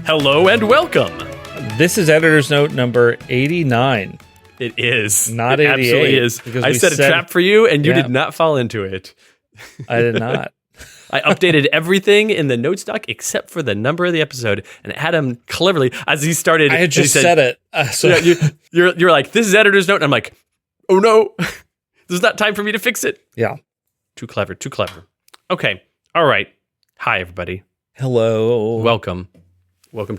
Hello and welcome. This is Editor's Note number 89. It is. Not it 88. Absolutely is. Because I set a trap for you and you did not fall into it. I did not. I updated everything in the notes doc except for the number of the episode, and Adam cleverly, as he started, I had just said it. So yeah, you're like, this is Editor's Note, and I'm like, oh no, there's not time for me to fix it. Yeah. Too clever. Okay. All right. Hi, everybody. Hello. Welcome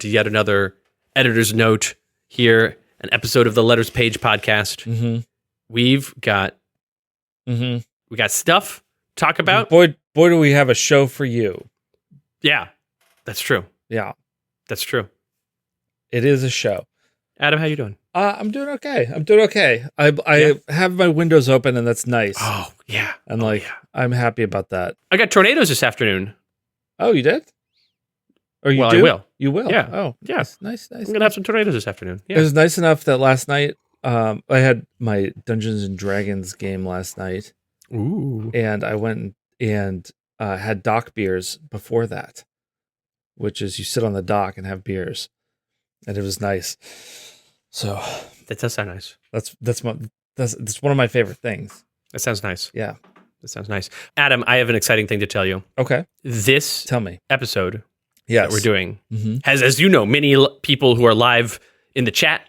to yet another Editor's Note here, an episode of the Letters Page podcast. Mm-hmm. We've got we got stuff to talk about. Boy, do we have a show for you. Yeah, that's true. Yeah. That's true. It is a show. Adam, how you doing? I'm doing okay. I have my windows open, and that's nice. Oh, yeah. And I'm happy about that. I got tornadoes this afternoon. Oh, you did? Or you Well, do? I will. You will? Yeah. Oh, Yeah. Nice. I'm going to have some tornadoes this afternoon. It Yeah. was nice enough that last night, I had my Dungeons and Dragons game last night. Ooh. And I went and had dock beers before that, which is you sit on the dock and have beers, and it was nice. So That does sound nice. that's one of my favorite things. That sounds nice. Yeah. That sounds nice. Adam, I have an exciting thing to tell you. Okay. This Tell me. episode Yes. that we're doing Mm-hmm. has, as you know, many people who are live in the chat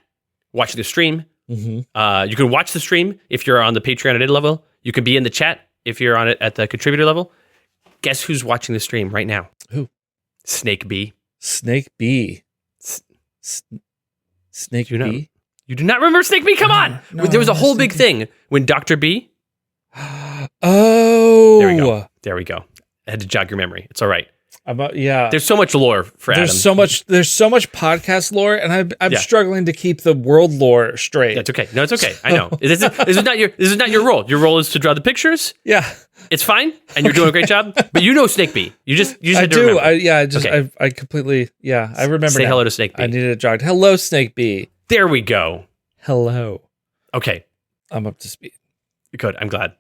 watching the stream. Mm-hmm. You can watch the stream if you're on the Patreon at level. You can be in the chat if you're on it at the contributor level. Guess who's watching the stream right now? Who? Snake B. Snake B. Snake You know- B. You do not remember Snake B? Come on! No, There was a whole Snake big B. thing when Dr. B. Oh. There we go. I had to jog your memory. It's all right. Yeah. There's so much lore for Adam. There's so much podcast lore, and I'm Yeah. struggling to keep the world lore straight. That's okay. No, it's okay. I know. This is not your role. Your role is to draw the pictures. Yeah. It's fine, and you're doing a great job. But you know Snake B. You just I had to do. remember. Okay. I completely. Yeah, I remember. Say now. hello to Snake B. I needed a jog. Hello, Snake B. There we go. Hello. Okay. I'm up to speed. Good. I'm glad.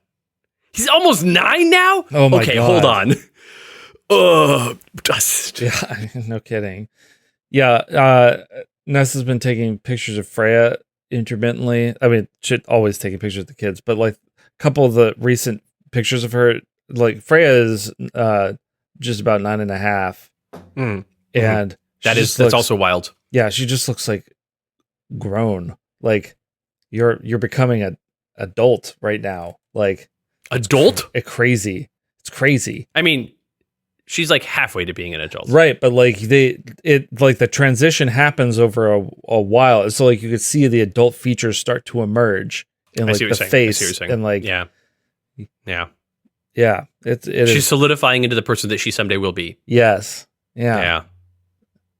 He's almost 9 now? Oh my okay, God. hold on. Oh, dust. Yeah, no kidding. Yeah, Ness has been taking pictures of Freya intermittently. I mean, she's always taking pictures of the kids, but like a couple of the recent pictures of her, like Freya is just about 9.5, Mm. and That's also wild. yeah, she just looks like grown. Like you're becoming an adult right now. Like Adult? it's crazy. It's crazy. I mean, she's like halfway to being an adult. Right, but like the transition happens over a while. So like you could see the adult features start to emerge in like the face and like yeah. It She's is solidifying into the person that she someday will be. yes. Yeah. Yeah.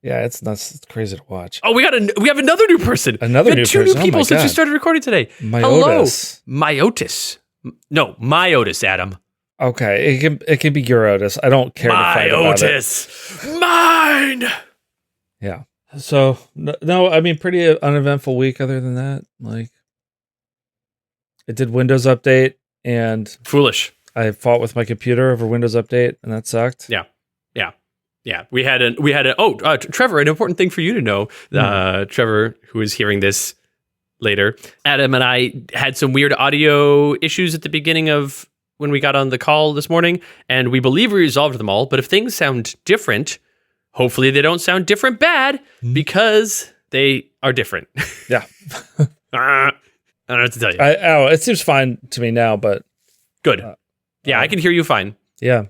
Yeah, it's nuts. It's crazy to watch. Oh, we have another new person. Another we new had two person. new Oh people my since we God. started recording today. Myotis. Hello, Myotis. No, Myotis, Adam. Okay, it can be your Otis. I don't care to fight about it. Myotis, mine. Yeah. So no, I mean pretty uneventful week. Other than that, like it did Windows update and Foolish. I fought with my computer over Windows update and that sucked. Yeah, we had a Trevor, an important thing for you to know, Trevor, who is hearing this later, Adam and I had some weird audio issues at the beginning of when we got on the call this morning, and we believe we resolved them all, but if things sound different, hopefully they don't sound different bad, because they are different. Yeah. I don't know what to tell you. It seems fine to me now, but Good. Yeah, I can hear you fine. yeah.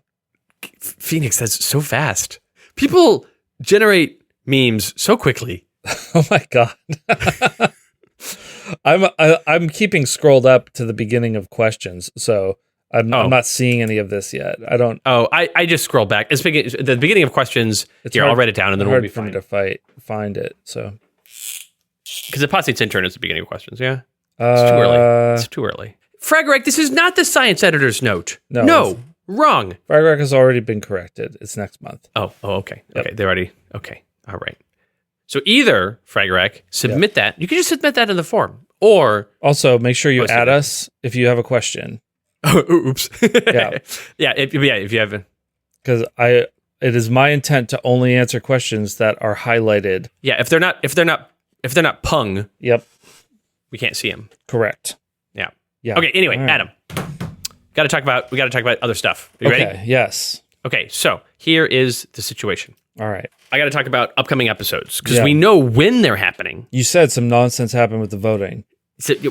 Phoenix, that's so fast. People generate memes so quickly. Oh my God. I'm keeping scrolled up to the beginning of questions, so I'm not seeing any of this yet. I don't. Oh, I just scroll back. It's the beginning of questions. Here, I'll write it down, and then we'll be for me fine. to find it. So Because the Potstate's intern is the beginning of questions. Yeah, it's too early. It's too early. Fragreg, this is not the science editor's note. No, wrong. Fragreg has already been corrected. It's next month. Oh, okay. Yep. Okay, they're already okay. All right. So either Fragreg, submit that. You can just submit that in the form, or also make sure you Post it add there. us if you have a question. oops. Yeah. If you have Because It is my intent to only answer questions that are highlighted. Yeah, if they're not pung, Yep, we can't see them. correct. Yeah. Yeah. Okay. Anyway, All right. Adam, we got to talk about other stuff. Are you Okay. ready? Yes. Okay. So here is the situation. All right. I got to talk about upcoming episodes because Yeah. we know when they're happening. You said some nonsense happened with the voting.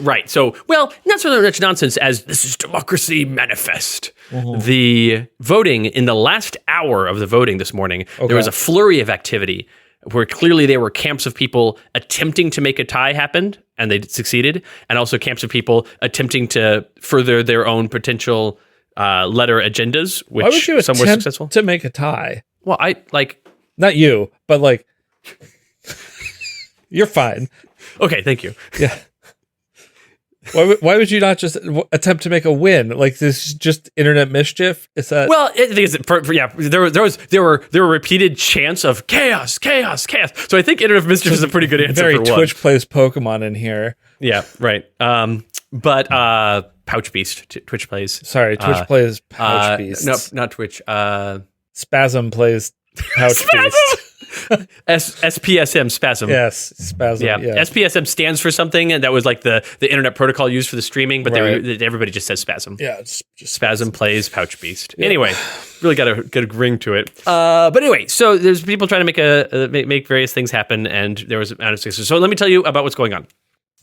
Right. So, well, not so much nonsense as this is democracy manifest. Mm-hmm. The voting in the last hour of the voting this morning, there was a flurry of activity where clearly there were camps of people attempting to make a tie happen, and they succeeded, and also camps of people attempting to further their own potential letter agendas, which Why would you some were attempt successful. to make a tie? Well, I like. Not you, but like, you're fine. Okay, thank you. Yeah. Why would you not just attempt to make a win? Like, this is just internet mischief? Is that? Well, the thing is, there were repeated chants of chaos. So I think internet mischief is a pretty good answer very for one. Twitch plays Pokemon in here. Yeah, right. But Pouch Beast, Twitch plays. Sorry, Twitch plays Pouch Beast. No, not Twitch. Spasm plays Pouch Beast. SPSM, Spasm. Yes, Spasm. Yeah. Yeah. SPSM stands for something, and that was like the internet protocol used for the streaming, but everybody just says Spasm. Yeah, it's just Spasm plays Pouch Beast. Yeah. Anyway, really got a ring to it. But anyway, so there's people trying to make various things happen, and there was amount of success. So let me tell you about what's going on.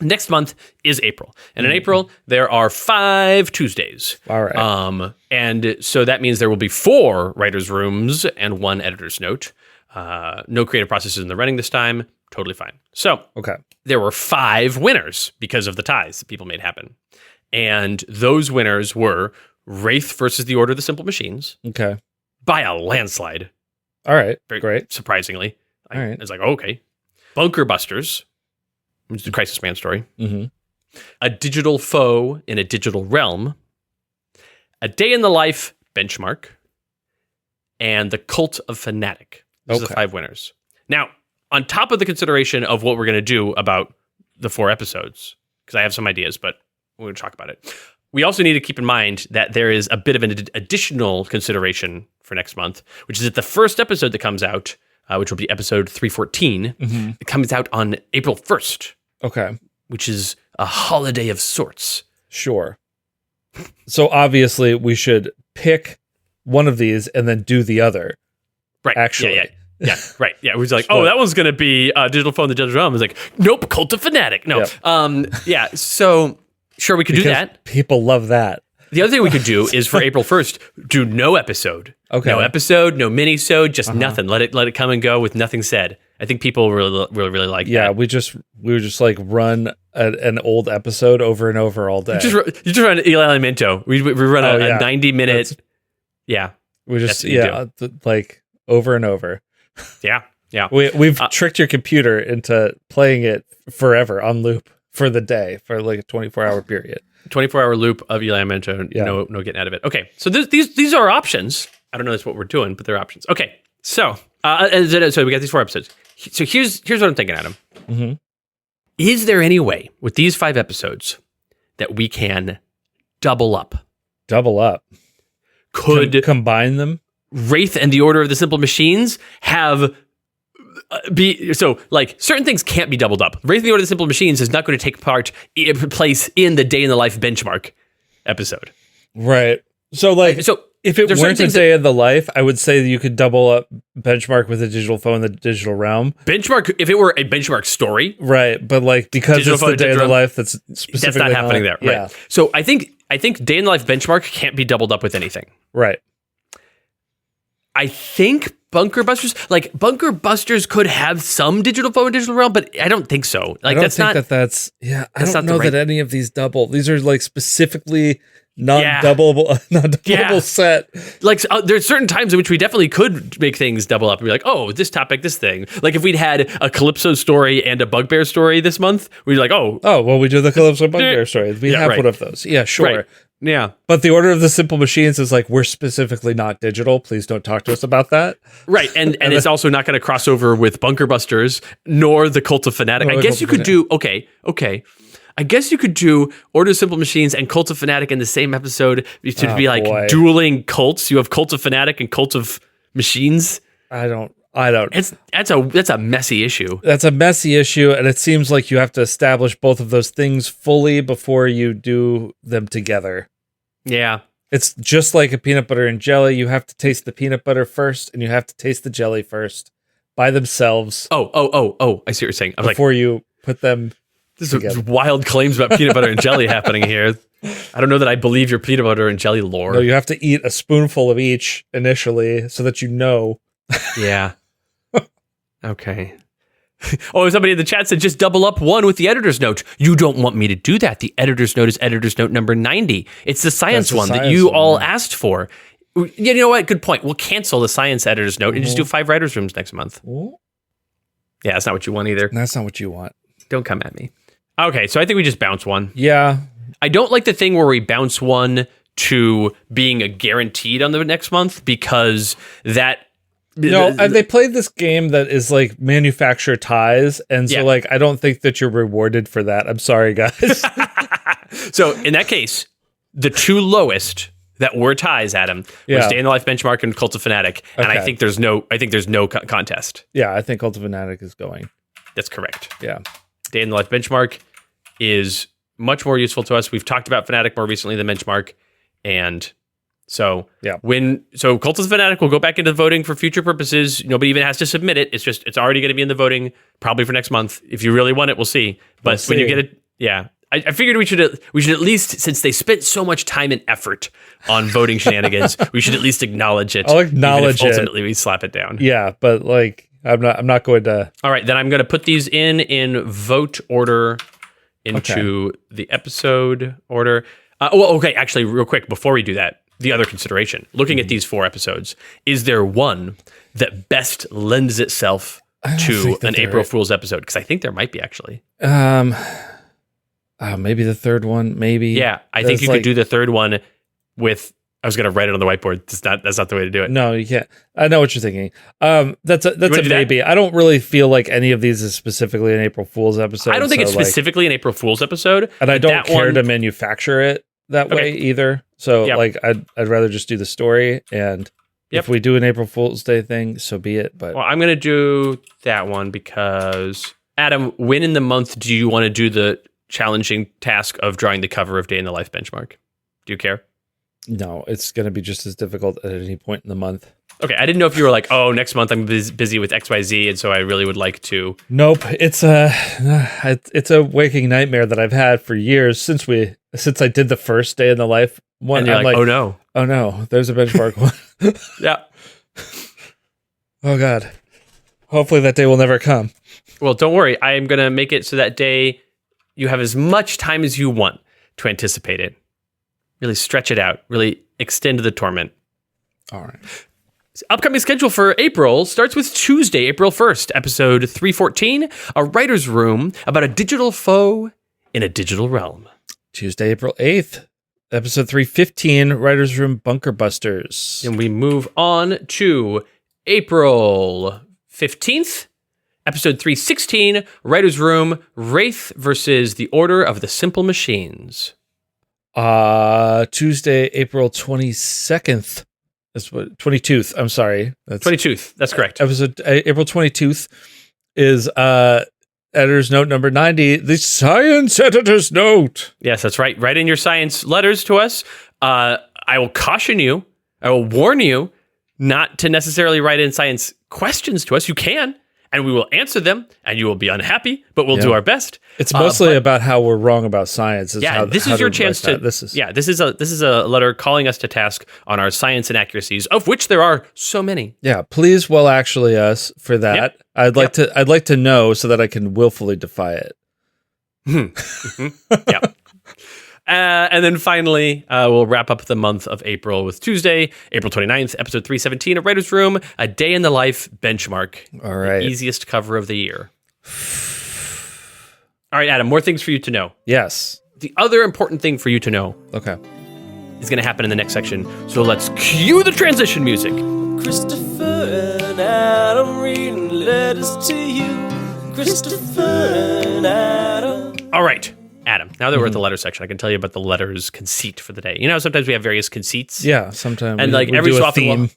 Next month is April, and in April there are 5 Tuesdays. All right. And so that means there will be 4 writers' rooms and 1 editor's note. No creative processes in the running this time. Totally fine. So Okay. there were 5 winners because of the ties that people made happen. And those winners were Wraith versus the Order of the Simple Machines Okay. by a landslide. All right. Very Great. surprisingly. All right. I was like, oh, okay. Bunker Busters, which is the Crisis Man story. Mm-hmm. A Digital Foe in a Digital Realm. A Day in the Life Benchmark. And The Cult of Fanatic. Those are the 5 winners. Now, on top of the consideration of what we're going to do about the 4 episodes, because I have some ideas, but we're going to talk about it. We also need to keep in mind that there is a bit of an additional consideration for next month, which is that the first episode that comes out, which will be episode 314, it comes out on April 1st, Okay. which is a holiday of sorts. Sure. So obviously we should pick one of these and then do the other. Right. Actually. Yeah, right. Yeah, it was like, oh, that one's going to be Digital Phone, the Digital Realm. I was like, nope, Cult of Fanatic. No. Yep. So sure, we could do that. People love that. The other thing we could do is for April 1st, do no episode. Okay. No episode, no mini-sode, just nothing. Let it come and go with nothing said. I think people really like that. Yeah, we would just like run an old episode over and over all day. You just run Eli Minto. We run a 90-minute. Yeah. We just That's what like over and over. Yeah. We've tricked your computer into playing it forever on loop for the day for like a 24-hour period. 24-hour loop of Eli Minto. Yeah. No getting out of it. Okay. So these are options. I don't know that's what we're doing, but they're options. Okay. So so we got these 4 episodes. So here's what I'm thinking, Adam. Mm-hmm. Is there any way with these 5 episodes that we can double up? Double up. Could combine them? Wraith and the Order of the Simple Machines have certain things can't be doubled up. Wraith and the Order of the Simple Machines is not going to take place in the Day in the Life benchmark episode. Right. So if it weren't a Day in the Life, I would say that you could double up Benchmark with the Digital Phone in the Digital Realm. Benchmark, if it were a benchmark story. Right. But because Digital it's the Day in the Life, that's specifically that's not happening there. Right. Yeah. So I think Day in the Life benchmark can't be doubled up with anything. Right. I think Bunker Busters could have some Digital Phone and Digital Realm, but I don't think so. Like I don't know that any of these double. These are like specifically non-doubleable set. Like there's certain times in which we definitely could make things double up and be like, oh, this topic, this thing. Like if we'd had a Calypso story and a Bugbear story this month, we'd be like, oh, well, we do the Calypso Bugbear story. We have one of those. Yeah, sure. Right. Yeah. But the Order of the Simple Machines is like, we're specifically not digital. Please don't talk to us about that. Right. And it's also not going to cross over with Bunker Busters nor the Cult of Fanatic. I guess you could do, okay. I guess you could do Order of Simple Machines and Cult of Fanatic in the same episode to be like dueling cults. You have Cult of Fanatic and Cult of Machines. I don't. That's a messy issue. That's a messy issue, and it seems like you have to establish both of those things fully before you do them together. Yeah. It's just like a peanut butter and jelly. You have to taste the peanut butter first, and you have to taste the jelly first by themselves. Oh! I see what you're saying. Before you put them together. There's wild claims about peanut butter and jelly happening here. I don't know that I believe your peanut butter and jelly lore. No, you have to eat a spoonful of each initially, so that you know. Yeah. Okay. Oh, somebody in the chat said just double up one with the editor's note. You don't want me to do that. The editor's note is editor's note number 90. It's the science one that you all asked for. You know what? Good point. We'll cancel the science editor's note and just do 5 writers' rooms next month. Yeah, that's not what you want either. That's not what you want. Don't come at me. Okay, so I think we just bounce one. Yeah. I don't like the thing where we bounce one to being a guaranteed on the next month because that... No, they played this game that is like manufacture ties, and so like I don't think that you're rewarded for that. I'm sorry, guys. So in that case, the 2 lowest that were ties, Adam, was Day in the Life Benchmark and Cult of Fanatic, and I think there's no contest. Yeah, I think Cult of Fanatic is going. That's correct. Yeah, Day in the Life Benchmark is much more useful to us. We've talked about Fanatic more recently than Benchmark, and so Cult of the Fanatic will go back into the voting for future purposes. Nobody even has to submit it. It's already going to be in the voting probably for next month. If you really want it, we'll see. But when you get it, I figured we should at least, since they spent so much time and effort on voting shenanigans, we should at least acknowledge it. I'll acknowledge even if ultimately we slap it down. Yeah, but like I'm not going to. All right, then I'm going to put these in vote order into the episode order. Actually, real quick before we do that. The other consideration, looking at these 4 episodes, is there one that best lends itself to an April Fool's episode? Because I think there might be, actually. Maybe the third one, maybe. Yeah, I think you could do the third one with... I was going to write it on the whiteboard. That's not the way to do it. No, you can't. I know what you're thinking. That's a maybe. That? I don't really feel like any of these is specifically an April Fool's episode. I don't think it's specifically an April Fool's episode. And I don't care to manufacture it that way either. So I'd rather just do the story, and if we do an April Fool's Day thing, so be it. But I'm going to do that one because Adam, when in the month do you want to do the challenging task of drawing the cover of Day in the Life Benchmark? Do you care? No, it's going to be just as difficult at any point in the month. Okay, I didn't know if you were like, oh, next month I'm busy with XYZ, and so I really would like to. Nope, it's a waking nightmare that I've had for years since I did the first Day in the Life one. And you're like, oh no, there's a benchmark one. Yeah. Oh God. Hopefully that day will never come. Well, don't worry. I am going to make it so that day you have as much time as you want to anticipate it. Really stretch it out. Really extend the torment. All right. Upcoming schedule for April starts with Tuesday, April 1st, episode 314, A Writer's Room about a digital foe in a digital realm. Tuesday, April 8th, episode 315, Writer's Room Bunker Busters. And we move on to April 15th, episode 316, Writer's Room, Wraith versus the Order of the Simple Machines. Tuesday, April 22nd. That's what 22th. I'm sorry. That's 22th. That's correct. Episode April 22th is editor's note number 90, the science editor's note. Yes, that's right. Write in your science letters to us. I will caution you. I will warn you not to necessarily write in science questions to us. You can, and we will answer them, and you will be unhappy, but we'll do our best. It's mostly about how we're wrong about science. This is your chance to. This is a letter calling us to task on our science inaccuracies, of which there are so many. Yeah, please, actually, us for that. Yep. I'd like to know so that I can willfully defy it. Yeah. And then finally, we'll wrap up the month of April with Tuesday, April 29th, episode 317 of Writer's Room, A Day in the Life Benchmark. All right. The easiest cover of the year. All right, Adam, more things for you to know. Yes. The other important thing for you to know is going to happen in the next section. So let's cue the transition music. Christopher and Adam reading letters to you. Christopher and Adam. All right. Adam, now that we're at the letter section, I can tell you about the letters conceit for the day. You know, sometimes we have various conceits. Yeah, sometimes. And like every so often,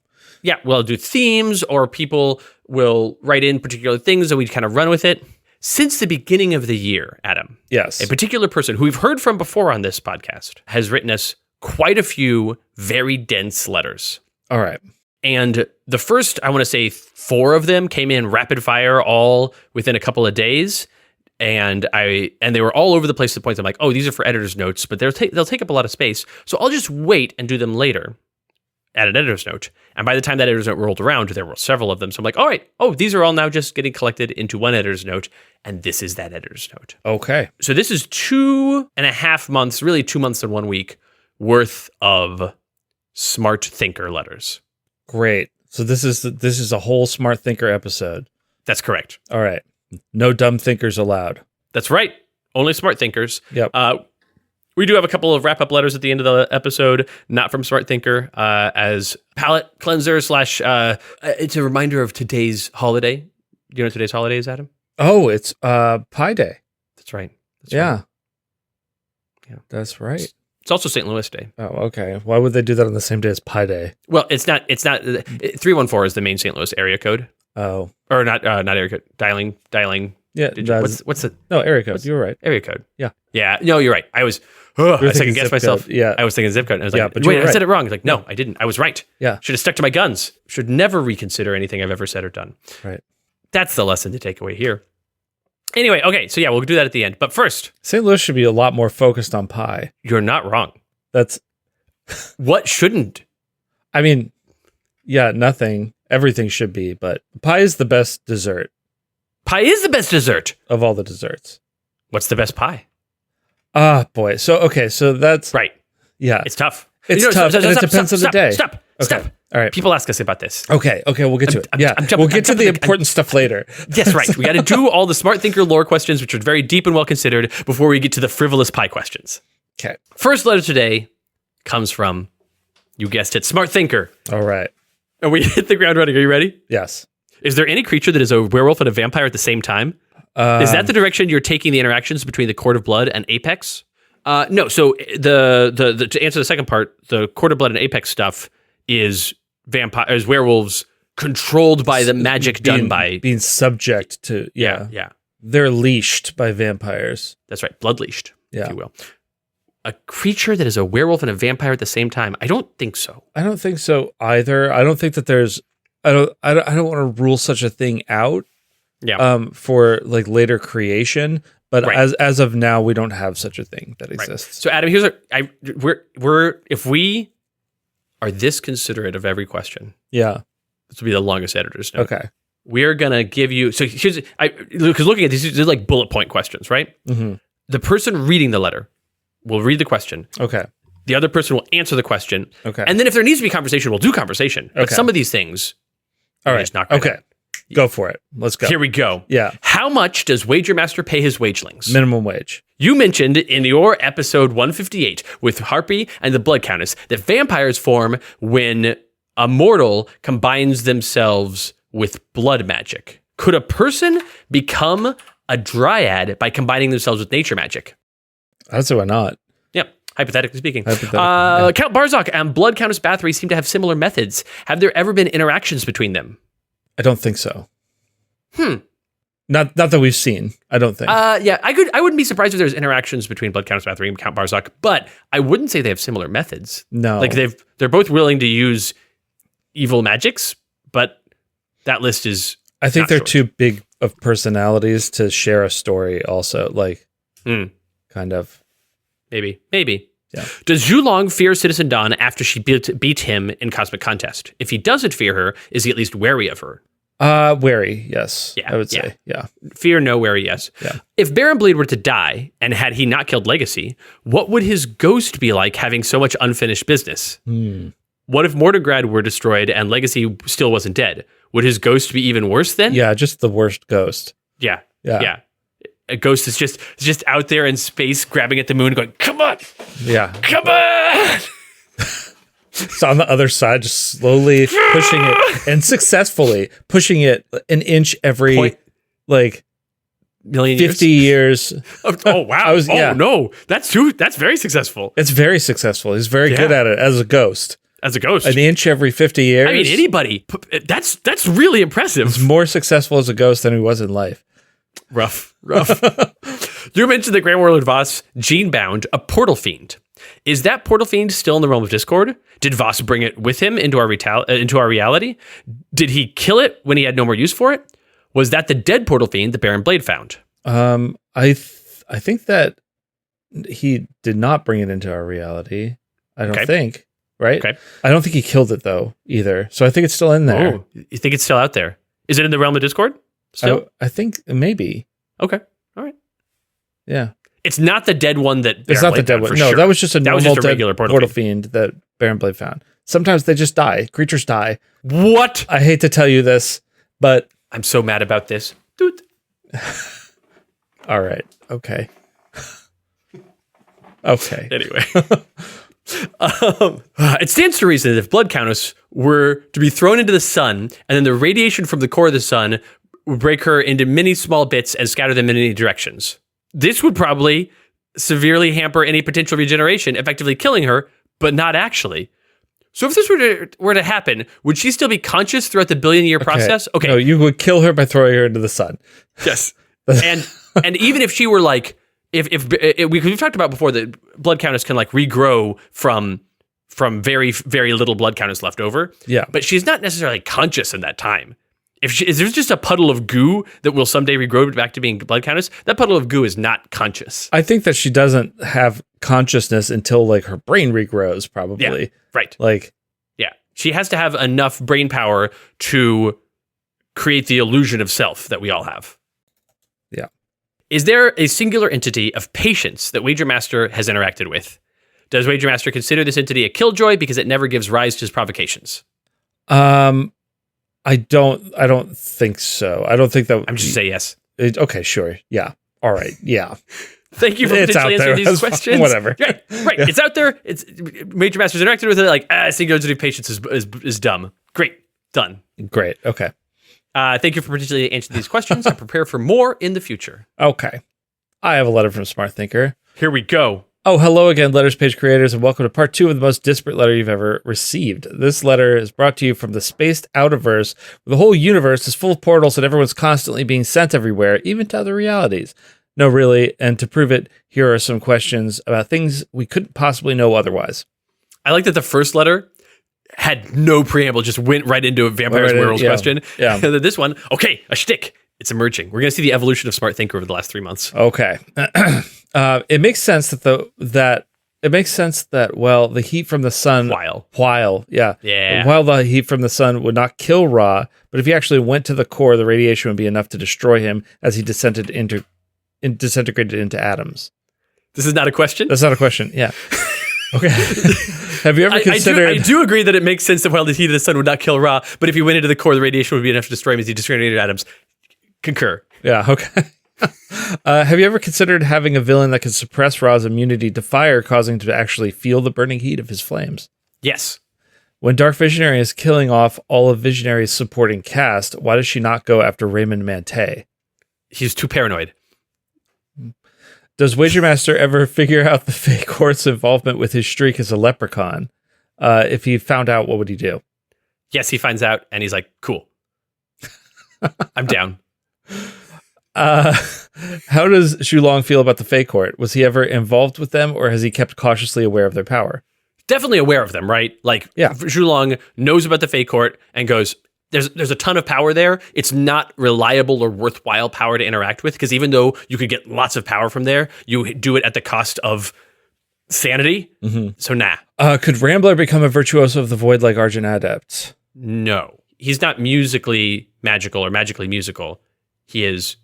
Yeah, we'll do themes, or people will write in particular things and we kind of run with it. Since the beginning of the year, Adam, Yes. a particular person who we've heard from before on this podcast has written us quite a few very dense letters. All right. And the first, I want to say 4 of them came in rapid fire, all within a couple of days. And they were all over the place to the point that I'm like, oh, these are for editor's notes, but they'll take up a lot of space. So I'll just wait and do them later at an editor's note. And by the time that editor's note rolled around, there were several of them. So I'm like, all right, these are all now just getting collected into one editor's note. And this is that editor's note. Okay. So this is 2.5 months, really 2 months and 1 week worth of Smart Thinker letters. Great. So this is a whole Smart Thinker episode. That's correct. All right. No dumb thinkers allowed. That's right. Only Smart Thinkers. Yep. We do have a couple of wrap-up letters at the end of the episode, not from Smart Thinker, as palate cleanser / it's a reminder of today's holiday. Do you know what today's holiday is, Adam? Oh, it's Pi Day. That's right. Yeah. Yeah. That's right. It's also St. Louis Day. Oh, okay. Why would they do that on the same day as Pi Day? Well, it's not 314 is the main St. Louis area code. Oh. Or not area code. Dialing. Yeah. What's the area code? You were right. area code? Yeah. Yeah. No, you're right. I second guessed myself. Yeah. I was thinking zip code. And I was Yeah, like, but you wait, were I right. said it wrong. Like, no, I didn't. I was right. Yeah. Should have stuck to my guns. Should never reconsider anything I've ever said or done. Right. That's the lesson to take away here. Anyway, okay. So yeah, we'll do that at the end. But first, St. Louis should be a lot more focused on pie. you're not wrong. That's, What shouldn't? I mean, yeah, nothing. Everything should be, but pie is the best dessert Pie is the best dessert. of all the desserts. What's the best pie? Ah, boy. So that's Right. yeah. It's tough. It's tough, and it depends on the day. Stop. All right. People ask us about this. Okay, we'll get to it. I'm Yeah, jumping- we'll get I'm to the jumping- important stuff later. Yes, right. We got to do all the Smart Thinker lore questions, which are very deep and well considered, before we get to the frivolous pie questions. Okay. First letter today comes from, you guessed it, Smart Thinker. All right. And we hit the ground running. Are you ready? Yes. Is there any creature that is a werewolf and a vampire at the same time? Is that the direction you're taking the interactions between the Court of Blood and Apex? No. So the to answer the second part, the Court of Blood and Apex stuff is werewolves controlled by the magic done by being subject to yeah. They're leashed by vampires. That's right, blood leashed, Yeah. if you will. A creature that is a werewolf and a vampire at the same time? I don't think so. I don't think so either. I don't think that there's. I don't want to rule such a thing out. Yeah. For like later creation, but Right. as of now, we don't have such a thing that Right. exists. So Adam, here's we're if we are this considerate of every question, Yeah. this will be the longest editor's note. Okay. We're gonna give you. So here's because looking at these are like bullet point questions, right? Mm-hmm. The person reading the letter will read the question. Okay. The other person will answer the question. Okay. And then if there needs to be conversation, we'll do conversation. But Okay. some of these things, All we right. just knock right Okay. out. Go for it. Let's go. Here we go. Yeah. How much does Wager Master pay his wagelings? Minimum wage. You mentioned in your episode 158 with Harpy and the Blood Countess that vampires form when a mortal combines themselves with blood magic. Could a person become a dryad by combining themselves with nature magic? I'd say why not. Yep, hypothetically speaking. Hypothetically, yeah. Count Barzak and Blood Countess Bathory seem to have similar methods. Have there ever been interactions between them? I don't think so. Not that we've seen. I don't think. Yeah, I wouldn't be surprised if there's interactions between Blood Countess Bathory and Count Barzak, but I wouldn't say they have similar methods. No. Like they're both willing to use evil magics, but that list is I think not they're short. too big of personalities to share a story also. Like, kind of. maybe. Yeah. Does Zhulong fear Citizen Dawn after she beat him in Cosmic Contest? If he doesn't fear her, is he at least wary of her? Wary, yes. Yeah, I would say. Yeah. Fear, no, wary, yes. Yeah. If Baron Bleed were to die, and had he not killed Legacy, what would his ghost be like having so much unfinished business? What if Mortograd were destroyed and Legacy still wasn't dead? Would his ghost be even worse then? Yeah, just the worst ghost. Yeah. Yeah. A ghost is just out there in space grabbing at the moon going, come on, Yeah. come on. So on the other side, just slowly pushing it and successfully pushing it an inch every Point- like Million 50 years? years. Oh, wow. yeah. No, that's very successful. It's very successful. He's very good Yeah. at it as a ghost. as a ghost. An inch every 50 years. I mean, anybody. That's really impressive. He's more successful as a ghost than he was in life. Rough. You mentioned that Grand Warlord Voss gene-bound a portal fiend. Is that portal fiend still in the realm of Discord? Did Voss bring it with him into our reality? Did he kill it when he had no more use for it? Was that the dead portal fiend that Baron Blade found? I think that he did not bring it into our reality. I don't think, right? Okay. I don't think he killed it though either. So I think it's still in there. Oh, you think it's still out there? Is it in the realm of Discord still? I think maybe. Okay. All right. Yeah. It's not the dead one that Baron It's not Blade the dead found, one. for No, sure. that was just a normal regular portal fiend that Baron Blade found. Sometimes they just die. Creatures die. What? I hate to tell you this, but I'm so mad about this. Dude. all right. Okay. Okay. Anyway. It stands to reason that if blood countess were to be thrown into the sun, and then the radiation from the core of the sun would break her into many small bits and scatter them in any directions, this would probably severely hamper any potential regeneration, effectively killing her, but not actually. So if this were to happen, would she still be conscious throughout the billion-year process? Okay. No, you would kill her by throwing her into the sun. Yes. and even if she were like, if we've talked about before that blood countess can like regrow from very, very little blood countess left over. Yeah. But she's not necessarily conscious in that time. If there's just a puddle of goo that will someday regrow back to being blood countess, that puddle of goo is not conscious. I think that she doesn't have consciousness until like her brain regrows, probably. Yeah, right. Like, yeah. She has to have enough brain power to create the illusion of self that we all have. yeah. Is there a singular entity of patience that Wager Master has interacted with? Does Wager Master consider this entity a killjoy because it never gives rise to his provocations? I don't think so. I don't think that. I'm just saying yes. Okay, sure. Yeah. All right. Yeah. Thank you for It's potentially out there. answering these questions. Whatever. Right. It's out there. It's Major Masters interacted with it. Like, singular entity of patience is dumb. Great. Done. Great. Okay. Thank you for potentially answering these questions. I prepare for more in the future. Okay. I have a letter from Smart Thinker. Here we go. Oh, hello again, Letters Page creators, and welcome to part 2 of the most disparate letter you've ever received. This letter is brought to you from the spaced outerverse, where the whole universe is full of portals and everyone's constantly being sent everywhere, even to other realities. No, really, and to prove it, here are some questions about things we couldn't possibly know otherwise. I like that the first letter had no preamble, just went right into a Vampires Werewolves question. Yeah. And then this one, okay, a shtick. It's emerging. We're going to see the evolution of Smart Thinker over the last 3 months. Okay. It makes sense that the heat from the sun while the heat from the sun would not kill Ra, but if he actually went to the core, the radiation would be enough to destroy him as he disintegrated into atoms. This is not a question? That's not a question. Yeah. Okay. Have you ever considered? I do agree that it makes sense that while the heat of the sun would not kill Ra, but if he went into the core, the radiation would be enough to destroy him as he disintegrated into atoms. Concur. Yeah. Okay. Have you ever considered having a villain that could suppress Ra's immunity to fire, causing him to actually feel the burning heat of his flames? Yes. When Dark Visionary is killing off all of Visionary's supporting cast, why does she not go after Raymond Mantei? He's too paranoid. Does Wagermaster ever figure out the fake horse's involvement with his streak as a leprechaun? If he found out, what would he do? Yes, he finds out, and he's like, cool. I'm down. How does Xulong feel about the Fey Court? Was he ever involved with them, or has he kept cautiously aware of their power? Definitely aware of them, right? Like, yeah. Xulong knows about the Fey Court and goes, there's a ton of power there. It's not reliable or worthwhile power to interact with, because even though you could get lots of power from there, you do it at the cost of sanity. Mm-hmm. So nah. Could Rambler become a virtuoso of the void like Argent Adept? No. He's not musically magical or magically musical. He is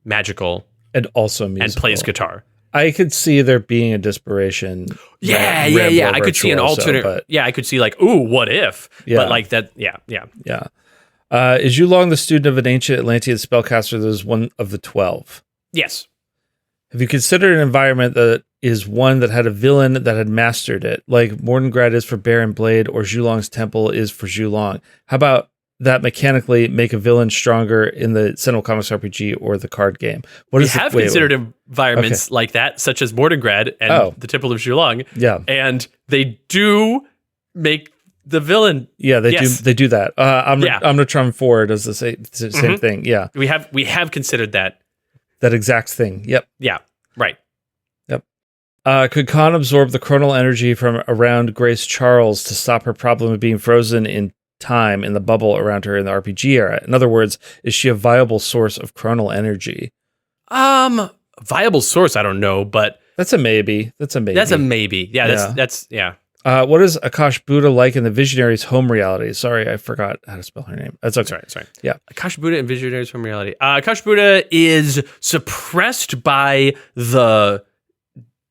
magical and also musical and plays guitar. I could see there being a desperation. Yeah. I could see an alternate. I could see like, ooh, what if? Yeah. But like that. Yeah. Is Xulong the student of an ancient Atlantean spellcaster that is one of the 12? Yes. Have you considered an environment that is one that had a villain that had mastered it, like Mordengrad is for Baron Blade or Xulong's Temple is for Xulong? How about that mechanically make a villain stronger in the Sentinel Comics RPG or the card game? We have considered environments like that, such as Mordengrad and the Temple of Xulong. Yeah. And they do make The villain. Yeah, they Yes. do that. Yeah. Omnitron 4 does the same thing. Yeah, We have considered that. that exact thing. Yep. Yeah. Right. Could Khan absorb the chronal energy from around Grace Charles to stop her problem of being frozen in time in the bubble around her in the RPG era? In other words, is she a viable source of chronal energy? Viable source, I don't know, but That's a maybe. That's a maybe. Yeah, that's yeah. What is Akash Buddha like in the Visionary's home reality? Sorry, I forgot how to spell her name. That's okay. Sorry. Yeah. Akash Buddha and Visionaries from Reality. Akash Buddha is suppressed by the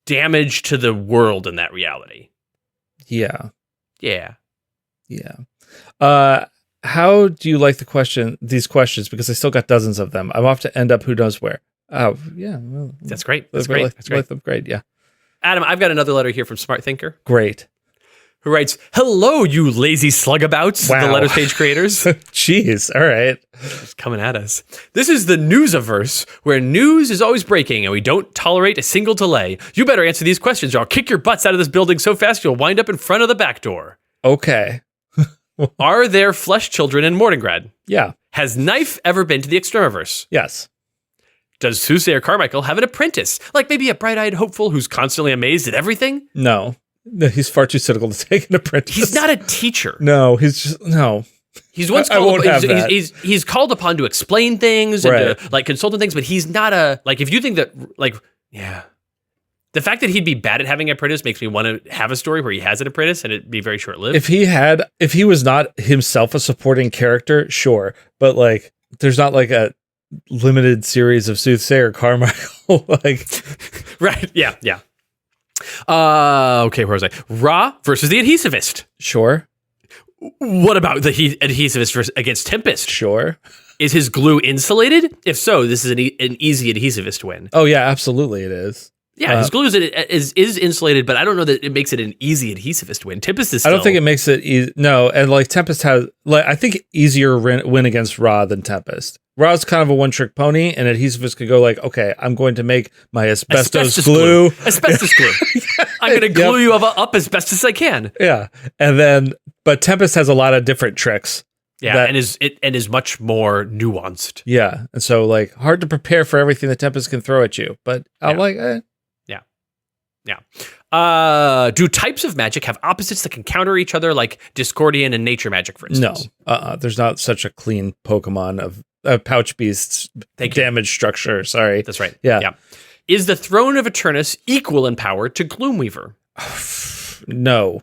damage to the world in that reality. Yeah. Yeah. How do you like these questions? Because I still got dozens of them. I'm off to end up who knows where. Oh, yeah. Well, That's great. That's great. Great. Yeah. Adam, I've got another letter here from Smart Thinker, Great. who writes, "Hello, you lazy slugabouts, Wow. the letters page creators." Jeez. All right. Just coming at us. This is the Newsiverse, where news is always breaking and we don't tolerate a single delay. You better answer these questions or I'll kick your butts out of this building so fast you'll wind up in front of the back door. Okay. Are there flesh children in Mordengrad? Yeah. Has Knife ever been to the Extremiverse? Yes. Does Soothsayer Carmichael have an apprentice? Like maybe a bright-eyed hopeful who's constantly amazed at everything? No. He's far too cynical to take an apprentice. He's not a teacher. No, no. He's once I called won't have that. he's called upon to explain things and Right. to like consult on things, but he's not a like if you think that like yeah. The fact that he'd be bad at having an apprentice makes me want to have a story where he has an apprentice and it'd be very short-lived. If he was not himself a supporting character, sure. But like there's not like a limited series of Soothsayer Carmichael. Like Right. Yeah. Okay, where was I? Ra versus the Adhesivist. sure. What about the Adhesivist against Tempest? Sure. Is his glue insulated? If so, this is an easy Adhesivist win. Oh yeah, absolutely it is. Yeah, his glue is insulated, but I don't know that it makes it an easy Adhesivist win. Tempest is still... I don't think it makes it easy. No, and like Tempest has like I think easier win against Ra than Tempest. Ra's kind of a one-trick pony, and Adhesivist could go like, okay, I'm going to make my asbestos glue. Asbestos glue. I'm going to glue you up as best as I can. Yeah, and then but Tempest has a lot of different tricks. Yeah, and is much more nuanced. Yeah, and so like hard to prepare for everything that Tempest can throw at you, but I'm like, Yeah. Do types of magic have opposites that can counter each other, like Discordian and Nature Magic, for instance? No. There's not such a clean Pokemon of Pouch Beast's damage structure. Sorry. That's right. Yeah. Is the Throne of Eternus equal in power to Gloomweaver? No.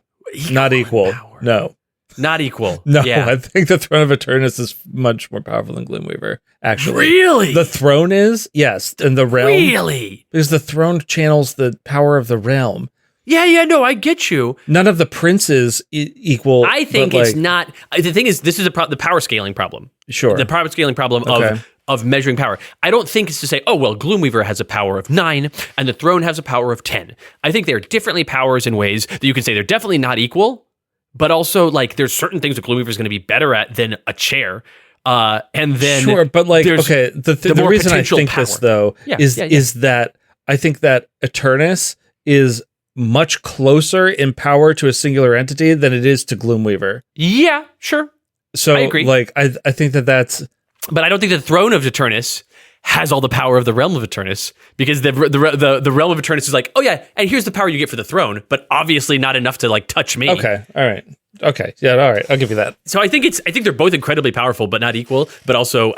Not equal. No. Not equal. No, Yeah. I think the Throne of Eternus is much more powerful than Gloomweaver, actually. Really? The throne is? Yes. And the realm? Really? Because the throne channels the power of the realm. Yeah, no, I get you. None of the princes equal. I think it's not. The thing is, this is the power scaling problem. Sure. The power scaling problem Okay. of measuring power. I don't think it's to say, oh, well, Gloomweaver has a power of 9 and the throne has a power of 10. I think they're differently powers in ways that you can say they're definitely not equal, but also like there's certain things that Gloomweaver is going to be better at than a chair. And then sure, but like, okay, the more reason I potential think power. this though is that I think that Eternus is much closer in power to a singular entity than it is to Gloomweaver. Yeah, sure. So I agree. like I think that's But I don't think the throne of Eternus has all the power of the realm of Eternus, because the realm of Eternus is like, oh yeah, and here's the power you get for the throne, but obviously not enough to like touch me. okay. All right. Okay. Yeah. All right. I'll give you that. So I think they're both incredibly powerful, but not equal. But also,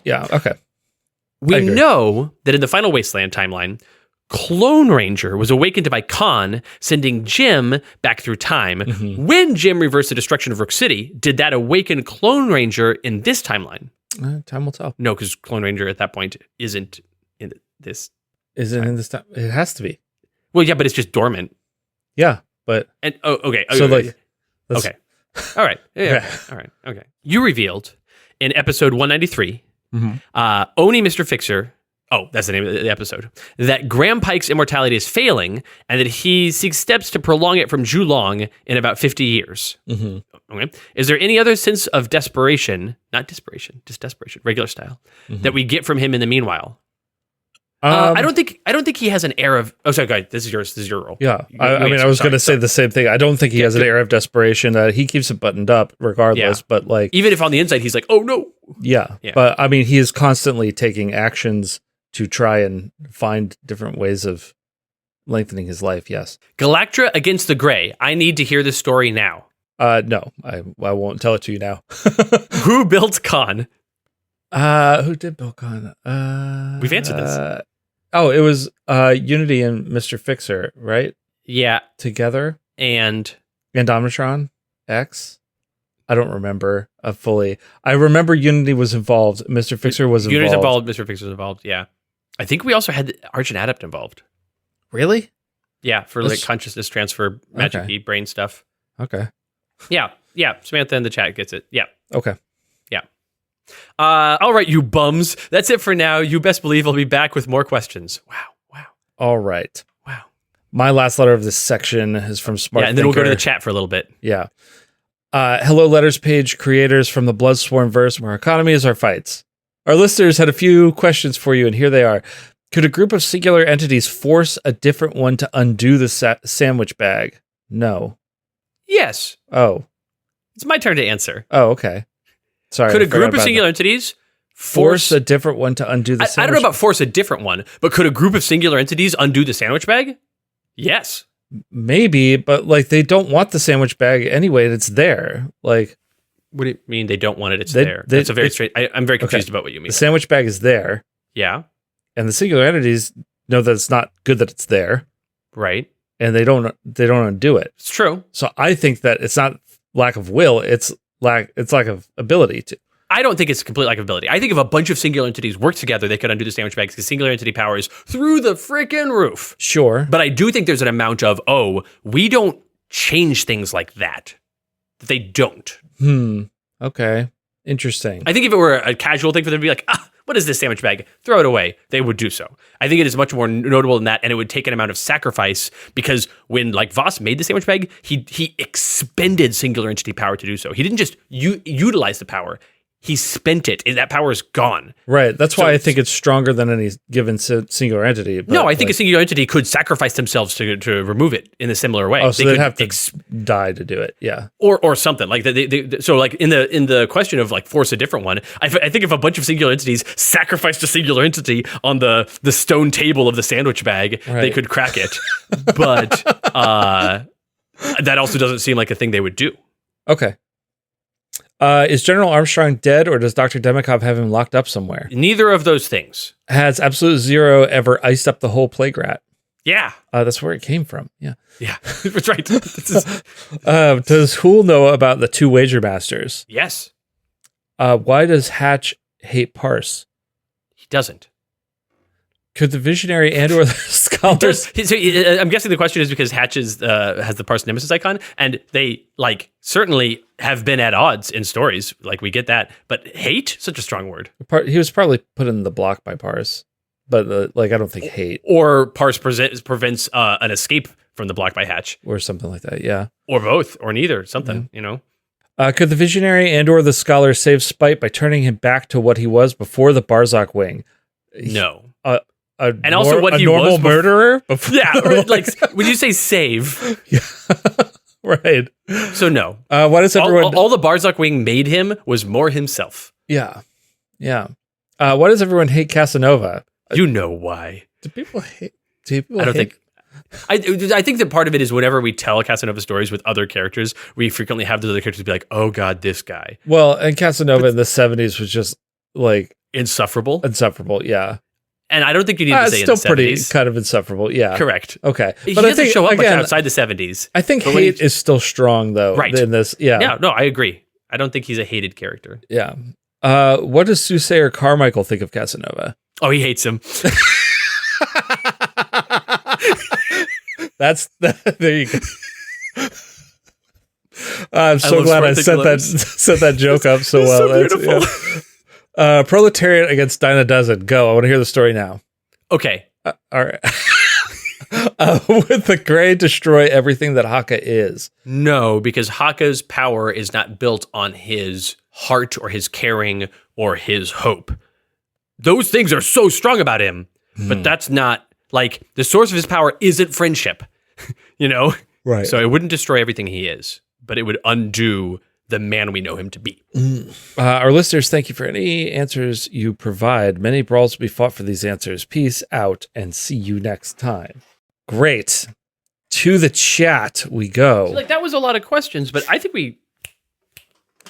Yeah. Okay. we know that in the Final Wasteland timeline, Clone Ranger was awakened by Khan, sending Jim back through time. Mm-hmm. When Jim reversed the destruction of Rook City, did that awaken Clone Ranger in this timeline? Time will tell. No, because Clone Ranger at that point isn't in this. Is it in this time? It has to be. Well, yeah, but it's just dormant. Yeah. But And okay. so like, Okay. All right. Yeah. All right. Okay. You revealed in episode 193, Oni Mr. Fixer. Oh, that's the name of the episode. That Graham Pike's immortality is failing, and that he seeks steps to prolong it from Julong in about 50 years. Okay. Is there any other sense of desperation, not desperation, just desperation, regular style, that we get from him in the meanwhile? I don't think he has an air of. Oh, sorry, guys. This is yours. This is your role. Yeah, I mean, I was going to say the same thing. I don't think he has an air of desperation. He keeps it buttoned up regardless. Yeah. But like, even if on the inside he's like, "Oh no." Yeah, but I mean, he is constantly taking actions to try and find different ways of lengthening his life. Yes. Galactra against the Grey. I need to hear this story now. No, I won't tell it to you now. Who built Khan? Who did build Khan? We've answered this. It was Unity and Mr. Fixer, right? Yeah. Together. And Omnitron X. I don't remember fully. I remember Unity was involved. Mr. Fixer was involved. Unity's involved. Mr. Fixer's involved. Yeah. I think we also had Arch and Adept involved. Really? Yeah, for like consciousness transfer, magic brain stuff. Okay. Yeah. Samantha in the chat gets it. Yeah. Okay. Yeah. All right, you bums. That's it for now. You best believe I'll be back with more questions. Wow. All right. Wow. My last letter of this section is from Smart. Yeah, and then we'll go to the chat for a little bit. Yeah. Hello, Letters page creators from the Bloodsworn verse, where economy is our fights. Our listeners had a few questions for you, and here they are. Could a group of singular entities force a different one to undo the sandwich bag? No. Yes. Oh. It's my turn to answer. Oh, okay. Sorry. Could a group of singular entities force a different one to undo the sandwich bag? I don't know about force a different one, but could a group of singular entities undo the sandwich bag? Yes. Maybe, but like they don't want the sandwich bag anyway, and it's there. Like, what do you mean they don't want it? It's there. That's a very straight. I'm very confused about what you mean. The sandwich bag is there. Yeah. And the singular entities know that it's not good that it's there. Right. And they don't undo it. It's true. So I think that it's not lack of will, it's lack of ability to. I don't think it's complete lack of ability. I think if a bunch of singular entities work together, they could undo the sandwich bags because singular entity power is through the freaking roof. Sure. But I do think there's an amount of, we don't change things like that. They don't. Okay. Interesting. I think if it were a casual thing for them to be like, what is this sandwich bag? Throw it away. They would do so. I think it is much more notable than that, and it would take an amount of sacrifice because when like Voss made the sandwich bag, he expended singular entity power to do so. He didn't just utilize the power. He spent it, and that power is gone. Right. That's why I think it's stronger than any given singular entity. But no, I think a singular entity could sacrifice themselves to remove it in a similar way. Oh, so they'd have to die to do it. Yeah. Or something like that. So like in the question of like force a different one, I think if a bunch of singular entities sacrificed a singular entity on the stone table of the sandwich bag, they could crack it. But that also doesn't seem like a thing they would do. Okay. Is General Armstrong dead, or does Dr. Demikov have him locked up somewhere? Neither of those things. Has Absolute Zero ever iced up the whole plague rat? Yeah. That's where it came from. Yeah. Yeah. That's right. Does Hool know about the two Wager Masters? Yes. Why does Hatch hate Parse? He doesn't. Could the Visionary and or the Scholars... I'm guessing the question is because Hatch has the Parse Nemesis icon, and they like certainly have been at odds in stories. Like we get that, but hate, such a strong word. He was probably put in the block by Parse, but I don't think hate or Parse prevents an escape from the block by Hatch or something like that. Yeah, or both, or neither. Something, you know. Could the Visionary and or the Scholar save Spite by turning him back to what he was before the Barzak wing? No. And also what he normal was murderer? Yeah, like when you say save. Yeah. Right. So no. Why does everyone... All the Barzak wing made him was more himself. Yeah. Yeah. Why does everyone hate Casanova? You know why. Do people hate... I don't think... I think that part of it is whenever we tell Casanova stories with other characters, we frequently have those other characters be like, oh God, this guy. Well, and Casanova in the 70s was just like... Insufferable? Insufferable, yeah. And I don't think you need to say still in the 70s. Pretty kind of insufferable, yeah. Correct. Okay. He doesn't show up much outside the 70s. I think hate is still strong, though. Right. In this, yeah. Yeah, no, I agree. I don't think he's a hated character. Yeah. What does Soothsayer Carmichael think of Casanova? Oh, he hates him. There you go. I'm so glad I set that joke up so well. So beautiful. Yeah. Proletariat against Dinah Dozen. Go. I want to hear the story now. Okay. All right. Would the Grey destroy everything that Haka is? No, because Haka's power is not built on his heart or his caring or his hope. Those things are so strong about him, but that's not like the source of his power isn't friendship, you know? Right. So it wouldn't destroy everything he is, but it would undo the man we know him to be. Our listeners, thank you for any answers you provide. Many brawls will be fought for these answers. Peace out and see you next time. Great. To the chat we go. Like that was a lot of questions, but I think we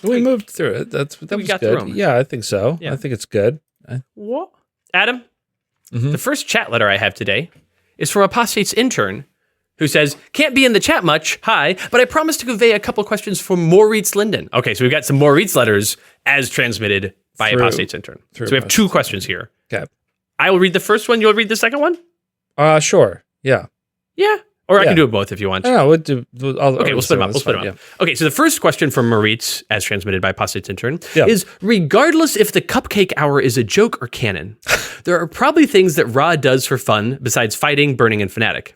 moved through it. That we was got good. through 'em. Yeah, I think so. Yeah. I think it's good. what? Adam, Mhm. the first chat letter I have today is from Apostate's intern who says, can't be in the chat much, hi, but I promise to convey a couple questions from Moritz Linden. Okay, so we've got some Moritz letters as transmitted by Through- Apostate's intern. So we have Apostate's two questions here. Okay. I will read the first one, you'll read the second one? Sure. Yeah. Yeah. Or I Yeah. can do it both if you want. No, we'll do. Okay, we'll split them up. We'll split them up. Okay, so the first question from Moritz, as transmitted by Apostate's intern, Yeah. is regardless if the cupcake hour is a joke or canon, there are probably things that Ra does for fun besides fighting, burning, and fanatic.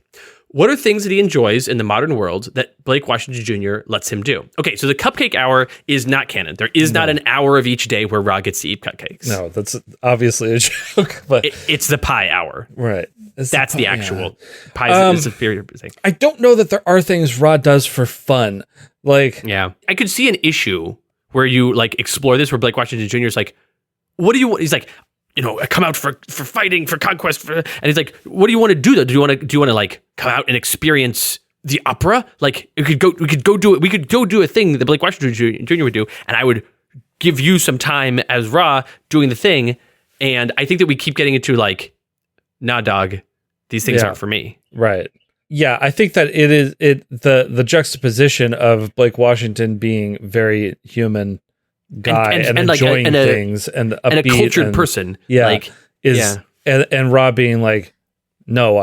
What are things that he enjoys in the modern world that Blake Washington Jr. lets him do? Okay, so the cupcake hour is not canon. There is not an hour of each day where Ra gets to eat cupcakes. No, that's obviously a joke. But It's the pie hour. right. That's the actual pie is a superior thing. I don't know that there are things Ra does for fun. Like, Yeah. I could see an issue where you like explore this where Blake Washington Jr. is like, what do you want? He's like, you know, I come out for fighting, for conquest, and he's like, what do you want to do though? Do you want to like come out and experience the opera? Like we could go do it. We could go do a thing that Blake Washington Jr. would do, and I would give you some time as Ra doing the thing. And I think that we keep getting into like, nah, dog, these things Yeah. aren't for me. right. Yeah, I think that the juxtaposition of Blake Washington being very human guy and like enjoying a things and And a upbeat cultured person. Yeah. Like, is yeah. and Ra being like, no,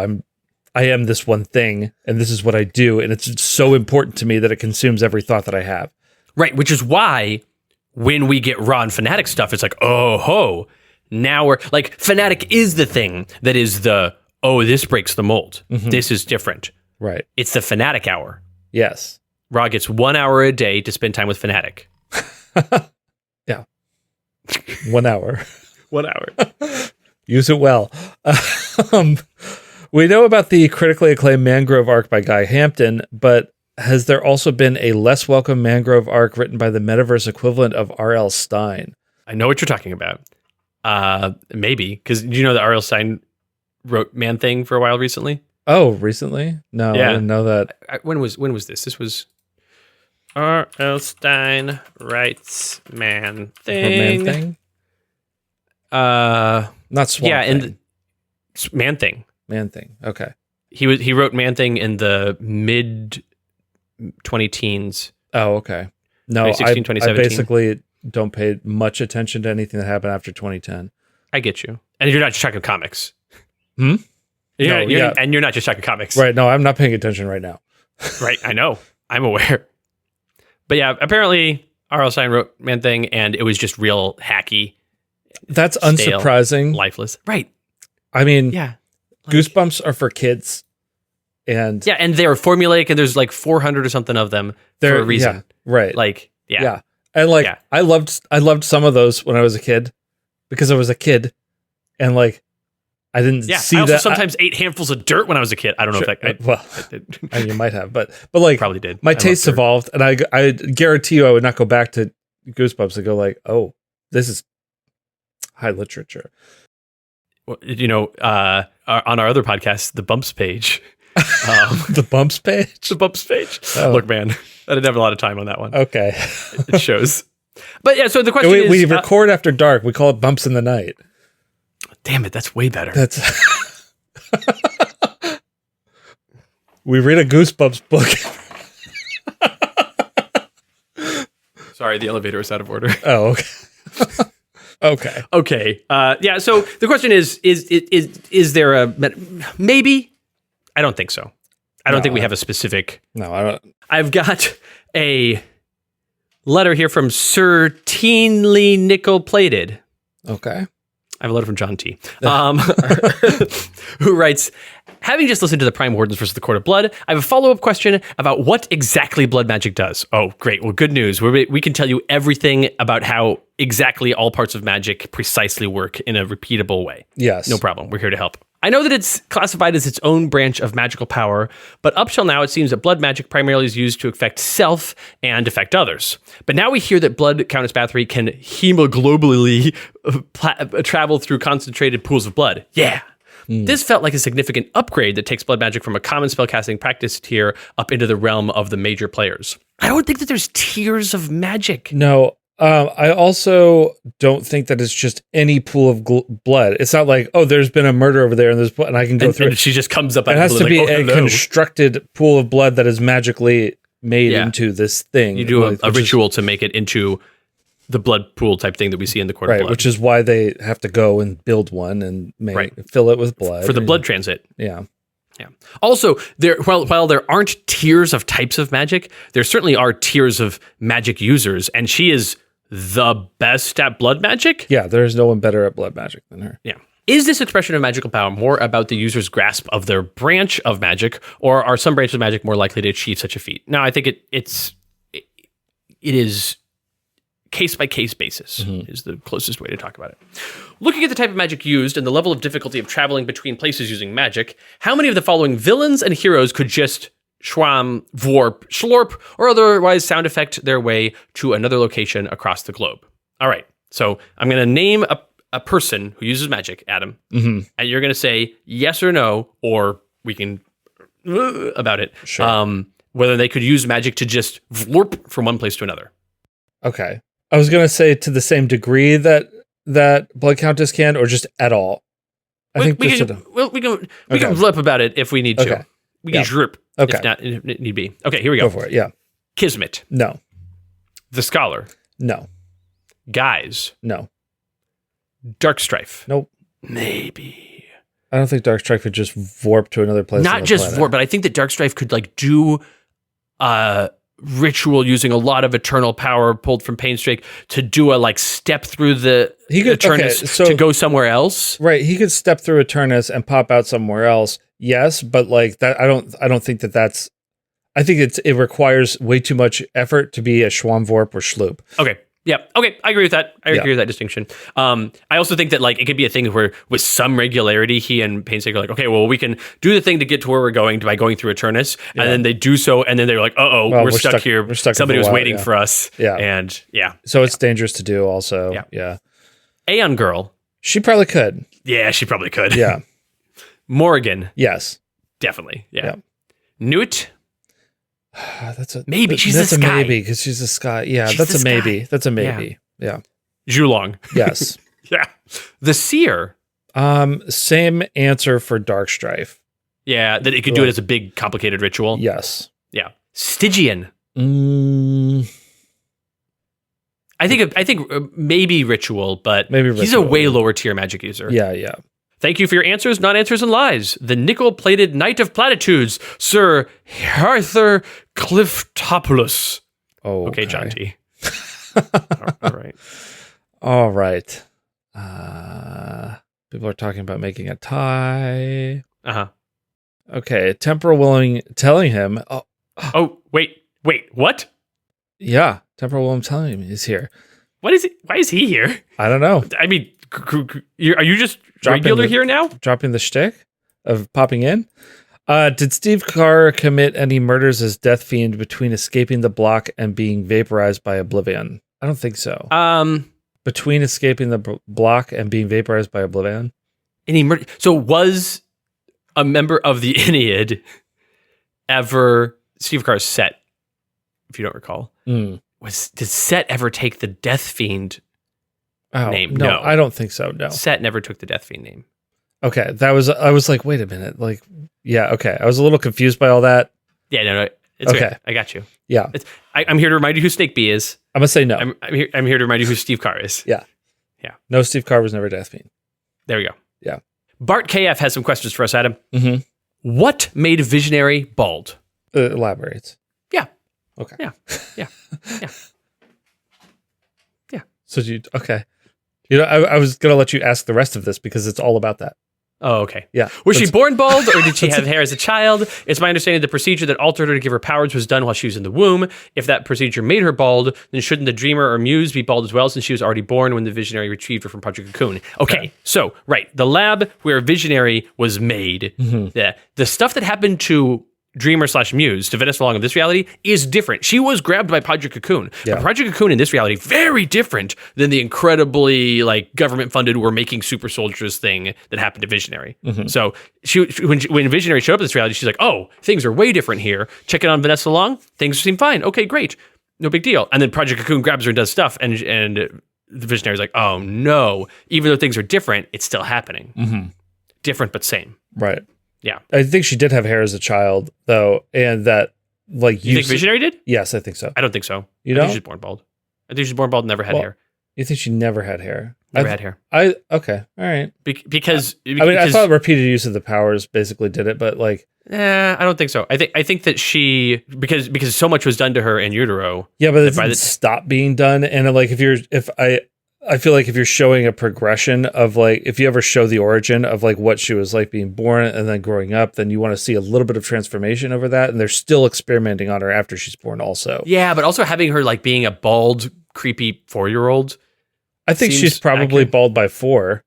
I am this one thing and this is what I do and it's so important to me that it consumes every thought that I have. Right, which is why when we get Raw and Fanatic stuff, it's like, oh ho, now we're like, Fanatic is the thing that is the, oh, this breaks the mold. This is different. Right. It's the Fanatic hour. Yes. Raw gets 1 hour a day to spend time with Fanatic. Yeah. 1 hour. 1 hour. Use it well. We know about the critically acclaimed Mangrove arc by Guy Hampton, but has there also been a less welcome Mangrove arc written by the metaverse equivalent of R.L. Stine? I know what you're talking about. Maybe, because do you know that R.L. Stein wrote Man-Thing for a while recently? Oh, recently? No, Yeah. I didn't know that. When was this? This was R.L. Stein writes Man-Thing. Man-Thing? Not Swamp Yeah, Thing. and Man-Thing. Man-Thing. Okay. He wrote Man-Thing in the mid 20-teens. Oh, okay. No, 2016, I 2017. basically don't pay much attention to anything that happened after 2010. I get you. And you're not just talking comics. Hmm? Yeah, No, yeah. And you're not just talking comics. Right. No, I'm not paying attention right now. Right, I know. I'm aware. But yeah, apparently R.L. Stein wrote Man-Thing and it was just real hacky, That's Stale. unsurprising. lifeless. Right. I mean, Yeah. Goosebumps are for kids. And Yeah, and they're formulaic and there's like 400 or something of them they're for a reason. Yeah, right. Like, yeah. And like Yeah. I loved some of those when I was a kid because I was a kid and like I didn't Yeah, see I also that sometimes ate handfuls of dirt when I was a kid. I don't know if that... well, I did. I mean, you might have, but like Probably did. my I love tastes dirt. evolved and I guarantee you I would not go back to Goosebumps and go like, oh, this is high literature. Well, you know, on our other podcast, the Bumps page. The Bumps page? The Bumps page. Oh. Look, man, I didn't have a lot of time on that one. Okay. It shows. But yeah, so the question we is... record after dark. We call it Bumps in the Night. damn it, that's way better. That's we read a Goosebumps book. Sorry, the elevator is out of order. Oh, okay. Okay. Okay. Yeah, so the question is there a... Maybe? I don't think so. I don't think we have a specific... No, I don't. I've got a letter here from Sir Teenly Nickel Plated. Okay. I have a letter from John T. Who writes, having just listened to the Prime Wardens versus the Court of Blood, I have a follow-up question about what exactly blood magic does. Oh, great. Well, good news. We can tell you everything about how exactly all parts of magic precisely work in a repeatable way. Yes. No problem. We're here to help. I know that it's classified as its own branch of magical power, but up till now it seems that blood magic primarily is used to affect self and affect others. But now we hear that blood Countess Bathory can hemoglobally travel through concentrated pools of blood. Yeah. This felt like a significant upgrade that takes blood magic from a common spellcasting practice tier up into the realm of the major players. I don't think that there's tiers of magic. No. I also don't think that it's just any pool of blood. It's not like, oh, there's been a murder over there and there's blood, and I can go through it. She just comes up. It has to be a constructed pool of blood that is magically made into this thing. You do a ritual to make it into the blood pool type thing that we see in the Court of Blood. Which is why they have to go and build one and fill it with blood. For the blood transit. Yeah. Yeah. Also, while there aren't tiers of types of magic, there certainly are tiers of magic users, and she is the best at blood magic. Yeah, there's no one better at blood magic than her. Yeah. Is this expression of magical power more about the user's grasp of their branch of magic, or are some branches of magic more likely to achieve such a feat? Now, I think it is case-by-case basis is the closest way to talk about it. Looking at the type of magic used and the level of difficulty of traveling between places using magic, how many of the following villains and heroes could just schwam, vorp, schlorp, or otherwise sound effect their way to another location across the globe? All right, so I'm going to name a person who uses magic, Adam, and you're going to say yes or no, or we can about it, whether they could use magic to just vorp from one place to another. Okay. I was going to say to the same degree that Blood Countess can, or just at all. We can flip about it if we need to. Okay. We can drip if need be. Okay, here we go. Go for it, yeah. Kismet. No. The Scholar. No. Guise. No. Darkstrife. Nope. Maybe. I don't think Darkstrife could just vorp to another place. Not just vorp, but I think that Darkstrife could do ritual using a lot of eternal power pulled from Painstrake to do a step through the Eternus to go somewhere else. Right, he could step through Eternus and pop out somewhere else. Yes, but that I don't think that's. I think it requires way too much effort to be a Schwamvorp or Schloop. Okay. Yeah. Okay. I agree with that. I agree with that distinction. I also think that it could be a thing where with some regularity, he and Painstaker are like, okay, well, we can do the thing to get to where we're going by going through Eternus. And then they do so. And then they're like, we're stuck here. We're stuck. Somebody was waiting for us. Yeah. And So it's dangerous to do also. Yeah. Aeon Girl. She probably could. Yeah, she probably could. Yeah. Morrigan. Yes. Definitely. Yeah. Newt. That's a maybe. She's that's a sky. Maybe because she's a sky. Yeah, she's that's a maybe. That's a maybe. Yeah. Zhulong. Yes. Yeah. The Seer. Same answer for Darkstrife. Yeah, that it could do it as a big, complicated ritual. Yes. Yeah. Stygian. I think maybe ritual, but he's a way lower tier magic user. Yeah. Thank you for your answers, non-answers, and lies. The nickel-plated Knight of Platitudes, Sir Arthur Cliftopoulos. Oh, okay, John T. All right. People are talking about making a tie. Uh-huh. Okay, Temporal Willing telling him. Wait, what? Yeah, Temporal Willing telling him he's here. What is it? Why is he here? I don't know. I mean, are you just regular here now? Dropping the shtick of popping in? Did Steve Carr commit any murders as Death Fiend between escaping the block and being vaporized by Oblivion? I don't think so. Between escaping the block and being vaporized by Oblivion? So was a member of the Ennead ever Steve Carr's Set, if you don't recall? Did Set ever take the Death Fiend name? No, I don't think so. No, Set never took the Death Fiend name. Okay, I was like, wait a minute, okay, I was a little confused by all that. Yeah, no, it's okay. I got you. Yeah, I'm here to remind you who Snake Bee is. I'm gonna say no. I'm here to remind you who Steve Carr is. Yeah. No, Steve Carr was never Death Fiend. There we go. Yeah. Bart KF has some questions for us, Adam. Mm-hmm. What made Visionary bald? Elaborates. Yeah. Okay. Yeah. So okay. I was gonna let you ask the rest of this because it's all about that. Oh, okay. Yeah. Was she born bald or did she have hair as a child? It's my understanding the procedure that altered her to give her powers was done while she was in the womb. If that procedure made her bald, then shouldn't the dreamer or muse be bald as well since she was already born when the visionary retrieved her from Project Cocoon? Okay, so, right. The lab where Visionary was made, the stuff that happened to Dreamer/Muse, to Vanessa Long in this reality, is different. She was grabbed by Project Cocoon. Yeah. But Project Cocoon in this reality, very different than the incredibly government-funded we're making super soldiers thing that happened to Visionary. So when Visionary showed up in this reality, she's like, oh, things are way different here. Check it on Vanessa Long. Things seem fine. Okay, great. No big deal. And then Project Cocoon grabs her and does stuff, and the Visionary's like, oh no. Even though things are different, it's still happening. Different but same. Right. Yeah. I think she did have hair as a child, though, and that, You think Visionary did? Yes, I think so. I don't think so. You I don't? think she's born bald. I think she's born bald and never had hair. You think she never had hair? Never had hair. Okay, all right. Because I thought repeated use of the powers basically did it, but I don't think so. I think that she because so much was done to her in utero. Yeah, but it didn't stop being done. And I feel like if you're showing a progression of if you ever show the origin of what she was like being born and then growing up, then you want to see a little bit of transformation over that. And they're still experimenting on her after she's born also. Yeah, but also having her being a bald, creepy 4-year-old. I think she's probably bald by 4.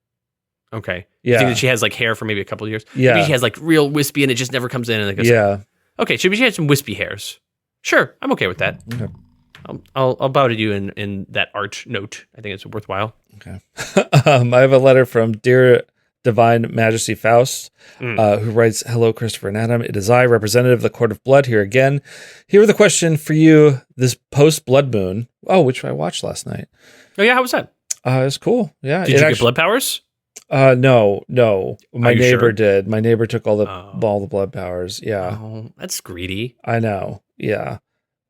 Okay. Yeah. You think that she has hair for maybe a couple of years? Yeah. I think she has real wispy and it just never comes in and it goes. Yeah. Okay, she had some wispy hairs. Sure, I'm okay with that. Okay. I'll bow to you in that art note. I think it's worthwhile. Okay. I have a letter from Dear Divine Majesty Faust, who writes, hello, Christopher and Adam. It is I, representative of the Court of Blood, here again. Here with a question for you. This post-Blood Moon, which I watched last night. Oh, yeah? How was that? It was cool. Yeah. Did you get blood powers? No. My neighbor sure? did. My neighbor took all the blood powers. Yeah. Oh, that's greedy. I know. Yeah.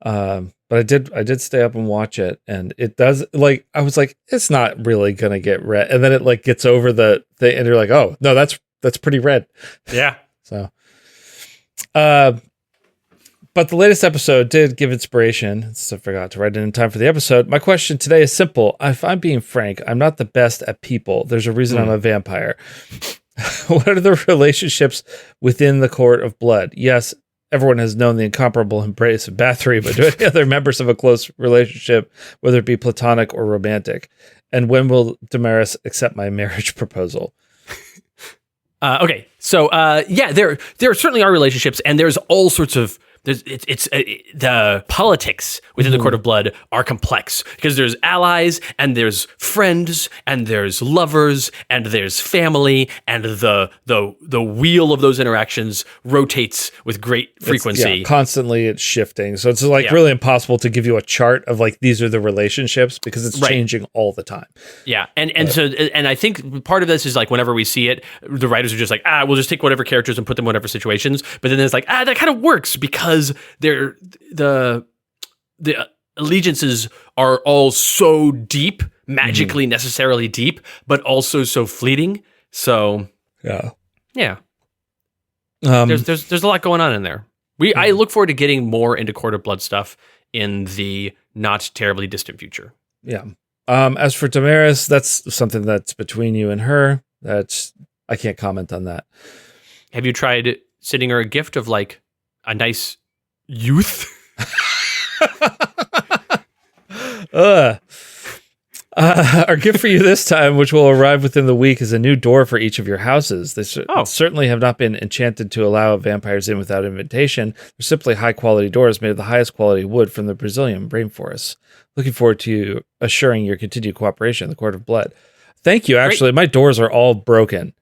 But I did stay up and watch it, and it does I was like, it's not really gonna get red, and then it gets over the thing, and you're like, oh no, that's pretty red. Yeah. So, but the latest episode did give inspiration. So I forgot to write it in time for the episode. My question today is simple. If I'm being frank, I'm not the best at people. There's a reason I'm a vampire. What are the relationships within the Court of Blood? Yes. Everyone has known the incomparable embrace of Bathory, but do any other members of a close relationship, whether it be platonic or romantic? And when will Damaris accept my marriage proposal? Okay, so there certainly are relationships, and there's all sorts of the politics within the Court of Blood are complex because there's allies and there's friends and there's lovers and there's family, and the wheel of those interactions rotates with great frequency. Constantly it's shifting. So it's really impossible to give you a chart of these are the relationships because it's changing all the time. Yeah. And I think part of this is whenever we see it, the writers are just we'll just take whatever characters and put them in whatever situations. But then there's that kind of works because they're the allegiances are all so deep, magically necessarily deep, but also so fleeting. So yeah. There's a lot going on in there. I look forward to getting more into Court of Blood stuff in the not terribly distant future. Yeah. As for Damaris, that's something that's between you and her. I can't comment on that. Have you tried sending her a gift of a nice youth? Our gift for you this time, which will arrive within the week, is a new door for each of your houses. They certainly have not been enchanted to allow vampires in without invitation. They're simply high-quality doors made of the highest quality wood from the Brazilian rainforests. Looking forward to assuring your continued cooperation in the Court of Blood. Thank you. Actually, my doors are all broken.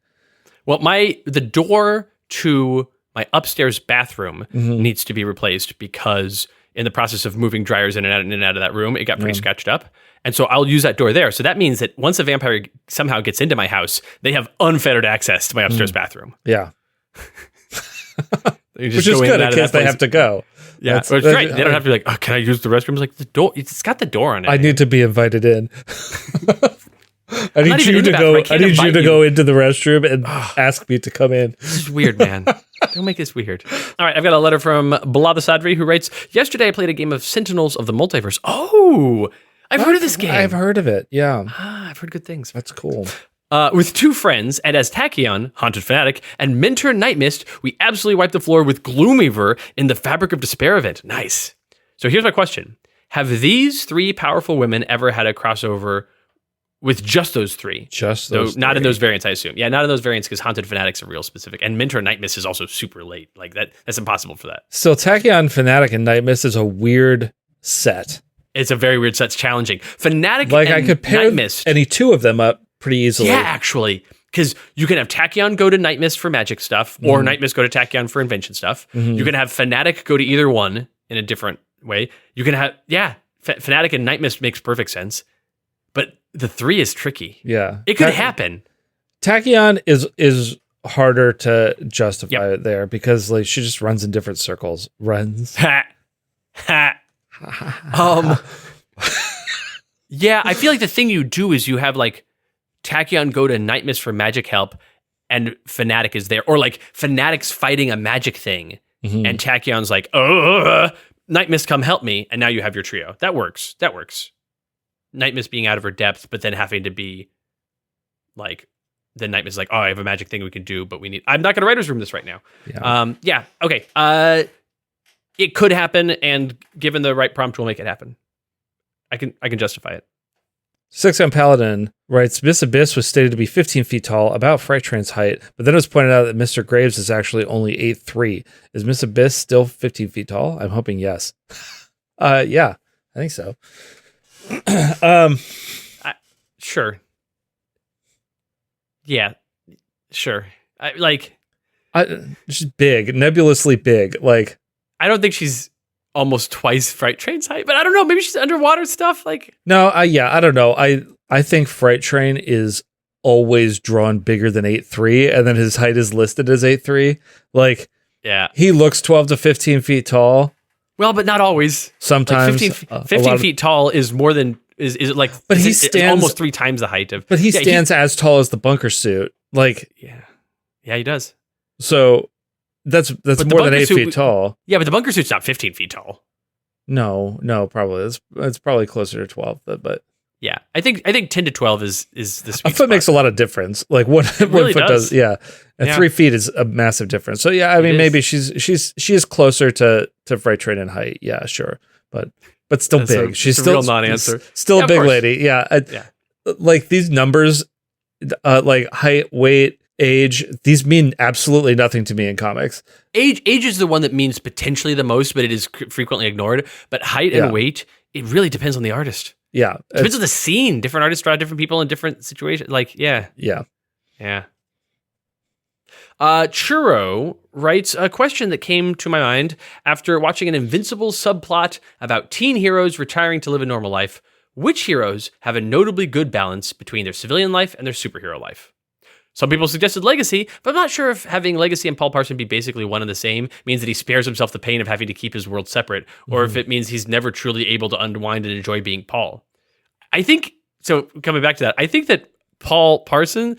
Well, the door to my upstairs bathroom needs to be replaced because in the process of moving dryers in and out of that room, it got pretty scratched up. And so I'll use that door there. So that means that once a vampire somehow gets into my house, they have unfettered access to my upstairs bathroom. Yeah. Which is good in case they have to go. Yeah, that's right. They don't have to be can I use the restroom? It's the door. It's got the door on it. I need to be invited in. I need you to go. I need you to go into the restroom and ask me to come in. This is weird, man. Don't make this weird. All right, I've got a letter from Blavasadri who writes, yesterday I played a game of Sentinels of the Multiverse. Oh, I've heard of this game. I've heard of it, yeah. I've heard good things. That's cool. With two friends, and as Tachyon, Haunted Fanatic, and Mentor Nightmist, we absolutely wiped the floor with Gloomweaver in the Fabric of Despair event. Nice. So here's my question. Have these three powerful women ever had a crossover with just those three? Just those Not in three. those variants, I assume. Yeah, not in those variants because Haunted Fanatic's are real specific. And Mentor Nightmist is also super late. Like that's impossible for that. So Tachyon, Fanatic, and Nightmist is a weird set. It's a very weird set. It's challenging. Fanatic Like, and I could pair Nightmist. any two of them up pretty easily. Yeah, actually. Because you can have Tachyon go to Nightmist for magic stuff, or Nightmist go to Tachyon for invention stuff. You can have Fanatic go to either one in a different way. You can have, Fanatic and Nightmist makes perfect sense. But the three is tricky. Yeah. It could happen. Tachyon is harder to justify it there because like she just runs in different circles. Runs. Ha. Ha. Yeah, I feel like the thing you do is you have like Tachyon go to Nightmist for magic help and Fanatic is there. Or like Fanatic's fighting a magic thing and Tachyon's like, Nightmist, come help me. And now you have your trio. That works. Nightmist being out of her depth, but then having to be like, then Nightmist is like, oh, I have a magic thing we can do, but I'm not going to writer's room this right now. Yeah. Okay. It could happen, and given the right prompt, we'll make it happen. I can justify it. Six Gun Paladin writes, Miss Abyss was stated to be 15 feet tall, about Fright Train's height, but then it was pointed out that Mr. Graves is actually only 8'3". Is Miss Abyss still 15 feet tall? I'm hoping yes. Yeah, I think so. Sure. Yeah, sure. She's big, nebulously big. Like, I don't think she's almost twice Fright Train's height, but I don't know. Maybe she's underwater stuff. Like, no, I don't know. I think Fright Train is always drawn bigger than 8'3", and then his height is listed as 8'3". Like, yeah, he looks 12 to 15 feet tall. Well, but not always. Sometimes like 15 feet tall is more than is like. But he it's stands almost 3 times the height of. But he stands as tall as the bunker suit. Like, yeah, he does. So that's more than 8 feet tall. Yeah, but the bunker suit's not 15 feet tall. No, probably it's probably closer to 12. But yeah, I think 10 to 12 is the sweet a foot spot. makes a lot of difference. Like one really foot does. Yeah, and 3 feet is a massive difference. So yeah, I mean maybe she is closer to Fright Train in height. Yeah, sure, but still That's big. She's a still real non-answer. Still Yeah, a big of course. lady. Yeah, like these numbers, like height, weight, age, these mean absolutely nothing to me in comics. Age is the one that means potentially the most, but it is frequently ignored. But height and weight, it really depends on the artist. Yeah. Depends on the scene. Different artists draw different people in different situations. Like, yeah. Churro writes a question that came to my mind after watching an Invincible subplot about teen heroes retiring to live a normal life. Which heroes have a notably good balance between their civilian life and their superhero life? Some people suggested Legacy, but I'm not sure if having Legacy and Paul Parson be basically one and the same means that he spares himself the pain of having to keep his world separate, or if it means he's never truly able to unwind and enjoy being Paul. I think, so coming back to that, I think that Paul Parson,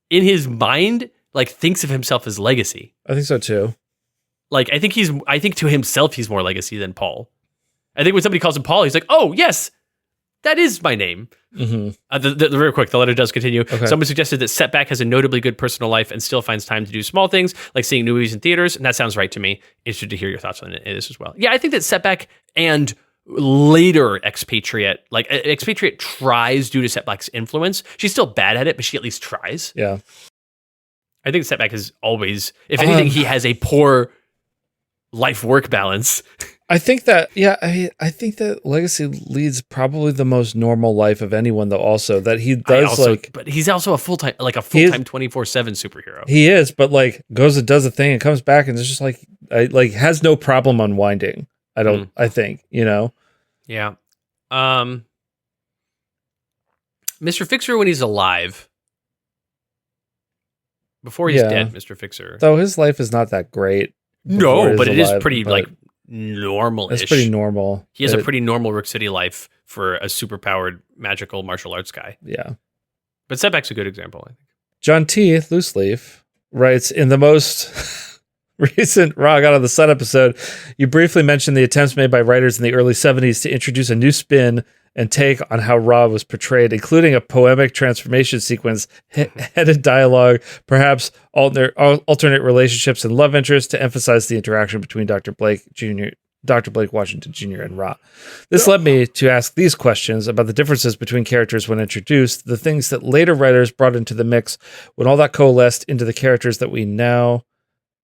in his mind, like thinks of himself as Legacy. I think so too. Like, I think to himself, he's more Legacy than Paul. I think when somebody calls him Paul, he's like, oh, yes, that is my name. Real quick, the letter does continue. Okay. Someone suggested that Setback has a notably good personal life and still finds time to do small things like seeing movies in theaters, and that sounds right to me. Interested to hear your thoughts on this as well. Yeah, I think that Setback and later Expatriate, like Expatriate tries due to Setback's influence. She's still bad at it, but she at least tries. Yeah. I think Setback is always, if anything, he has a poor life-work balance. I think that, I think that Legacy leads probably the most normal life of anyone, though, also, that he does, but he's also a full-time 24/7 superhero. He is, but, like, goes and does a thing and comes back and it's just, like, has no problem unwinding. I think, you know? Yeah. Mr. Fixer when he's alive. Before he's dead, Mr. Fixer. Though his life is not that great. No, but it is pretty, like, normal-ish. It's pretty normal. He has a pretty normal Rook City life for a superpowered magical martial arts guy. Yeah. But Setback's a good example, I think. John T. Loose Leaf writes, in the most recent Raw God of the Sun episode, you briefly mentioned the attempts made by writers in the early 70s to introduce a new spin and take on how Ra was portrayed, including a poemic transformation sequence, headed dialogue, perhaps alternate relationships and love interests to emphasize the interaction between Dr. Blake Washington Jr. and Ra. This led me to ask these questions about the differences between characters when introduced, the things that later writers brought into the mix when all that coalesced into the characters that we know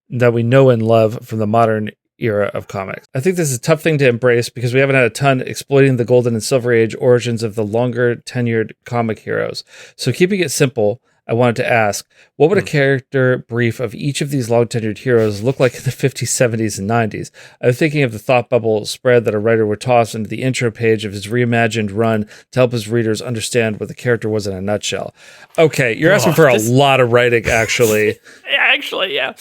and love from the modern era of comics. I think this is a tough thing to embrace because we haven't had a ton exploiting the golden and silver age origins of the longer tenured comic heroes. So keeping it simple, I wanted to ask, what would a character brief of each of these long-tenured heroes look like in the 50s, 70s, and 90s? I was thinking of the thought bubble spread that a writer would toss into the intro page of his reimagined run to help his readers understand what the character was in a nutshell. Okay, you're asking for a lot of writing, actually. Yeah.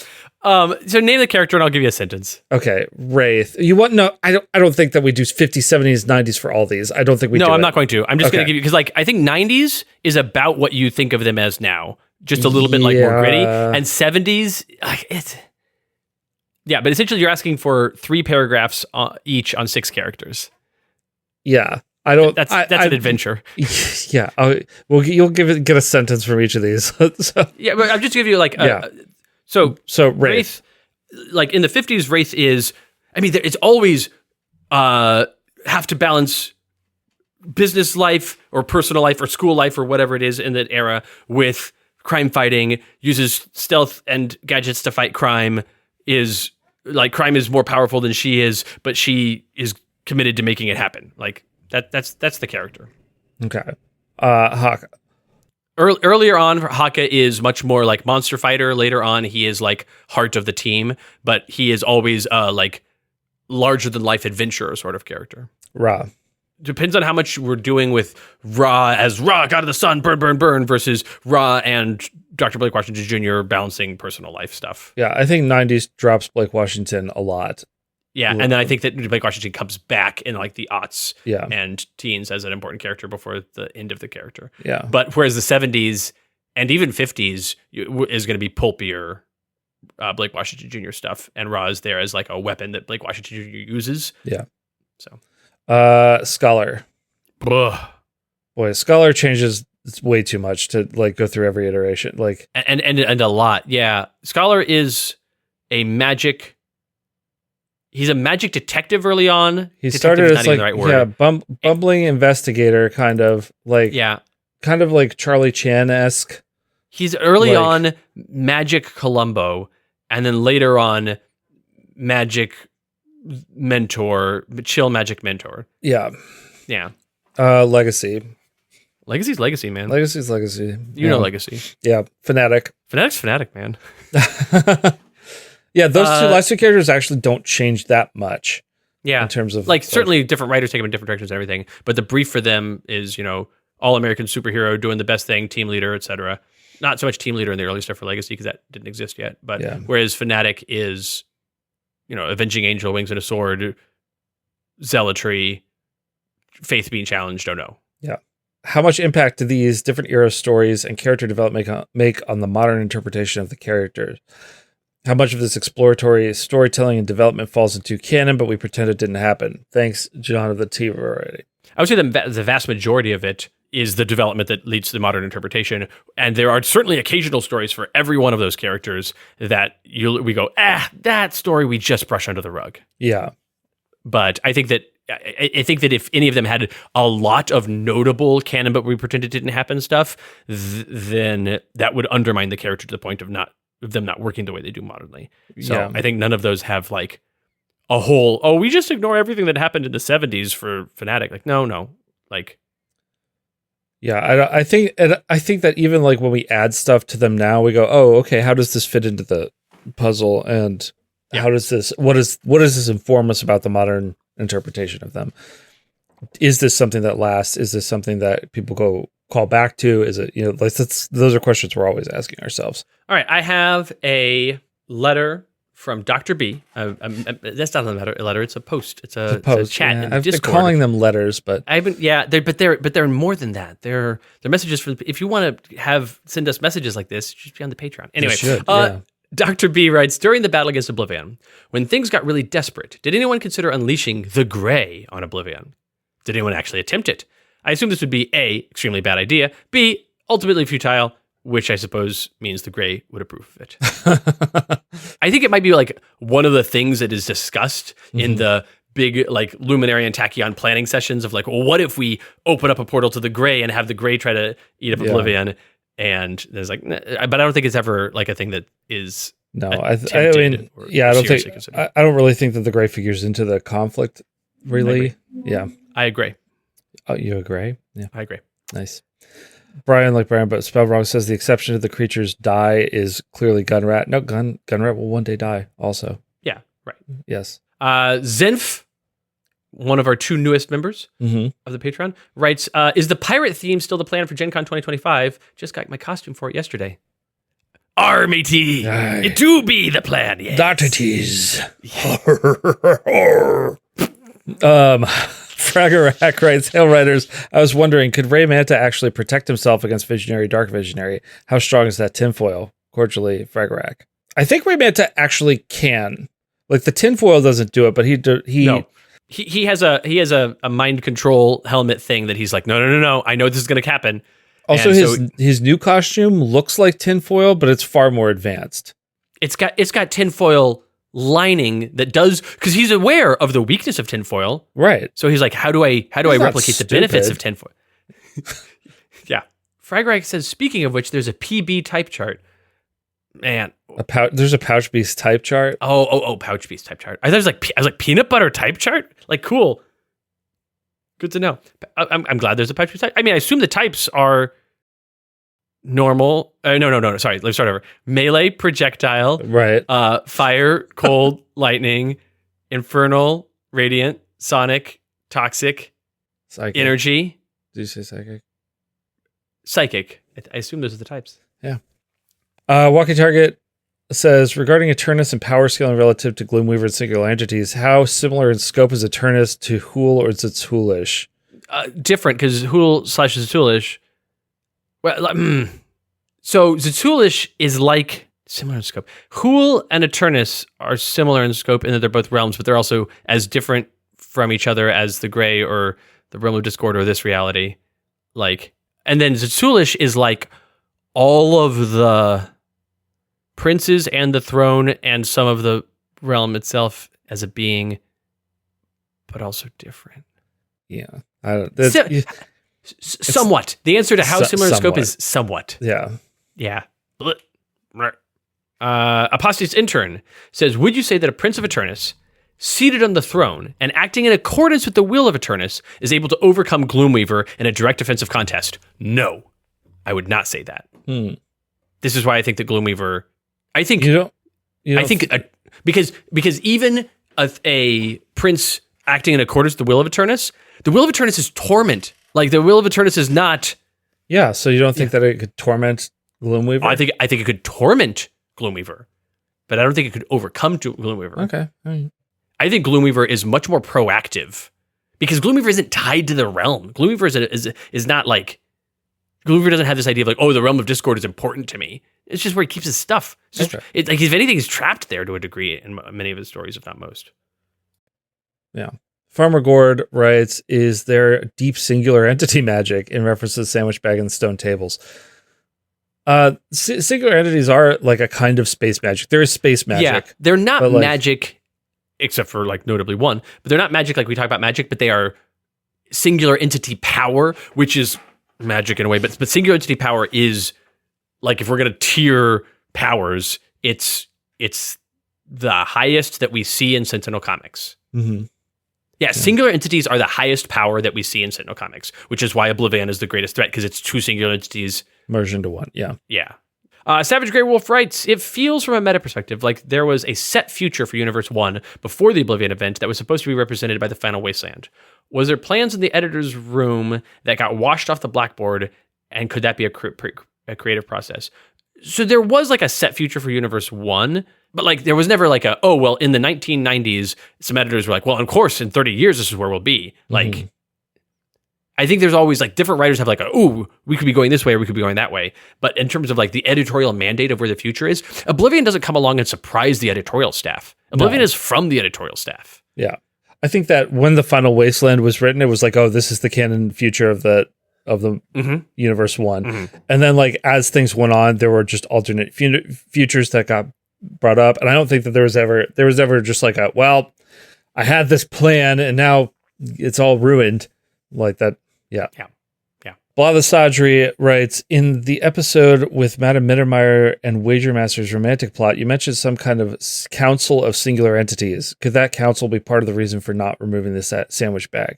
So name the character and I'll give you a sentence. Okay, Wraith. You want no? I don't think that we do 50s, 70s, 90s for all these. I don't think we. No, do I'm it. not going to. I'm just going to give you because I think 90s is about what you think of them as now, just a little bit like more gritty, and 70s it's. Yeah, but essentially you're asking for 3 paragraphs each on 6 characters. Yeah. I don't. That's an adventure. Yeah. You'll get a sentence from each of these. So. Yeah, but I'm just giving you So Wraith, like in the 50s, Wraith is, it's always have to balance business life or personal life or school life or whatever it is in that era with crime fighting, uses stealth and gadgets to fight crime, is like crime is more powerful than she is, but she is committed to making it happen. Like that's the character. Okay. Hawk. Earlier on, Haka is much more like monster fighter. Later on, he is like heart of the team, but he is always like larger than life adventurer sort of character. Ra. Depends on how much we're doing with Ra as Ra, God of the Sun, burn, burn, burn, versus Ra and Dr. Blake Washington Jr. balancing personal life stuff. Yeah, I think 90s drops Blake Washington a lot. Yeah, and then I think that Blake Washington comes back in like the aughts Yeah. and teens as an important character before the end of the character. Yeah. But whereas the 70s and even 50s is going to be pulpier Blake Washington Jr. stuff, and Ra is there as like a weapon that Blake Washington Jr. uses. Yeah. So, Scholar. Ugh. Boy, Scholar changes way too much to like go through every iteration. Like And a lot. Yeah. Scholar is a magic. He's a magic detective early on. He Detective started is as not even like the right word. bumbling investigator, kind of like kind of like Charlie Chan-esque. He's early on magic Columbo, and then later on magic mentor, chill magic mentor. Yeah. Yeah. Legacy. Legacy's legacy, man. Legacy's legacy. You know Legacy. Yeah. Fanatic. Fanatic's Fanatic, man. Yeah, those last two characters actually don't change that much. Yeah. In terms of certainly different writers take them in different directions and everything, but the brief for them is, all American superhero doing the best thing, team leader, etc. Not so much team leader in the early stuff for Legacy because that didn't exist yet, but whereas Fanatic is, avenging angel, wings and a sword, zealotry, faith being challenged, Yeah. How much impact do these different era stories and character development make on the modern interpretation of the characters? How much of this exploratory storytelling and development falls into canon, but we pretend it didn't happen? Thanks, John of the T Variety. I would say the vast majority of it is the development that leads to the modern interpretation. And there are certainly occasional stories for every one of those characters that we go, that story we just brush under the rug. Yeah. But I think that if any of them had a lot of notable canon, but we pretend it didn't happen stuff, then that would undermine the character to the point of them not working the way they do modernly. So I think none of those have like a whole, we just ignore everything that happened in the 70s for Fanatic. Like, no. Like, yeah, I think that even like when we add stuff to them now, we go, okay, how does this fit into the puzzle? And how does this, what does this inform us about the modern interpretation of them? Is this something that lasts? Is this something that people call back to? Is it, those are questions we're always asking ourselves. All right. I have a letter from Dr. B. That's not a letter. It's a post. It's a chat in I've Discord. been calling them letters, but they're more than that. They're messages for, if you want to send us messages like this, just be on the Patreon. Anyway, Dr. B writes, during the battle against Oblivion, when things got really desperate, did anyone consider unleashing the Gray on Oblivion? Did anyone actually attempt it? I assume this would be A, extremely bad idea, B, ultimately futile, which I suppose means the Grey would approve of it. I think it might be like one of the things that is discussed in the big like Luminary and Tachyon planning sessions of like, well, what if we open up a portal to the Grey and have the Grey try to eat up Oblivion? And there's like, but I don't think it's ever like a thing that is. No, I mean, I don't think, I don't really think that the Grey figures into the conflict, really. I agree. Oh, you agree? Yeah. I agree. Nice. Brian, but Spellwrong says the exception to the creature's die is clearly Gunrat. No, Gunrat will one day die also. Yeah, right. Yes. Zenf, one of our 2 newest members of the Patreon, writes, is the pirate theme still the plan for Gen Con 2025? Just got my costume for it yesterday. Matey, it do be the plan, yes. That it is. Fragarak writes, Hail Riders, I was wondering, could Ray Manta actually protect himself against Visionary, Dark Visionary? How strong is that tinfoil? Cordially, Fragarak. I think Ray Manta actually can. Like, the tinfoil doesn't do it, but he has a mind control helmet thing that he's like, no, I know this is going to happen. Also, his new costume looks like tinfoil, but it's far more advanced. It's got tinfoil lining that does, because he's aware of the weakness of tinfoil. Right. So he's like, how do I replicate the benefits of tinfoil? Yeah. Fragrak says, speaking of which, there's a PB type chart. Man. There's a Pouch Beast type chart. Oh, Pouch Beast type chart. I was like peanut butter type chart? Like, cool. Good to know. I'm glad there's a Pouch Beast type. I mean, I assume the types are normal. No. Sorry, let's start over. Melee, projectile. Right. Fire, cold, lightning, infernal, radiant, sonic, toxic, psychic. Energy. Did you say psychic? Psychic. I assume those are the types. Yeah. Walking Target says, regarding Eternus and power scaling relative to Gloomweaver and singular entities, how similar in scope is Eternus to Hool or Zatoolish? Different, because Hool/Zatoolish. Well, so Zatoolish is like similar in scope. Hool and Eternus are similar in scope in that they're both realms, but they're also as different from each other as the Grey or the Realm of Discord or this reality. And then Zatoolish is like all of the princes and the throne and some of the realm itself as a being, but also different. Yeah. Somewhat. The answer to how similar in scope is somewhat. Yeah. Yeah. Apostate's Intern says, would you say that a Prince of Eternus, seated on the throne and acting in accordance with the will of Eternus, is able to overcome Gloomweaver in a direct offensive contest? No, I would not say that. This is why I think that Gloomweaver... because even a prince acting in accordance with the will of Eternus is torment. Like, the will of Eternus is not... Yeah, so you don't think that it could torment Gloomweaver? I think it could torment Gloomweaver, but I don't think it could overcome Gloomweaver. Okay. All right. I think Gloomweaver is much more proactive because Gloomweaver isn't tied to the realm. Gloomweaver is not like... Gloomweaver doesn't have this idea of like, oh, the Realm of Discord is important to me. It's just where he keeps his stuff. It's like, if anything, he's trapped there to a degree in many of his stories, if not most. Yeah. Farmer Gord writes, is there deep singular entity magic in reference to the sandwich bag and the stone tables? Singular entities are like a kind of space magic. There is space magic. Yeah, they're not magic, except for like notably one, but they're not magic like we talk about magic, but they are singular entity power, which is magic in a way. But singular entity power is like, if we're going to tier powers, it's the highest that we see in Sentinel Comics. Mm-hmm. Yeah, singular entities are the highest power that we see in Sentinel Comics, which is why Oblivion is the greatest threat, because it's 2 singular entities merged into one. Yeah. Yeah. Savage Grey Wolf writes, it feels from a meta perspective like there was a set future for Universe 1 before the Oblivion event that was supposed to be represented by the Final Wasteland. Was there plans in the editor's room that got washed off the blackboard, and could that be a creative process? So there was like a set future for Universe 1, but like there was never like in the 1990s, some editors were like, well, of course, in 30 years, this is where we'll be. Like, I think there's always like different writers have like, we could be going this way or we could be going that way. But in terms of like the editorial mandate of where the future is, Oblivion doesn't come along and surprise the editorial staff. Oblivion is from the editorial staff. Yeah. I think that when the final Wasteland was written, it was like, oh, this is the canon future of the universe one. And then like as things went on, there were just alternate futures that got brought up. And I don't think that there was ever just like I had this plan and now it's all ruined like that. Yeah. Blavasadri writes, in the episode with Madame Mittermeier and Wagermaster's romantic plot, you mentioned some kind of council of singular entities. Could that council be part of the reason for not removing this sandwich bag?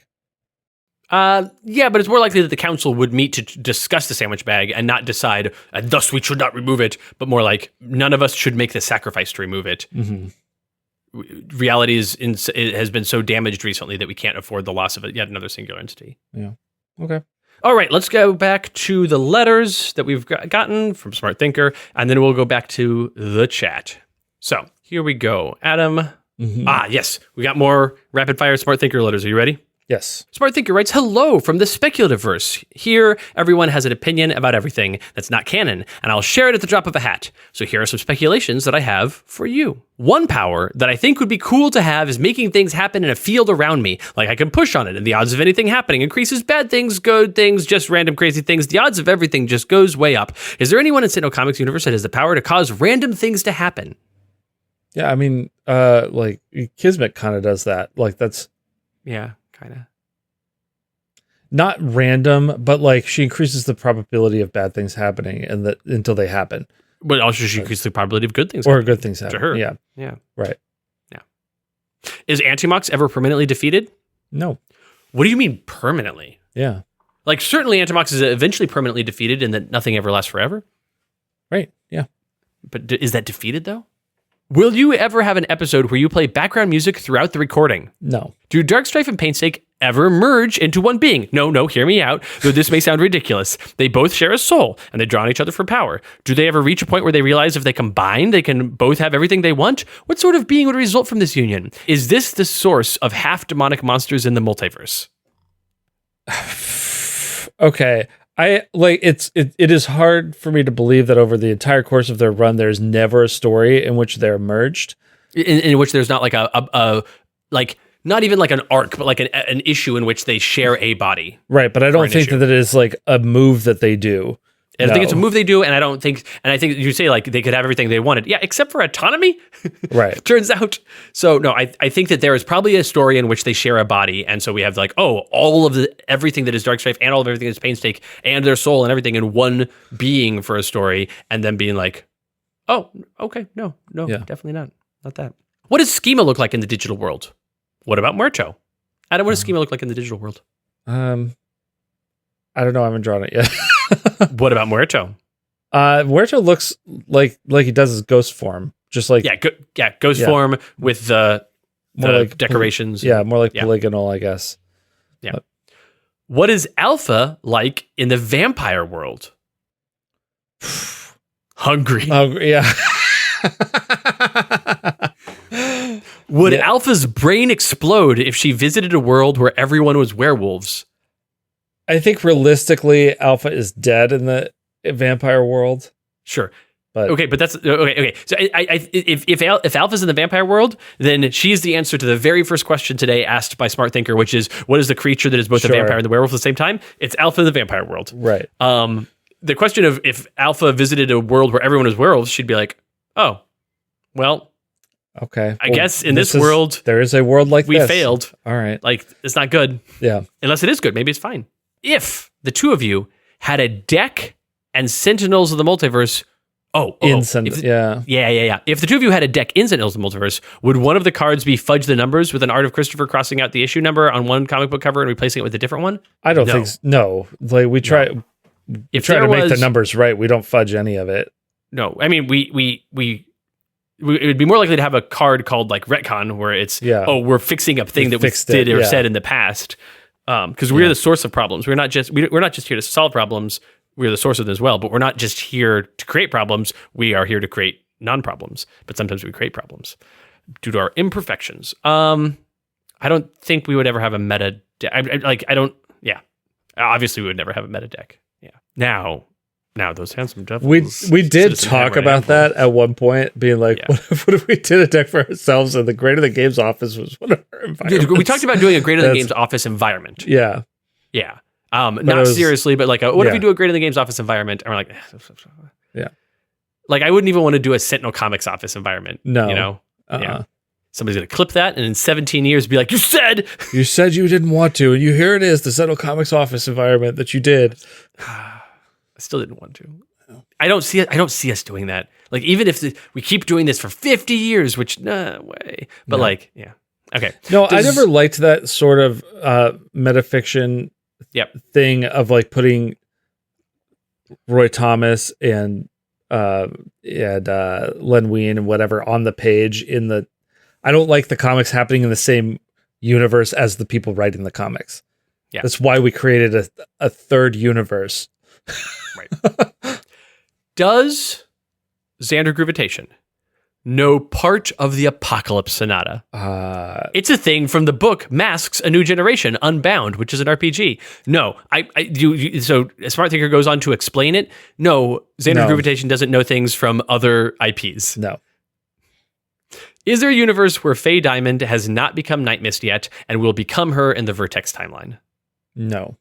Yeah, but it's more likely that the council would meet to discuss the sandwich bag and not decide, and thus we should not remove it, but more like none of us should make the sacrifice to remove it. Reality it has been so damaged recently that we can't afford the loss of yet another singular entity. Yeah. Okay. All right, let's go back to the letters that we've gotten from Smart Thinker, and then we'll go back to the chat. So here we go. Adam. Yes, we got more rapid fire Smart Thinker letters. Are you ready? Yes. Smart Thinker writes, hello from the speculative verse. Here, everyone has an opinion about everything that's not canon, and I'll share it at the drop of a hat. So here are some speculations that I have for you. One power that I think would be cool to have is making things happen in a field around me. Like I can push on it, and the odds of anything happening increases. Bad things, good things, just random crazy things. The odds of everything just goes way up. Is there anyone in Sentinel Comics universe that has the power to cause random things to happen? Yeah, I mean, like Kismet kind of does that. Like that's... Yeah. Kind of not random, but like she increases the probability of bad things happening and that until they happen. But also she increases the probability of good things or good things happen to her. Yeah. Right. Yeah. Is Antimox ever permanently defeated? No. What do you mean permanently? Yeah. Like certainly Antimox is eventually permanently defeated and that nothing ever lasts forever. Right. Yeah. But is that defeated though? Will you ever have an episode where you play background music throughout the recording? No. Do Darkstrife and Painstake ever merge into one being? No, hear me out, though this may sound ridiculous. They both share a soul, and they draw on each other for power. Do they ever reach a point where they realize if they combine, they can both have everything they want? What sort of being would result from this union? Is this the source of half-demonic monsters in the multiverse? Okay. It is hard for me to believe that over the entire course of their run, there's never a story in which they're merged. In which there's not like a not even like an arc, but like an issue in which they share a body. Right, but I don't think that it is like a move that they do. I think it's a move they do, and I think you say like they could have everything they wanted. Yeah, except for autonomy. Right. Turns out. So no, I think that there is probably a story in which they share a body, and so we have like, all of everything that is Darkstrife and all of everything that is Painstake and their soul and everything in one being for a story, and then being like, oh, okay, no, definitely not that. What does Schema look like in the digital world? What about Muerto? Adam, what does Schema look like in the digital world? I don't know. I haven't drawn it yet. What about Muerto? Muerto looks like he does his ghost form, just like ghost form with the like decorations. More like polygonal, I guess. Yeah. What is Alpha like in the vampire world? Hungry. Yeah. Would Alpha's brain explode if she visited a world where everyone was werewolves? I think realistically, Alpha is dead in the vampire world. Sure. But that's okay. So if Alpha's in the vampire world, then she's the answer to the very first question today asked by Smart Thinker, which is, what is the creature that is both a vampire and the werewolf at the same time? It's Alpha in the vampire world. Right. The question of if Alpha visited a world where everyone was werewolves, she'd be like, oh, well, okay. I guess in this world, there is a world like we this. failed. All right. Like, it's not good. Yeah. Unless it is good. Maybe it's fine. If the two of you had a deck and Sentinels of the Multiverse. Yeah. If the two of you had a deck in Sentinels of the Multiverse, would one of the cards be Fudge the Numbers with an art of Christopher crossing out the issue number on one comic book cover and replacing it with a different one? I don't think so. No. Like we try. No. If try to make the numbers right, we don't fudge any of it. No, I mean we it would be more likely to have a card called like Retcon, where it's we're fixing a thing that we did or said in the past, because we're the source of problems. We're not just here to solve problems. We're the source of them as well, but we're not just here to create problems. We are here to create non-problems. But sometimes we create problems due to our imperfections. I don't think we would ever have a meta deck. Obviously we would never have a meta deck. Yeah. Now, Now those handsome devils. We did Citizen talk Hammer about and that at one point, being like, Yeah. what if we did a deck for ourselves and the Greater Than Games office was one of our environments? We talked about doing a Greater Than That's- Games office environment. Yeah. Yeah. it Not was- seriously, but like, what if yeah. we do a Greater Than Games office environment? And we're like, Yeah. Like, I wouldn't even want to do a Sentinel Comics office environment. No. You know? Uh-uh. Yeah. Somebody's going to clip that and in 17 years be like, you said! You said you didn't want to, and here it is, the Sentinel Comics office environment that you did. I still didn't want to. I don't see us doing that. Like, even if we keep doing this for 50 years, which, no way. But like, yeah. Okay. No, I never liked that sort of metafiction thing of like putting Roy Thomas and Len Wein and whatever on the page in the. I don't like the comics happening in the same universe as the people writing the comics. Yeah, that's why we created a third universe. Right. Does Xander Gruvitation know part of the Apocalypse Sonata? It's a thing from the book Masks: A New Generation, Unbound, which is an RPG. No, so a Smart Thinker goes on to explain it. No, Xander Gruvitation doesn't know things from other IPs. No. Is there a universe where Faye Diamond has not become Night Mist yet and will become her in the Vertex timeline? No.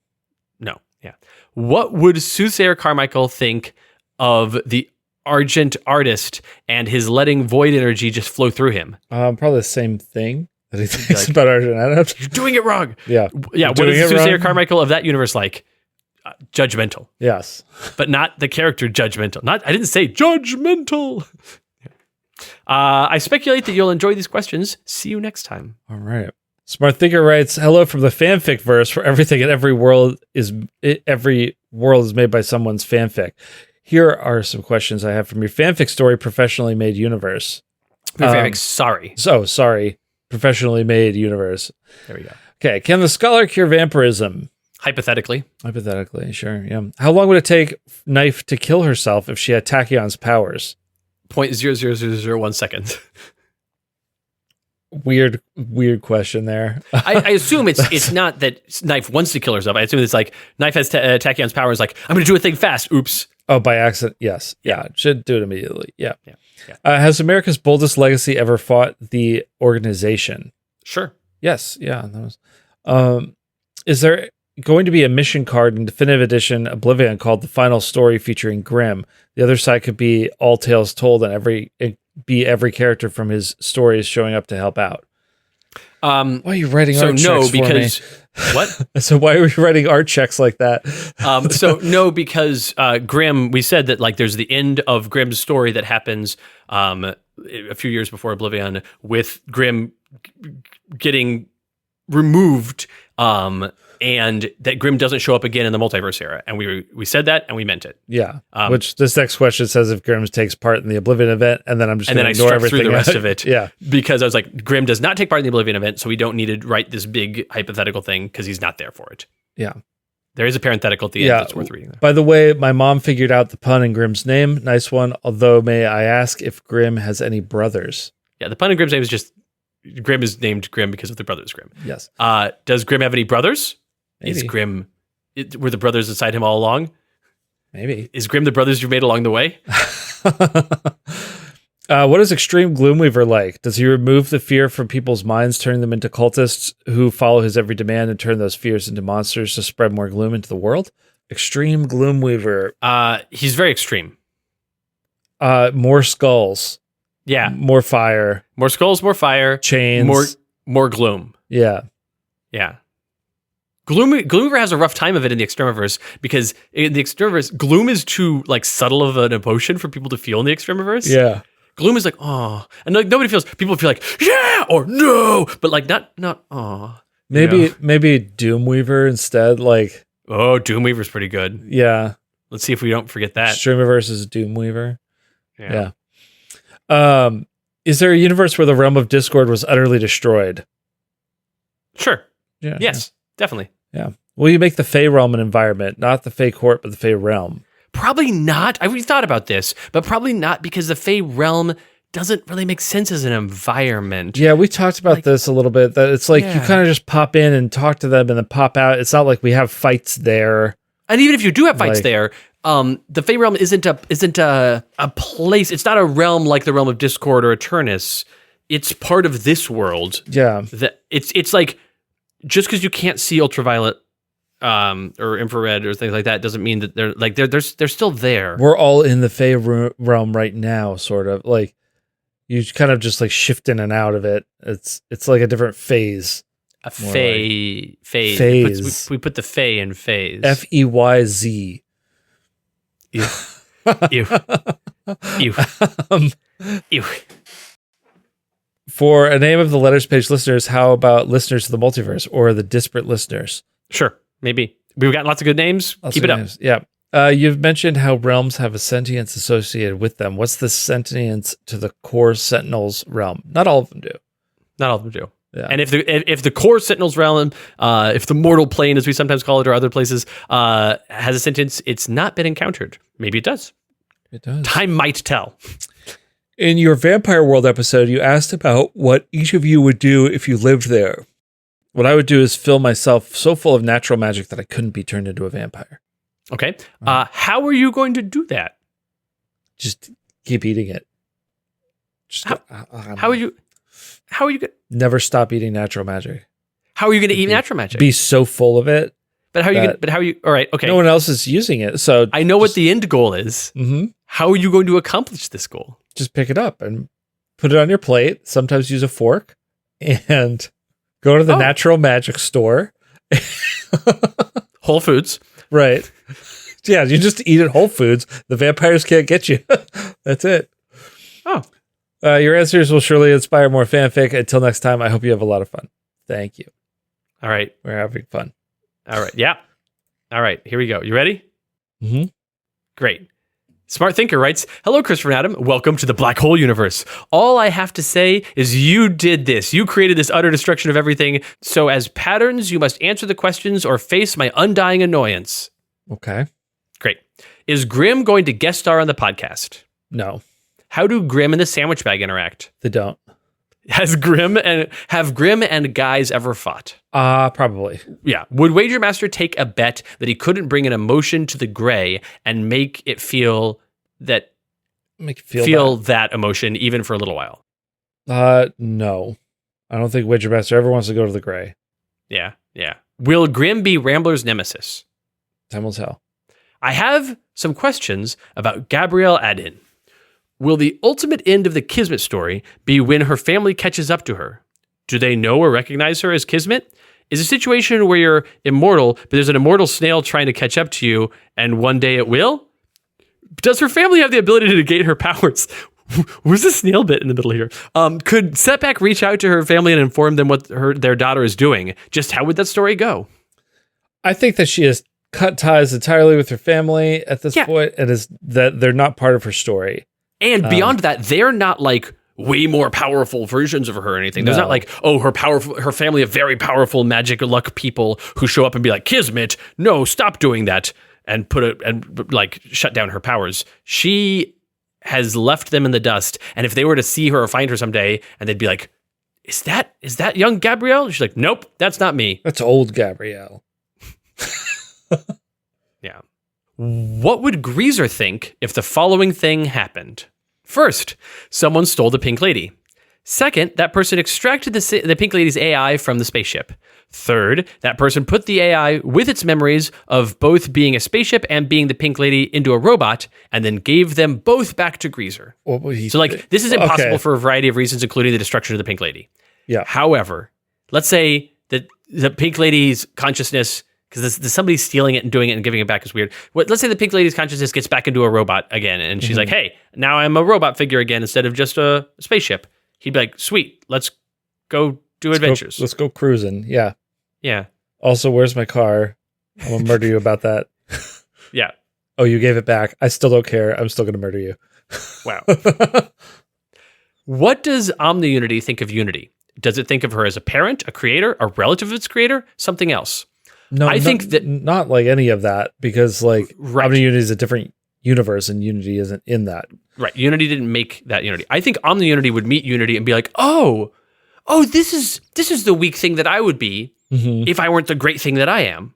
Yeah. What would Soothsayer Carmichael think of the Argent Artist and his letting void energy just flow through him? Probably the same thing that he thinks about Argent Artist. You're doing it wrong. Yeah. Yeah. What is the Soothsayer Carmichael of that universe like? Judgmental. Yes. But not the character judgmental. I didn't say judgmental. I speculate that you'll enjoy these questions. See you next time. All right. Smart Thinker writes, "Hello from the fanfic verse, where everything in every world is made by someone's fanfic. Here are some questions I have from your fanfic story, Professionally Made Universe." Sorry. Professionally Made Universe. There we go. Okay. Can the scholar cure vampirism? Hypothetically, sure. Yeah. How long would it take Knife to kill herself if she had Tachyon's powers? 0.00001 seconds. Weird question there. I assume it's not that Knife wants to kill herself. I assume it's like Knife has Tachyon's powers. Like, I'm going to do a thing fast. Oops. Oh, by accident. Yes. Yeah. Should do it immediately. Yeah. Has America's Boldest Legacy ever fought the organization? Sure. Yes. Yeah. That was, is there going to be a mission card in Definitive Edition Oblivion called The Final Story featuring Grimm? The other side could be all tales told and every character from his stories showing up to help out. Why are you writing art checks for me? What? So why are we writing art checks like that? Because Grimm, we said that like there's the end of Grimm's story that happens a few years before Oblivion with Grimm getting removed, and that Grimm doesn't show up again in the multiverse era. And we said that and we meant it. Yeah. Which this next question says if Grimm takes part in the Oblivion event, and then I'm just going to ignore everything through the rest of it. Yeah. Because I was like, Grimm does not take part in the Oblivion event, so we don't need to write this big hypothetical thing because he's not there for it. Yeah. There is a parenthetical at the end that's worth reading. By the way, my mom figured out the pun in Grimm's name. Nice one. Although, may I ask if Grimm has any brothers? Yeah, the pun in Grimm's name is just Grimm is named Grimm because of the brothers Grimm. Yes. Does Grimm have any brothers? Maybe. Is Grimm, were the brothers inside him all along? Maybe. Is Grimm the brothers you made along the way? What is Extreme Gloomweaver like? Does he remove the fear from people's minds, turning them into cultists who follow his every demand and turn those fears into monsters to spread more gloom into the world? Extreme Gloomweaver. He's very extreme. More skulls. Yeah. More fire. More skulls, more fire. Chains. More gloom. Yeah. Yeah. Gloomweaver has a rough time of it in the Extremiverse because in the Extremiverse, gloom is too like subtle of an emotion for people to feel in the Extremiverse. Yeah. Gloom is like, oh, and like nobody feels. People feel like, yeah or no, but like not oh. Maybe Doomweaver instead. Like, oh, Doomweaver's pretty good. Yeah. Let's see if we don't forget that. Extremiverse is Doomweaver. Yeah. Is there a universe where the realm of Discord was utterly destroyed? Sure. Yeah. Yes. Definitely. Yeah. Will you make the Fey realm an environment? Not the Fey court, but the Fey realm. Probably not. I've thought about this, but probably not because the Fey realm doesn't really make sense as an environment. Yeah, we talked about this a little bit. That it's like you kind of just pop in and talk to them and then pop out. It's not like we have fights there. And even if you do have fights there, the Fey realm isn't a place. It's not a realm like the realm of Discord or Eternus. It's part of this world. Yeah. That it's like, just because you can't see ultraviolet or infrared or things like that doesn't mean that they're still there. We're all in the Fey realm right now, sort of. Like, you kind of just like shift in and out of it. It's like a different phase. A phase. We put the Fey in phase. Feyz. Ew. Ew. Ew. Ew. For a name of the letters page listeners, how about listeners to the multiverse or the disparate listeners? Sure, maybe. We've got lots of good names. Keep it up. Yeah. You've mentioned how realms have a sentience associated with them. What's the sentience to the core Sentinels realm? Not all of them do. Not all of them do. Yeah. And if the core Sentinels realm, if the mortal plane, as we sometimes call it, or other places, has a sentience, it's not been encountered. Maybe it does. It does. Time might tell. In your Vampire World episode, you asked about what each of you would do if you lived there. What I would do is fill myself so full of natural magic that I couldn't be turned into a vampire. Okay. How are you going to do that? Just keep eating it. How are you going? Never stop eating natural magic. How are you going to eat natural magic? Be so full of it. But how are you? All right. Okay. No one else is using it, so I know what the end goal is. Mm-hmm. How are you going to accomplish this goal? Just pick it up and put it on your plate. Sometimes use a fork and go to the natural magic store. Whole Foods. Right. Yeah, you just eat at Whole Foods. The vampires can't get you. That's it. Oh. Your answers will surely inspire more fanfic. Until next time, I hope you have a lot of fun. Thank you. All right. We're having fun. All right. Yeah. All right. Here we go. You ready? Mm-hmm. Great. Smart Thinker writes, "Hello, Christopher and Adam. Welcome to the Black Hole universe. All I have to say is you did this. You created this utter destruction of everything. So as patterns, you must answer the questions or face my undying annoyance." Okay. Great. Is Grimm going to guest star on the podcast? No. How do Grimm and the sandwich bag interact? They don't. Have Grimm and Guys ever fought? Probably. Yeah. Would Wager Master take a bet that he couldn't bring an emotion to the gray and make it feel that that emotion even for a little while? No. I don't think Wager Master ever wants to go to the gray. Yeah. Will Grimm be Rambler's nemesis? Time will tell. I have some questions about Gabrielle Adin. Will the ultimate end of the Kismet story be when her family catches up to her? Do they know or recognize her as Kismet? Is a situation where you're immortal, but there's an immortal snail trying to catch up to you, and one day it will? Does her family have the ability to negate her powers? Where's the snail bit in the middle here? Could Setback reach out to her family and inform them what their daughter is doing? Just how would that story go? I think that she has cut ties entirely with her family at this point, and is that they're not part of her story. And beyond that, they're not like way more powerful versions of her or anything. There's not like, oh, her family of very powerful magic luck people who show up and be like, Kismet, no, stop doing that, and shut down her powers. She has left them in the dust. And if they were to see her or find her someday, and they'd be like, is that young Gabrielle? She's like, nope, that's not me. That's old Gabrielle. Yeah. What would Greaser think if the following thing happened? First, someone stole the Pink Lady. Second, that person extracted the Pink Lady's AI from the spaceship. Third, that person put the AI with its memories of both being a spaceship and being the Pink Lady into a robot, and then gave them both back to Greaser. So, this is impossible for a variety of reasons, including the destruction of the Pink Lady. Yeah. However, let's say that the Pink Lady's consciousness, because somebody stealing it and doing it and giving it back is weird. Let's say the Pink Lady's consciousness gets back into a robot again, and she's like, hey, now I'm a robot figure again instead of just a spaceship. He'd be like, sweet, let's go do adventures. Let's go cruising. Yeah. Yeah. Also, where's my car? I'm going to murder you about that. Yeah. Oh, you gave it back. I still don't care. I'm still going to murder you. Wow. What does OmniUnity think of Unity? Does it think of her as a parent, a creator, a relative of its creator, something else? No, I think that not like any of that, because OmniUnity is a different universe and Unity isn't in that. Right. Unity didn't make that Unity. I think OmniUnity would meet Unity and be like, oh, this is the weak thing that I would be if I weren't the great thing that I am.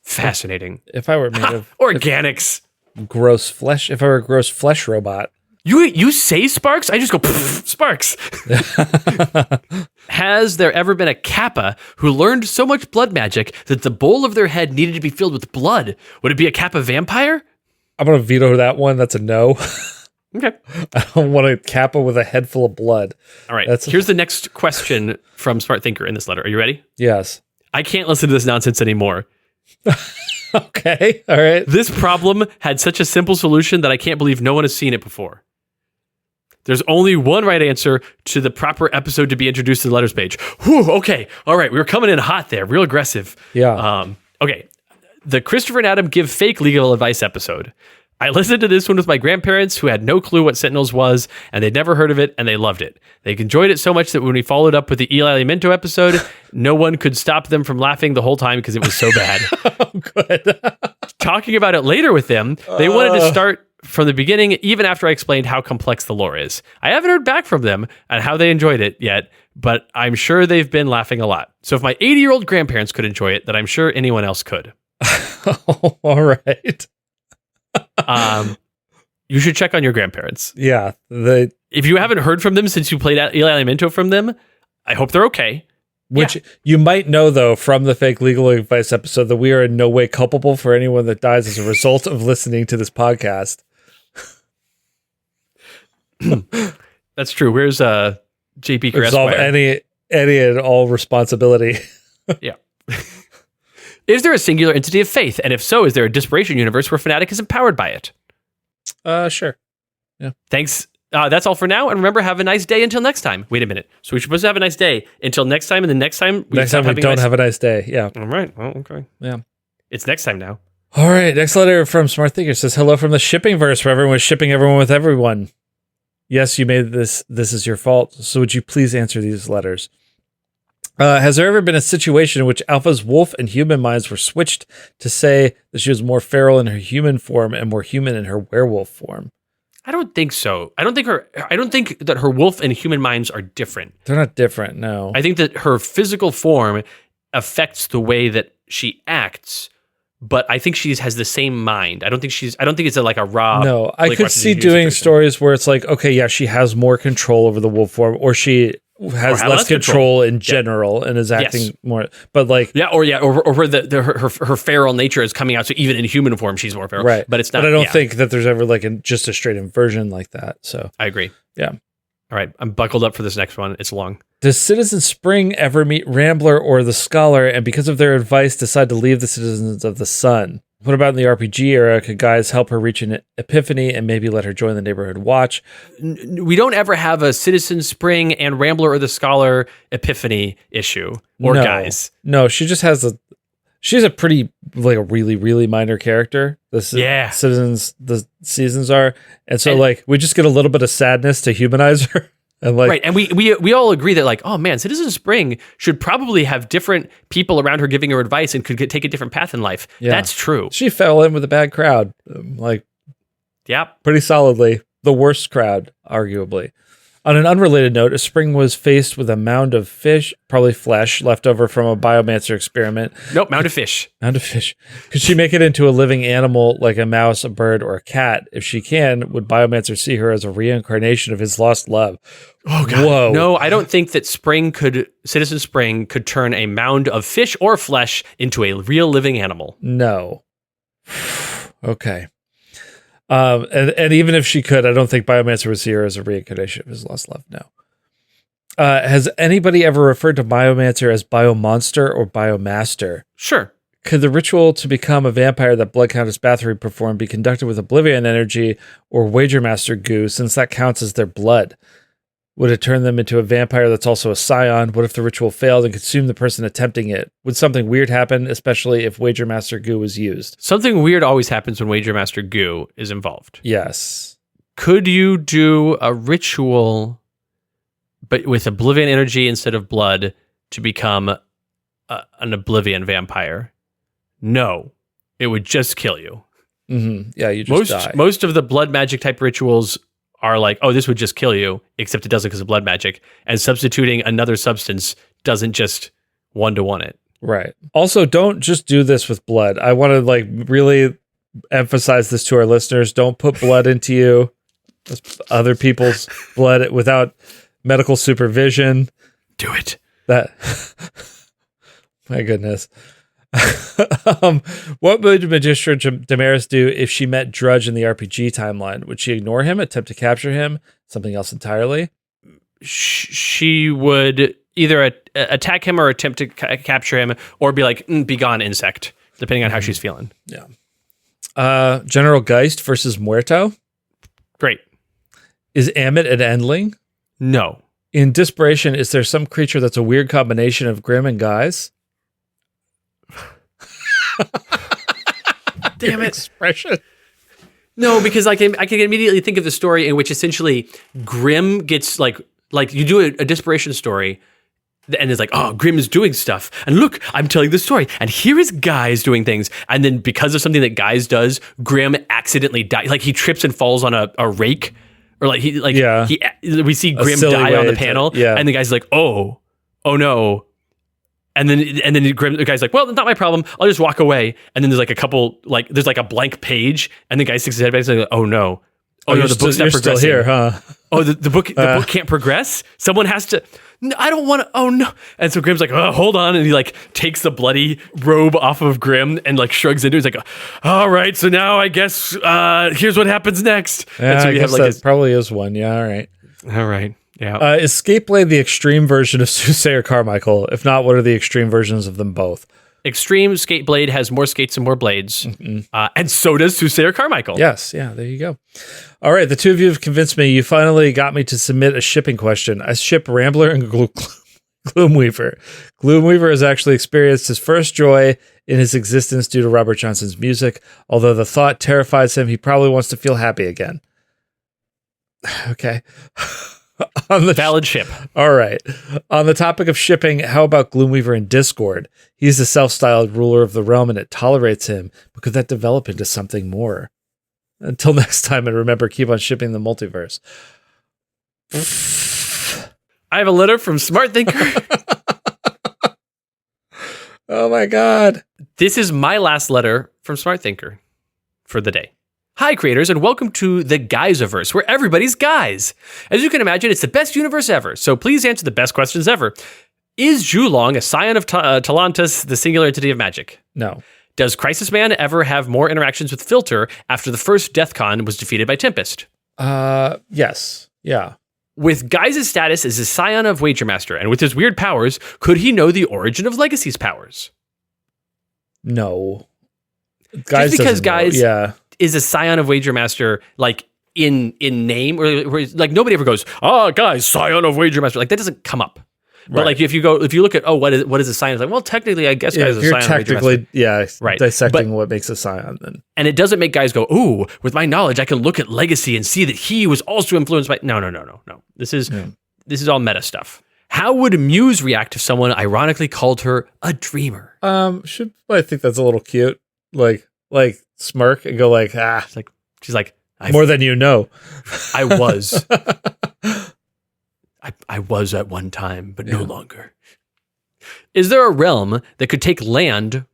Fascinating. If I were made of organics. gross flesh. If I were a gross flesh robot. You say sparks? I just go sparks. Has there ever been a Kappa who learned so much blood magic that the bowl of their head needed to be filled with blood? Would it be a Kappa vampire? I'm going to veto that one. That's a no. Okay. I don't want a Kappa with a head full of blood. All right. Here's the next question from Smart Thinker in this letter. Are you ready? Yes. I can't listen to this nonsense anymore. Okay. All right. This problem had such a simple solution that I can't believe no one has seen it before. There's only one right answer to the proper episode to be introduced to the letters page. Whew, okay. All right. We were coming in hot there. Real aggressive. Yeah. Okay. The Christopher and Adam give fake legal advice episode. I listened to this one with my grandparents who had no clue what Sentinels was, and they'd never heard of it, and they loved it. They enjoyed it so much that when we followed up with the Eli Minto episode, no one could stop them from laughing the whole time because it was so bad. Oh, good. Talking about it later with them, they wanted to start from the beginning, even after I explained how complex the lore is. I haven't heard back from them on how they enjoyed it yet, but I'm sure they've been laughing a lot. So if my 80-year-old grandparents could enjoy it, then I'm sure anyone else could. Oh, all right. You should check on your grandparents. Yeah. If you haven't heard from them since you played Eli Minto from them, I hope they're okay. Which you might know, though, from the fake legal advice episode that we are in no way culpable for anyone that dies as a result of listening to this podcast. That's true. Where's JP Absolve any and all responsibility. Yeah. Is there a singular entity of faith? And if so, is there a Desperation universe where Fnatic is empowered by it? Sure. Yeah. Thanks. That's all for now. And remember, have a nice day until next time. Wait a minute. So we're supposed to have a nice day until next time, and then next time we don't have a nice day. Yeah. All right. Well, okay. Yeah. It's next time now. All right. Next letter from Smart Thinker says, hello from the shipping verse where everyone was shipping everyone with everyone. Yes, you made this. This is your fault. So would you please answer these letters? Has there ever been a situation in which Alpha's wolf and human minds were switched to say that she was more feral in her human form and more human in her werewolf form? I don't think so. I don't think that her wolf and human minds are different. They're not different, no. I think that her physical form affects the way that she acts, but I think she has the same mind. I don't think it's like a raw. No, I could see doing stories where it's like, okay, yeah, she has more control over the wolf form, or she has less control in general and is acting more, but like or where her feral nature is coming out. So even in human form, she's more feral, right? But it's not. But I don't think that there's ever like just a straight inversion like that. So I agree. Yeah. All right, I'm buckled up for this next one. It's long. Does Citizen Spring ever meet Rambler or the Scholar, and because of their advice, decide to leave the Citizens of the Sun? What about in the RPG era? Could guys help her reach an epiphany and maybe let her join the neighborhood watch? We don't ever have a Citizen Spring and Rambler or the Scholar epiphany issue or guys. No, she just has she's a pretty, like a really, really minor character. The seasons are. And so like, we just get a little bit of sadness to humanize her. And like, right, and we all agree that like, oh man, Citizen Spring should probably have different people around her giving her advice and could take a different path in life. Yeah. That's true. She fell in with a bad crowd, pretty solidly. The worst crowd, arguably. On an unrelated note, Spring was faced with a mound of fish, probably flesh, left over from a biomancer experiment. Nope, mound of fish. Mound of fish. Could she make it into a living animal like a mouse, a bird, or a cat? If she can, would Biomancer see her as a reincarnation of his lost love? Oh, God. Whoa. No, I don't think that Citizen Spring could turn a mound of fish or flesh into a real living animal. No. Okay. And even if she could, I don't think Biomancer would see her as a reincarnation of his lost love. No. Has anybody ever referred to Biomancer as Biomonster or Biomaster? Sure. Could the ritual to become a vampire that Blood Countess Bathory performed be conducted with Oblivion energy or Wagermaster goo, since that counts as their blood? Would it turn them into a vampire that's also a scion? What if the ritual failed and consumed the person attempting it? Would something weird happen, especially if Wagermaster goo was used? Something weird always happens when Wagermaster goo is involved. Yes. Could you do a ritual, but with Oblivion energy instead of blood, to become an Oblivion vampire? No. It would just kill you. Mm-hmm. Yeah, you just die. Most of the blood magic type rituals are like, oh, this would just kill you, except it doesn't because of blood magic. And substituting another substance doesn't just one-to-one it. Right. Also, don't just do this with blood. I want to like really emphasize this to our listeners. Don't put blood into you. That's other people's blood without medical supervision. Do it. That, my goodness. What would Magistrat Damaris do if she met Drudge in the RPG timeline? Would she ignore him, attempt to capture him, something else entirely? She would either attack him or attempt to capture him, or be like, be gone, insect, depending on how she's feeling. Yeah. General Geist versus Muerto. Great. Is Amit an endling? No. In Desperation, is there some creature that's a weird combination of Grimm and Guys? Damn it. Expression. No, because I can immediately think of the story in which essentially Grimm gets like you do a Desperation story, and it's like, oh, Grimm is doing stuff, and look, I'm telling the story, and here is Guys doing things, and then because of something that Guys does, Grimm accidentally dies, like he trips and falls on a rake, or we see Grimm die on the panel, and the guy's like, oh no. And then the guy's like, well, it's not my problem. I'll just walk away. And then there's like a couple, like there's like a blank page, and the guy sticks his head back and says, like, oh no. Oh no, the book's not progressing. Still here, huh? Oh, the book can't progress? Someone has to. No, I don't want to. Oh no. And so Grimm's like, oh, hold on. And he like takes the bloody robe off of Grimm and like shrugs into it. He's like, all right, so now I guess here's what happens next. Yeah, and so I guess that probably is one. Yeah, all right. All right. Yeah. Is Skateblade the extreme version of Soothsayer Carmichael? If not, what are the extreme versions of them both? Extreme Skateblade has more skates and more blades. And so does Soothsayer Carmichael. Yes. Yeah, there you go. All right. The two of you have convinced me. You finally got me to submit a shipping question. I ship Rambler and Gloomweaver. Gloomweaver has actually experienced his first joy in his existence due to Robert Johnson's music. Although the thought terrifies him, he probably wants to feel happy again. Okay. On the valid ship. All right. On the topic of shipping, how about Gloomweaver in Discord? He's the self-styled ruler of the realm and it tolerates him, but could that develop into something more? Until next time, and remember, keep on shipping the multiverse. I have a letter from Smart Thinker. Oh my God. This is my last letter from Smart Thinker for the day. Hi, creators, and welcome to the Guysiverse, where everybody's guys. As you can imagine, it's the best universe ever, so please answer the best questions ever. Is Zhulong a scion of Talantus, the singular entity of magic? No. Does Crisis Man ever have more interactions with Filter after the first DeathCon was defeated by Tempest? Yes. Yeah. With Guys' status as a scion of Wagermaster, and with his weird powers, could he know the origin of Legacy's powers? No. Guys just because Guys... Yeah. is a scion of Wagermaster, like in name, or like nobody ever goes, oh, guys, scion of Wagermaster. Like that doesn't come up. But right. like if you look at what is a scion? It's like, well, technically, I guess guys is a scion of Wagermaster. Right. Dissecting what makes a scion then. And it doesn't make guys go, ooh, with my knowledge, I can look at Legacy and see that he was also influenced by. No. This is all meta stuff. How would Muse react if someone ironically called her a dreamer? I think that's a little cute. Like smirk and go like, She's like more than you know. I was. I was at one time, but no longer. Is there a realm that could take land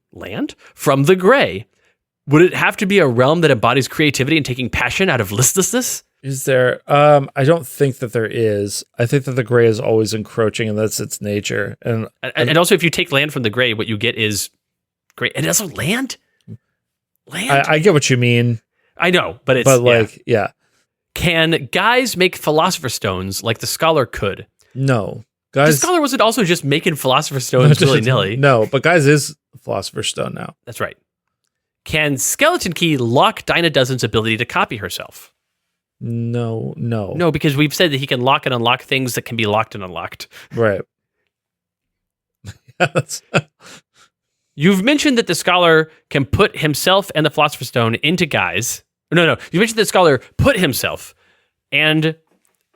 from the gray? Would it have to be a realm that embodies creativity and taking passion out of listlessness? Is there? I don't think that there is. I think that the gray is always encroaching, and that's its nature. And also, if you take land from the gray, what you get is gray. And also land. I get what you mean. I know, but yeah. Can guys make philosopher's stones like the scholar could? No. The scholar wasn't also just making philosopher's stones willy-nilly. No, but guys is philosopher's stone now. That's right. Can Skeleton Key lock Dinah Dozen's ability to copy herself? No. No, because we've said that he can lock and unlock things that can be locked and unlocked. Right. Yes. You've mentioned that the scholar can put himself and the philosopher's stone into guys. No. You mentioned that the scholar put himself and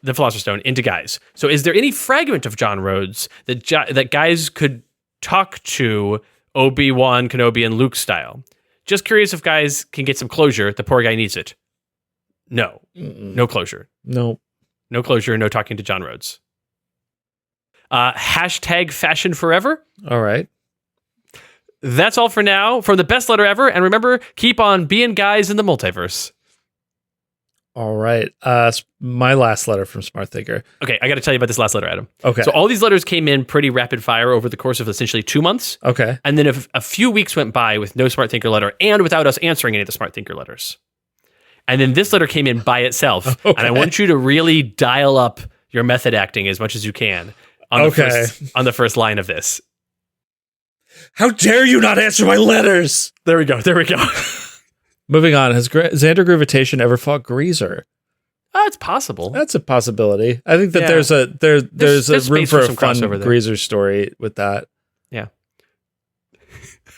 the philosopher's stone into guys. So is there any fragment of John Rhodes that guys could talk to Obi-Wan Kenobi and Luke style? Just curious if guys can get some closure. The poor guy needs it. No. No closure. No. No closure, no talking to John Rhodes. # fashion forever. All right. that's all for now from the best letter ever. And remember, keep on being guys in the multiverse. All right. My last letter from Smart Thinker. Okay, I got to tell you about this last letter, Adam. Okay. So all these letters came in pretty rapid fire over the course of essentially 2 months. Okay. And then a few weeks went by with no Smart Thinker letter and without us answering any of the Smart Thinker letters. And then this letter came in by itself. Okay. And I want you to really dial up your method acting as much as you can on the first line of this. How dare you not answer my letters? There we go. Moving on, has Xander Gravitation ever fought Greaser? It's possible. That's a possibility. I think that there's a room for a fun Greaser story with that. Yeah.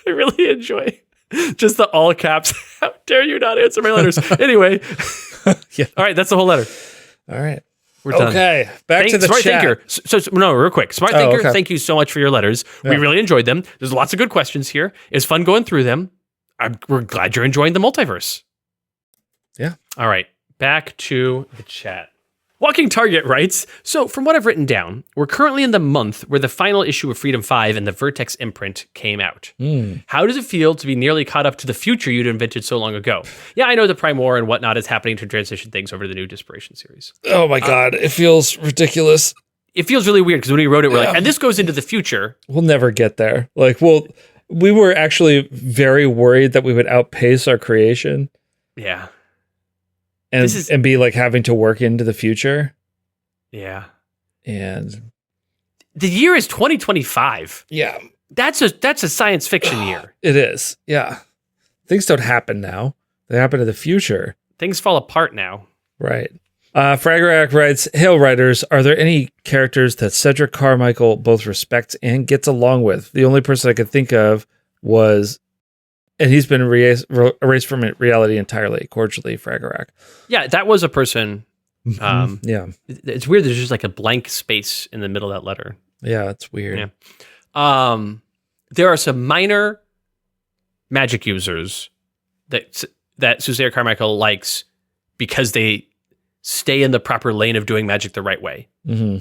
I really enjoy just the all caps. How dare you not answer my letters? Anyway. Yeah. All right, that's the whole letter. All right. We're done. Okay, back to the Smart chat. Thinker. So, no, real quick. Smart Thinker, okay. Thank you so much for your letters. Yeah. We really enjoyed them. There's lots of good questions here. It's fun going through them. We're glad you're enjoying the multiverse. Yeah. All right, back to the chat. Walking Target writes, so from what I've written down, we're currently in the month where the final issue of Freedom 5 and the Vertex imprint came out. How does it feel to be nearly caught up to the future you'd invented so long ago? Yeah, I know the Prime War and whatnot is happening to transition things over to the new Desperation series. Oh my God, it feels ridiculous. It feels really weird because when we wrote it, we're like, and this goes into the future. We'll never get there. We were actually very worried that we would outpace our creation. Yeah. And be like having to work into the future. Yeah. And the year is 2025. Yeah. That's a science fiction year. It is. Yeah. Things don't happen now. They happen in the future. Things fall apart now. Right. Fragrack writes, Hail writers, are there any characters that Cedric Carmichael both respects and gets along with? The only person I could think of was, and he's been erased from reality entirely, cordially, Fragrack. Yeah, that was a person. Yeah. It's weird. There's just like a blank space in the middle of that letter. Yeah, it's weird. Yeah. There are some minor magic users that Suzanne Carmichael likes because they stay in the proper lane of doing magic the right way. Mm-hmm.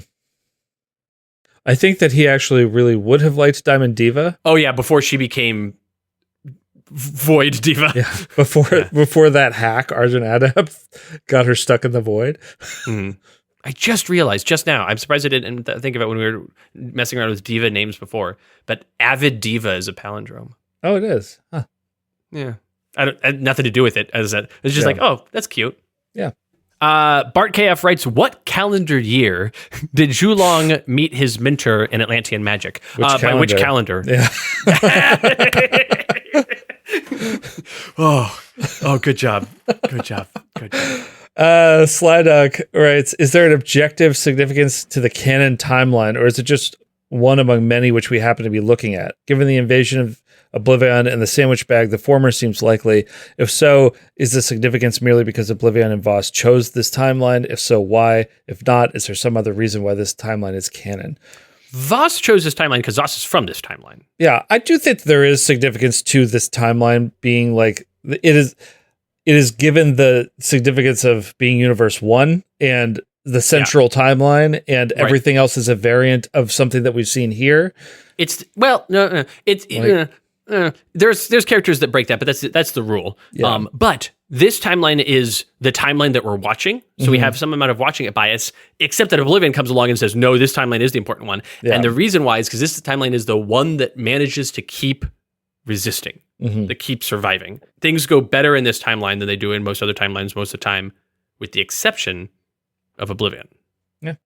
I think that he actually really would have liked Diamond Diva. Oh yeah, before she became Void Diva. Yeah, before that hack, Arjun Adept got her stuck in the void. Mm. I just realized just now. I'm surprised I didn't think of it when we were messing around with diva names before. But Avid Diva is a palindrome. Oh, it is. Huh. Yeah, I had nothing to do with it. As that, it's just like, oh, that's cute. Yeah. Bart KF writes, what calendar year did Zhulong meet his mentor in Atlantean magic? By which calendar? Yeah. Oh, good job. Slydog writes, is there an objective significance to the canon timeline, or is it just one among many which we happen to be looking at? Given the invasion of Oblivion and the sandwich bag, the former seems likely. If so, is the significance merely because Oblivion and Voss chose this timeline? If so, why? If not, is there some other reason why this timeline is canon? Voss chose this timeline because Voss is from this timeline. Yeah, I do think there is significance to this timeline being like, it is given the significance of being Universe 1 and the central timeline, and everything else is a variant of something that we've seen here. It's there's characters that break that, but that's the rule. Yeah. But this timeline is the timeline that we're watching, so we have some amount of watching it bias. Except that Oblivion comes along and says, "No, this timeline is the important one," and the reason why is because this timeline is the one that manages to keep resisting, that keeps surviving. Things go better in this timeline than they do in most other timelines most of the time, with the exception of Oblivion. Blade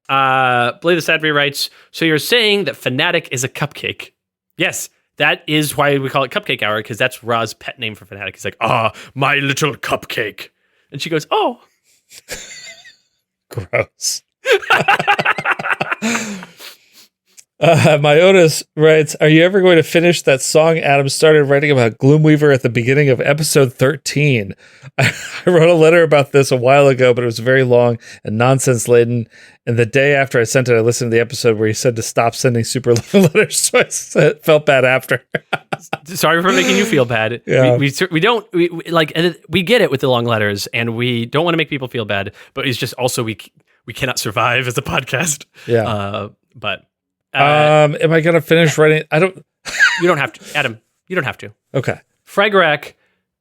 the Sadbury writes, so you're saying that Fanatic is a cupcake? Yes, that is why we call it Cupcake Hour, because that's Ra's pet name for Fanatic. He's like, my little cupcake. And she goes, oh. Gross. Myotis writes, are you ever going to finish that song Adam started writing about Gloomweaver at the beginning of episode 13? I wrote a letter about this a while ago, but it was very long and nonsense laden. And the day after I sent it, I listened to the episode where he said to stop sending super long letters. So I felt bad after. Sorry for making you feel bad. Yeah. We get it with the long letters, and we don't want to make people feel bad, but it's just also we cannot survive as a podcast. Yeah. But am I gonna finish writing? I don't. You don't have to, Adam. You don't have to. Okay. Fragarak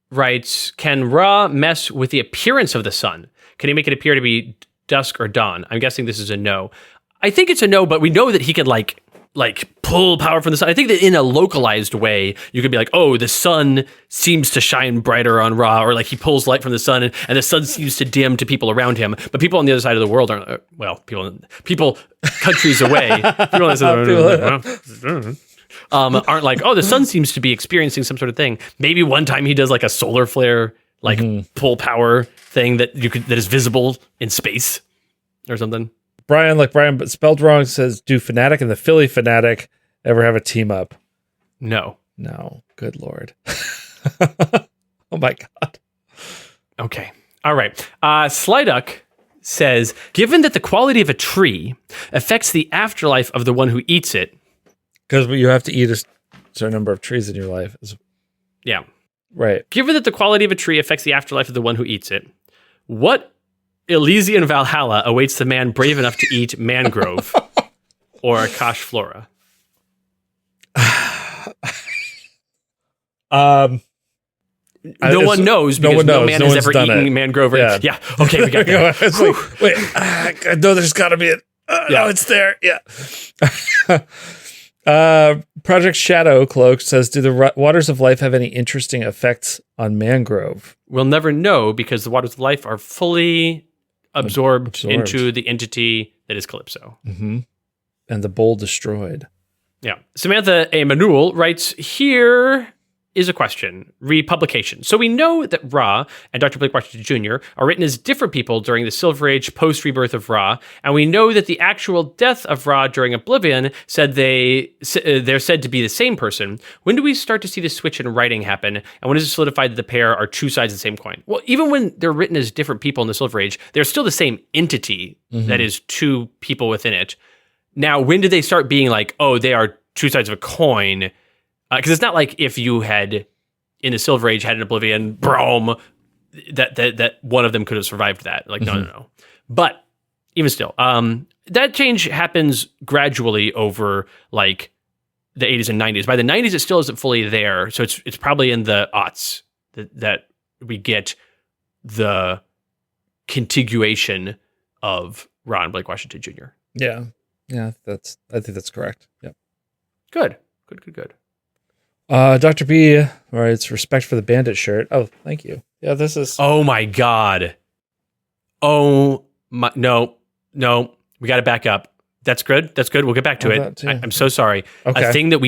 writes, can Ra mess with the appearance of the sun? Can he make it appear to be dusk or dawn? I'm guessing this is a no. I think it's a no, but we know that he can like pull power from the sun. I think that in a localized way, you could be like, oh, the sun seems to shine brighter on Ra, or like he pulls light from the sun and the sun seems to dim to people around him. But people on the other side of the world aren't, people countries away, people on the side aren't like, oh, the sun seems to be experiencing some sort of thing. Maybe one time he does like a solar flare, like pull power thing that is visible in space or something. Brian, but spelled wrong, says, do Fnatic and the Philly Fnatic ever have a team up? No. Good Lord. Oh my God. Okay. All right. Slyduck says, given that the quality of a tree affects the afterlife of the one who eats it. Because you have to eat a certain number of trees in your life. Yeah. Right. Given that the quality of a tree affects the afterlife of the one who eats it, what Elysian Valhalla awaits the man brave enough to eat mangrove or Akash flora? No one knows because no man has ever eaten mangrove. Yeah. Okay, we got that. It's like, wait, I know there's got to be it. No, it's there. Yeah. Project Shadow Cloak says, do the waters of life have any interesting effects on mangrove? We'll never know because the waters of life are fully absorbed into the entity that is Calypso. Mm-hmm. And the bowl destroyed. Yeah. Samantha Emanuel writes, here is a question. Republication. So we know that Ra and Dr. Blake Washington Jr. are written as different people during the Silver Age post-rebirth of Ra, and we know that the actual death of Ra during Oblivion they're said to be the same person. When do we start to see the switch in writing happen, and when is it solidified that the pair are two sides of the same coin? Well, even when they're written as different people in the Silver Age, they're still the same entity that is two people within it. Now, when do they start being like, oh, they are two sides of a coin? Because it's not like if you had, in the Silver Age, had an Oblivion, Brom, that one of them could have survived that. Like, no. But even still, that change happens gradually over, like, the 80s and 90s. By the 90s, it still isn't fully there. So it's probably in the aughts that we get the contiguation of Ron Blake Washington Jr. Yeah. I think that's correct. Yep. Good. Dr. B writes, respect for the bandit shirt. Oh, thank you. Yeah, this is... Oh, my God. Oh, my... No. We got to back up. That's good. We'll get back to it. I'm so sorry. Okay. A thing that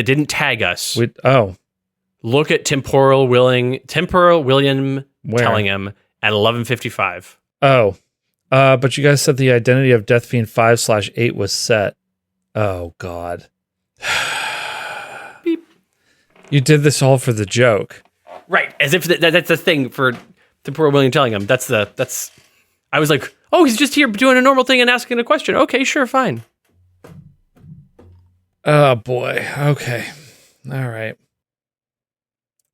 didn't tag us. Look at Temporal William Where? Tellingham at 11:55. Oh. But you guys said the identity of Death Fiend 5/8 was set. Oh, God. Beep. You did this all for the joke. Right. As if that's the thing for Temporal William Tellingham. I was like, oh, he's just here doing a normal thing and asking a question. Okay, sure, fine. Oh, boy. Okay. All right.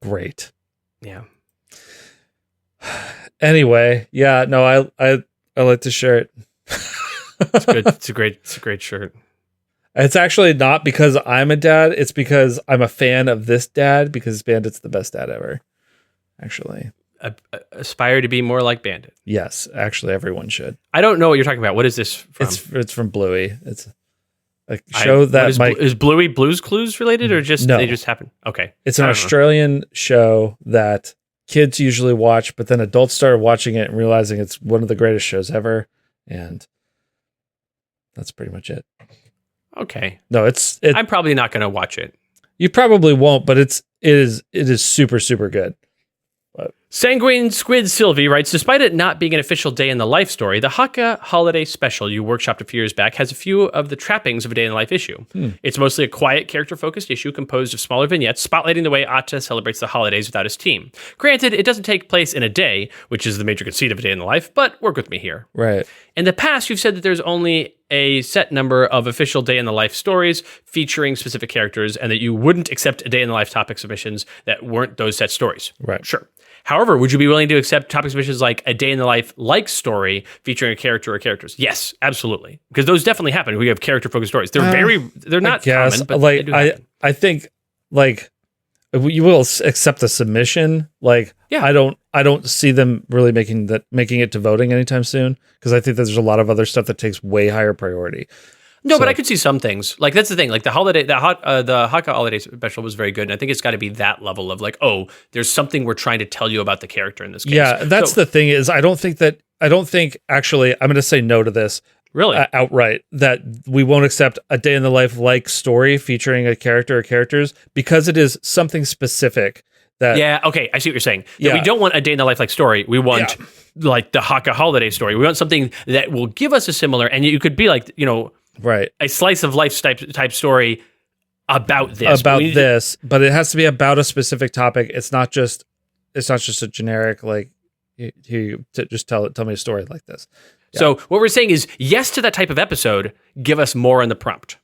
Great. Yeah. Anyway, yeah, no, I like the shirt. It's good. It's a great shirt. It's actually not because I'm a dad. It's because I'm a fan of this dad, because Bandit's the best dad ever. Actually. Aspire to be more like Bandit. Yes, actually everyone should. I don't know what you're talking about. What is this from? It's from Bluey. It's a show that is Bluey Blue's Clues related, or just No. They just happen? Okay. It's an Australian show that kids usually watch, but then adults started watching it and realizing it's one of the greatest shows ever, and that's pretty much it. Okay. No, I'm probably not going to watch it. You probably won't, but it is super, super good. Sanguine Squid Sylvie writes, despite it not being an official day in the life story, the Haka holiday special you workshopped a few years back has a few of the trappings of a day in the life issue. It's mostly a quiet, character-focused issue composed of smaller vignettes spotlighting the way Atta celebrates the holidays without his team. Granted, it doesn't take place in a day, which is the major conceit of a day in the life, but work with me here. Right. In the past, you've said that there's only a set number of official day in the life stories featuring specific characters, and that you wouldn't accept a day in the life topic submissions that weren't those set stories. Right. Sure. However, would you be willing to accept topic submissions like a day in the life like story featuring a character or characters? Yes, absolutely. Because those definitely happen. We have character focused stories. They're not common, but like they do happen. I think like you will accept a submission. Like Yeah. I don't see them really making it to voting anytime soon, because I think that there's a lot of other stuff that takes way higher priority. No, So- but I could see some things. Like that's the thing. Like the Haka holiday special was very good, and I think it's got to be that level of like, oh, there's something we're trying to tell you about the character in this case. Yeah, that's the thing is I don't think actually I'm going to say no to this really. outright, that we won't accept a day in the life like story featuring a character or characters, because it is something specific that Yeah, okay, I see what you're saying. That Yeah. We don't want a day in the life like story. We want like the Haka holiday story. We want something that will give us a similar, and you could be like, right a slice of life type story about this. but it has to be about a specific topic. It's not just a generic like just tell me a story like this. So what we're saying is yes to that type of episode. Give us more in the prompt.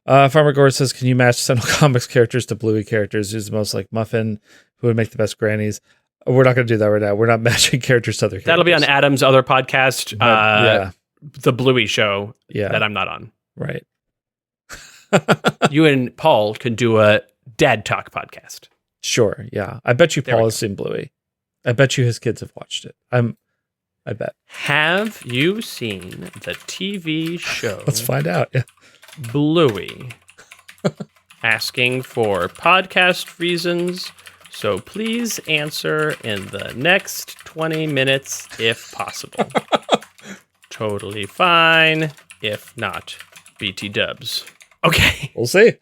Farmer Gore says, can you match Sentinel Comics characters to Bluey characters? Who's the most like Muffin? Who would make the best grannies? We're not going to do that right now. We're not matching characters to other characters. That'll be on Adam's other podcast, the Bluey Show, that I'm not on. Right. You and Paul can do a dad talk podcast. Sure. Yeah. I bet you Paul has seen Bluey. I bet you his kids have watched it. I bet. Have you seen the TV show? Let's find out. Yeah. Bluey. Asking for podcast reasons, so please answer in the next 20 minutes if possible. Totally fine. If not, BT dubs. Okay. We'll see.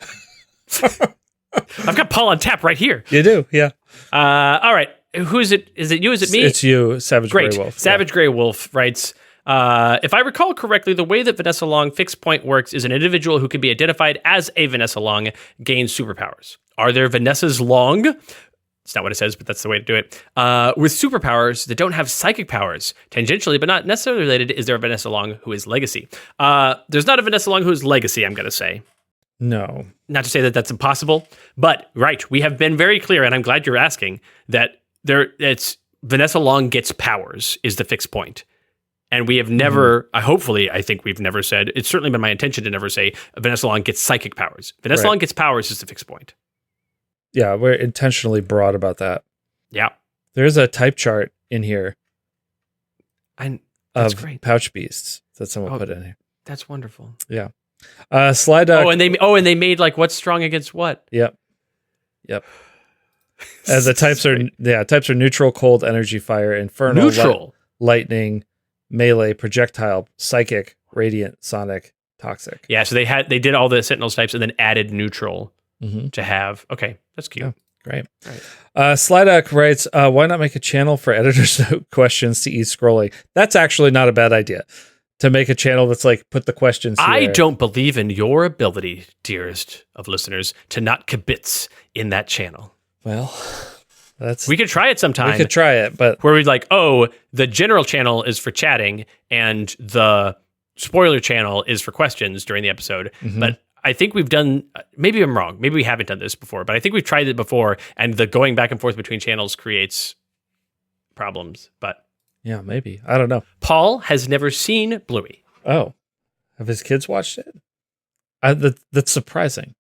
I've got Paul on tap right here. You do. Yeah. All right. Who is it? Is it you? Is it me? It's you, Savage Great. Grey Wolf. Savage Grey Wolf writes, if I recall correctly, the way that Vanessa Long fixed point works is an individual who can be identified as a Vanessa Long gains superpowers. Are there Vanessas Long? It's not what it says, but that's the way to do it. With superpowers that don't have psychic powers. Tangentially, but not necessarily related, is there a Vanessa Long who is legacy? There's not a Vanessa Long who is legacy, I'm going to say. No. Not to say that that's impossible, but right, we have been very clear, and I'm glad you're asking, that it's Vanessa Long gets powers is the fixed point. And we have never, I think we've never said, it's certainly been my intention to never say Vanessa Long gets psychic powers. Vanessa Long gets powers is the fixed point. Yeah, we're intentionally broad about that. Yeah. There's a type chart in here That's of great. pouch beasts that someone put in here. That's wonderful. Yeah. Slide. And they made like what's strong against what? Yep. The types are neutral, cold, energy, fire, infernal, Neutral. lightning, melee, projectile, psychic, radiant, sonic, toxic. Yeah, so they did all the Sentinels types and then added neutral Mm-hmm. to have. Okay, that's cute. Yeah. Great. Right. Sliduck writes, why not make a channel for editors' note questions to ease scrolling? That's actually not a bad idea. To make a channel that's like, put the questions here. I don't believe in your ability, dearest of listeners, to not kibitz in that channel. Well, We could try it sometime. we could try it, but where we'd like, oh, the general channel is for chatting and the spoiler channel is for questions during the episode. Mhm. But I think we've done, maybe I'm wrong. Maybe we haven't done this before, but I think we've tried it before, and the going back and forth between channels creates problems. But yeah, maybe. I don't know. Paul has never seen Bluey. Oh, have his kids watched it? That's surprising.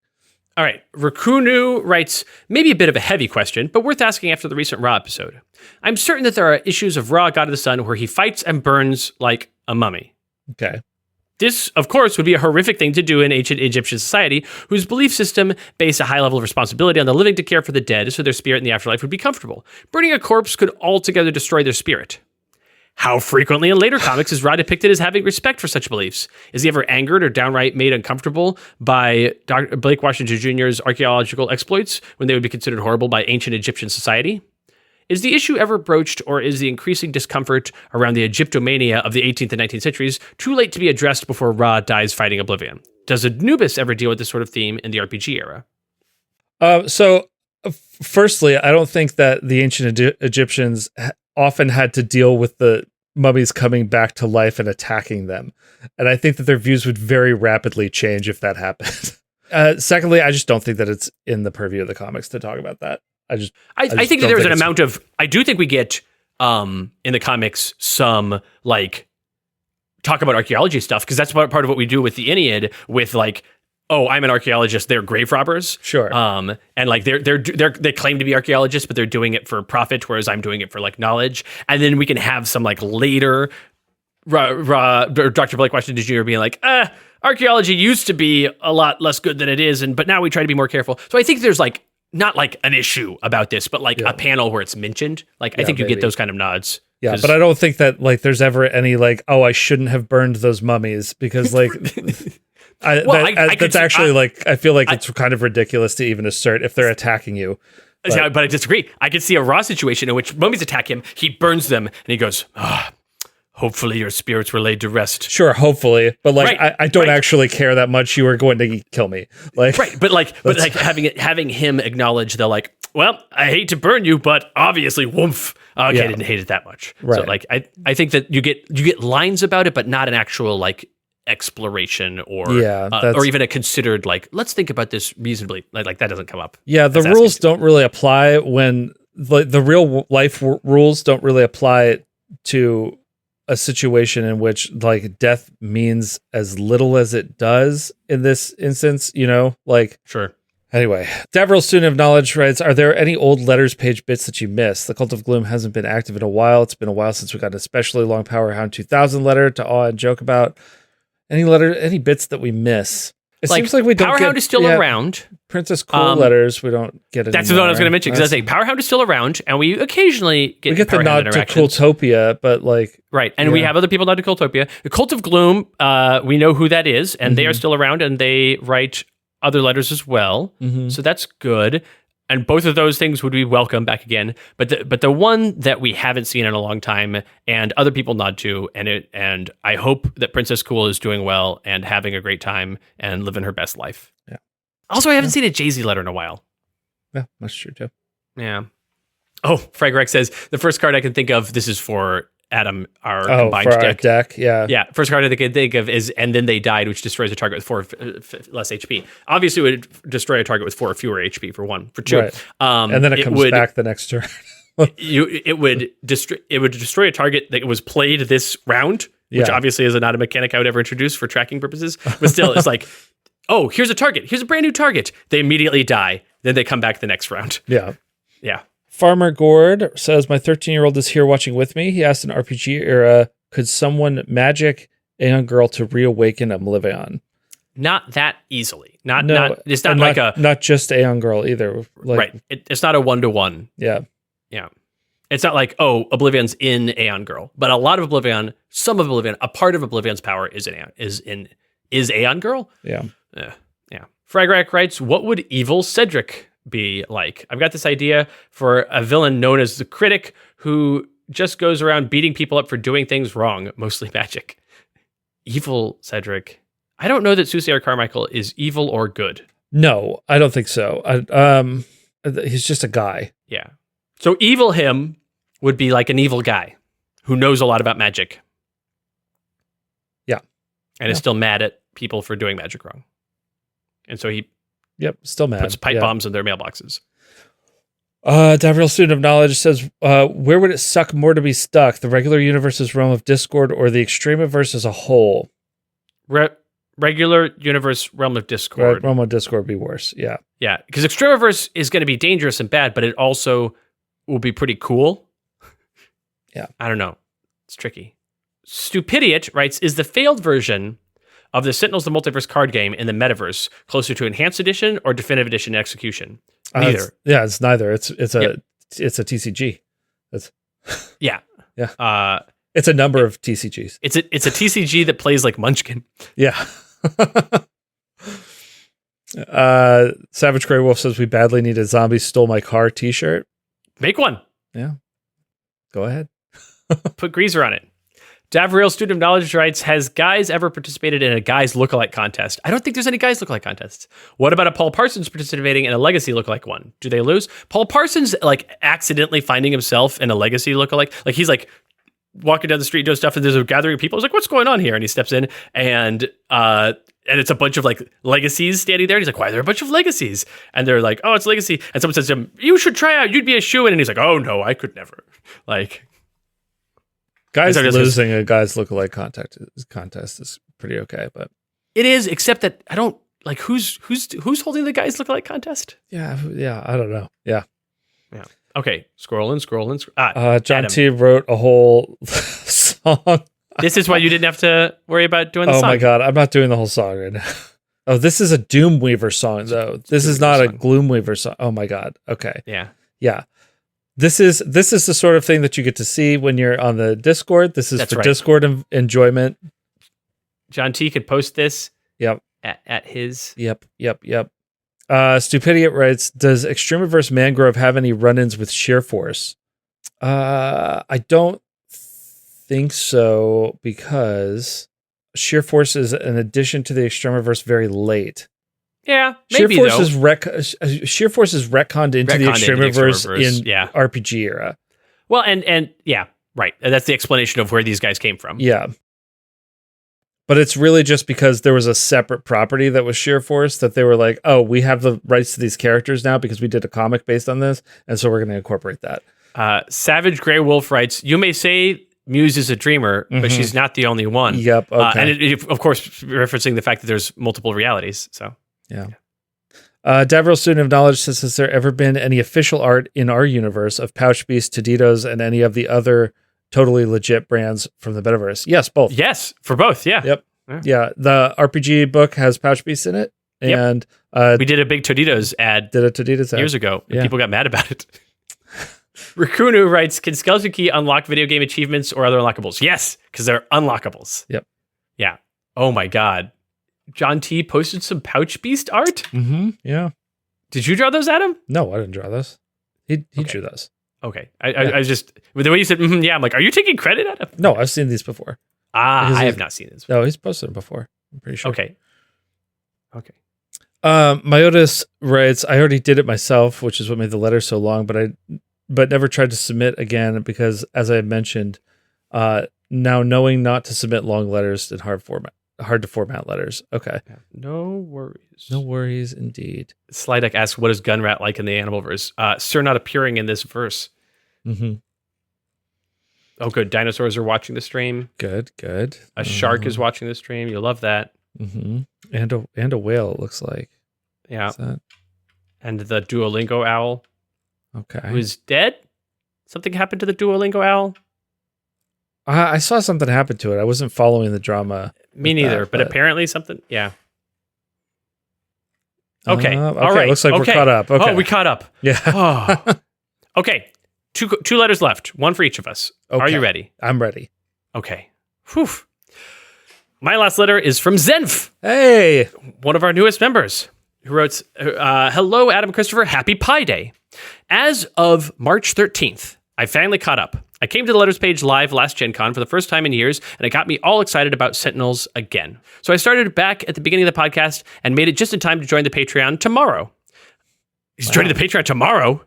All right. Rakunu writes, maybe a bit of a heavy question, but worth asking after the recent Raw episode. I'm certain that there are issues of Ra, God of the Sun, where he fights and burns like a mummy. Okay. This, of course, would be a horrific thing to do in ancient Egyptian society, whose belief system based a high level of responsibility on the living to care for the dead so their spirit in the afterlife would be comfortable. Burning a corpse could altogether destroy their spirit. How frequently in later comics is Ra depicted as having respect for such beliefs? Is he ever angered or downright made uncomfortable by Dr. Blake Washington Jr.'s archaeological exploits when they would be considered horrible by ancient Egyptian society? Is the issue ever broached, or is the increasing discomfort around the Egyptomania of the 18th and 19th centuries too late to be addressed before Ra dies fighting oblivion? Does Anubis ever deal with this sort of theme in the RPG era? Firstly, I don't think that the ancient Egyptians often had to deal with the mummies coming back to life and attacking them. And I think that their views would very rapidly change if that happened. Secondly, I just don't think that it's in the purview of the comics to talk about that. I just I just think that don't there's an it's- amount of, I do think we get in the comics some like talk about archaeology stuff, because that's part of what we do with the Aeneid with like, oh, I'm an archaeologist, they're grave robbers. Sure. And like they claim to be archaeologists, but they're doing it for profit, whereas I'm doing it for like knowledge. And then we can have some like later Dr. Blake Washington Jr. being like, archaeology used to be a lot less good than it is, but now we try to be more careful. So I think there's like not like an issue about this, but like a panel where it's mentioned. Like I think you get those kind of nods. Yeah, but I don't think that like there's ever any like, oh, I shouldn't have burned those mummies, because like that's actually like, I feel like it's kind of ridiculous to even assert if they're attacking you. But I disagree. I could see a raw situation in which mummies attack him, he burns them, and he goes, hopefully your spirits were laid to rest. Sure, hopefully, but like I don't right. actually care that much. You are going to kill me, like right. But like having him acknowledge the like, well, I hate to burn you, but obviously, woof. Okay, I didn't hate it that much. Right. So like I think that you get lines about it, but not an actual like exploration or even a considered like, let's think about this reasonably. Like that doesn't come up. Yeah, the rules don't really apply when like the real life rules don't really apply to a situation in which like death means as little as it does in this instance, you know, like sure. Anyway, Davriel, student of knowledge, writes, are there any old letters page bits that you missed? The Cult of Gloom hasn't been active in a while. It's been a while since we got an especially long Power Hound 2000 letter to awe and joke about. Any bits that we miss? It seems like we don't Power get... Hound is still around. Princess Cool letters, we don't get it. That's what I was going to mention, because I say Power Hound is still around, and we occasionally get the nod to Cultopia, but like... Right, and we have other people nod to Cultopia. The Cult of Gloom, we know who that is, and they are still around, and they write other letters as well, so that's good. And both of those things would be welcome back again. But the one that we haven't seen in a long time, and other people nod to, and I hope that Princess Cool is doing well and having a great time and living her best life. Yeah. Also, I haven't seen a Jay-Z letter in a while. Yeah, that's true too. Yeah. Oh, Frag Rex says the first card I can think of. This is for Adam, our combined for deck. Our deck, yeah. Yeah, first card I can think of is "And Then They Died," which destroys a target with 4 less HP. Obviously, it would destroy a target with 4 or fewer HP for 1. For 2, right. And then it comes back the next turn. it would destroy a target that was played this round, which obviously is not a mechanic I would ever introduce for tracking purposes. But still, it's like, oh, here's a target. Here's a brand new target. They immediately die. Then they come back the next round. Yeah. Yeah. Farmer Gord says, my 13-year-old is here watching with me. He asked in RPG era, could someone magic Aeon Girl to reawaken Oblivion? Not that easily. It's not not just Aeon Girl either. Like, right. It's not a 1-to-1. Yeah. Yeah. It's not like, oh, Oblivion's in Aeon Girl. But a lot of Oblivion, some of Oblivion, a part of Oblivion's power is Aeon Girl. Yeah. Yeah. Fragrack writes, what would evil Cedric be like? I've got this idea for a villain known as the Critic who just goes around beating people up for doing things wrong, mostly magic. Evil Cedric. I don't know that Susier Carmichael is evil or good. No, I don't think so. He's just a guy. Yeah. So evil him would be like an evil guy who knows a lot about magic. Yeah. And is still mad at people for doing magic wrong. And so he still mad. Puts pipe bombs in their mailboxes. Davriel, student of knowledge, says, where would it suck more to be stuck? The regular universe's realm of Discord or the Extremiverse as a whole? Regular universe realm of Discord. Realm of Discord would be worse, yeah. Yeah, because Extremiverse is going to be dangerous and bad, but it also will be pretty cool. Yeah. I don't know. It's tricky. Stupidiot writes, is the failed version of the Sentinels the Multiverse card game in the metaverse closer to Enhanced Edition or Definitive Edition execution? Neither. It's neither. It's a TCG. It's yeah. It's a number of TCGs. It's a TCG that plays like Munchkin. Yeah. Savage Grey Wolf says we badly need a Zombie Stole My Car t-shirt. Make one. Yeah. Go ahead. Put Greaser on it. Davriel, student of knowledge, writes, has Guys ever participated in a Guys lookalike contest? I don't think there's any Guys lookalike contests. What about a Paul Parsons participating in a Legacy lookalike one? Do they lose? Paul Parsons, like, accidentally finding himself in a Legacy lookalike. Like, he's like walking down the street doing stuff, and there's a gathering of people. I was like, what's going on here? And he steps in, and it's a bunch of like legacies standing there. And he's like, why are there a bunch of legacies? And they're like, oh, it's legacy. And someone says to him, you should try out. You'd be a shoo-in. And he's like, oh no, I could never. Like, guys losing a guys lookalike contest is pretty okay, but it is, except that I don't like who's holding the guys lookalike contest. Yeah, I don't know. Yeah. Okay, scrolling. John Adam. T wrote a whole song. This is why you didn't have to worry about doing the song. Oh my god, I'm not doing the whole song right now. Oh, this is a Doomweaver song though. This is not a Gloomweaver song. Oh my god. Okay. Yeah. This is the sort of thing that you get to see when you're on the Discord. This is for Discord enjoyment. John T could post this. Yep. At his. Yep. Stupidiot writes, does Extremiverse Mangrove have any run-ins with Sheer Force? I don't think so, because Sheer Force is an addition to the Extremiverse very late. Yeah, maybe Sheer Force is retconned into the Extremiverse in RPG era. Well, and yeah, right. That's the explanation of where these guys came from. Yeah. But it's really just because there was a separate property that was Sheer Force that they were like, oh, we have the rights to these characters now because we did a comic based on this, and so we're going to incorporate that. Savage Grey Wolf writes, you may say Muse is a dreamer, but she's not the only one. Yep, okay. And it, of course, referencing the fact that there's multiple realities. So yeah. Davriel, Student of Knowledge, says, has there ever been any official art in our universe of Pouch Beast, Toditos, and any of the other totally legit brands from the Metaverse? Yes, both. Yes, for both. Yeah. Yep. Yeah. The RPG book has Pouch Beast in it. And we did a big Toditos ad. Years ago. And people got mad about it. Rakunu writes, can Skeleton Key unlock video game achievements or other unlockables? Yes, because they're unlockables. Yep. Yeah. Oh my God. John T posted some Pouch Beast art? Mm-hmm. Yeah. Did you draw those, Adam? No, I didn't draw those. He drew those. Okay. I just, the way you said, I'm like, are you taking credit, Adam? No, I've seen these before. I have not seen this. No, he's posted them before. I'm pretty sure. Okay. Myotis writes, I already did it myself, which is what made the letter so long, but never tried to submit again because, as I had mentioned, now knowing not to submit long letters in hard to format letters. Okay. Yeah. No worries. No worries indeed. Slydeck asks, what is Gunrat like in the Animalverse? Sir not appearing in this verse. Mm-hmm. Oh, good. Dinosaurs are watching the stream. Good. A shark is watching the stream. You'll love that. Mm-hmm. And a whale, it looks like. Yeah. And the Duolingo owl. Okay. Who's dead? Something happened to the Duolingo owl? I saw something happen to it. I wasn't following the drama. Me neither, but apparently something. Yeah. Okay. All right. Looks like we're caught up. Okay. Oh, we caught up. Yeah. Oh. Okay. Two letters left. One for each of us. Okay. Are you ready? I'm ready. Okay. Whew. My last letter is from Zenf. Hey. One of our newest members who wrote, hello, Adam Christopher. Happy Pi Day. As of March 13th, I finally caught up. I came to the letters page live last Gen Con for the first time in years, and it got me all excited about Sentinels again. So I started back at the beginning of the podcast and made it just in time to join the Patreon tomorrow. He's joining the Patreon tomorrow?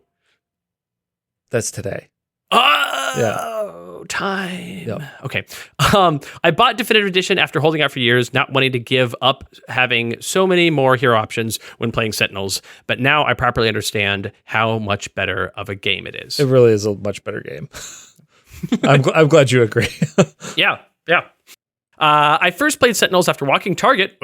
That's today. Oh, time. Yep. Okay. I bought Definitive Edition after holding out for years, not wanting to give up having so many more hero options when playing Sentinels, but now I properly understand how much better of a game it is. It really is a much better game. I'm glad you agree. Yeah. I first played Sentinels after Walking Target,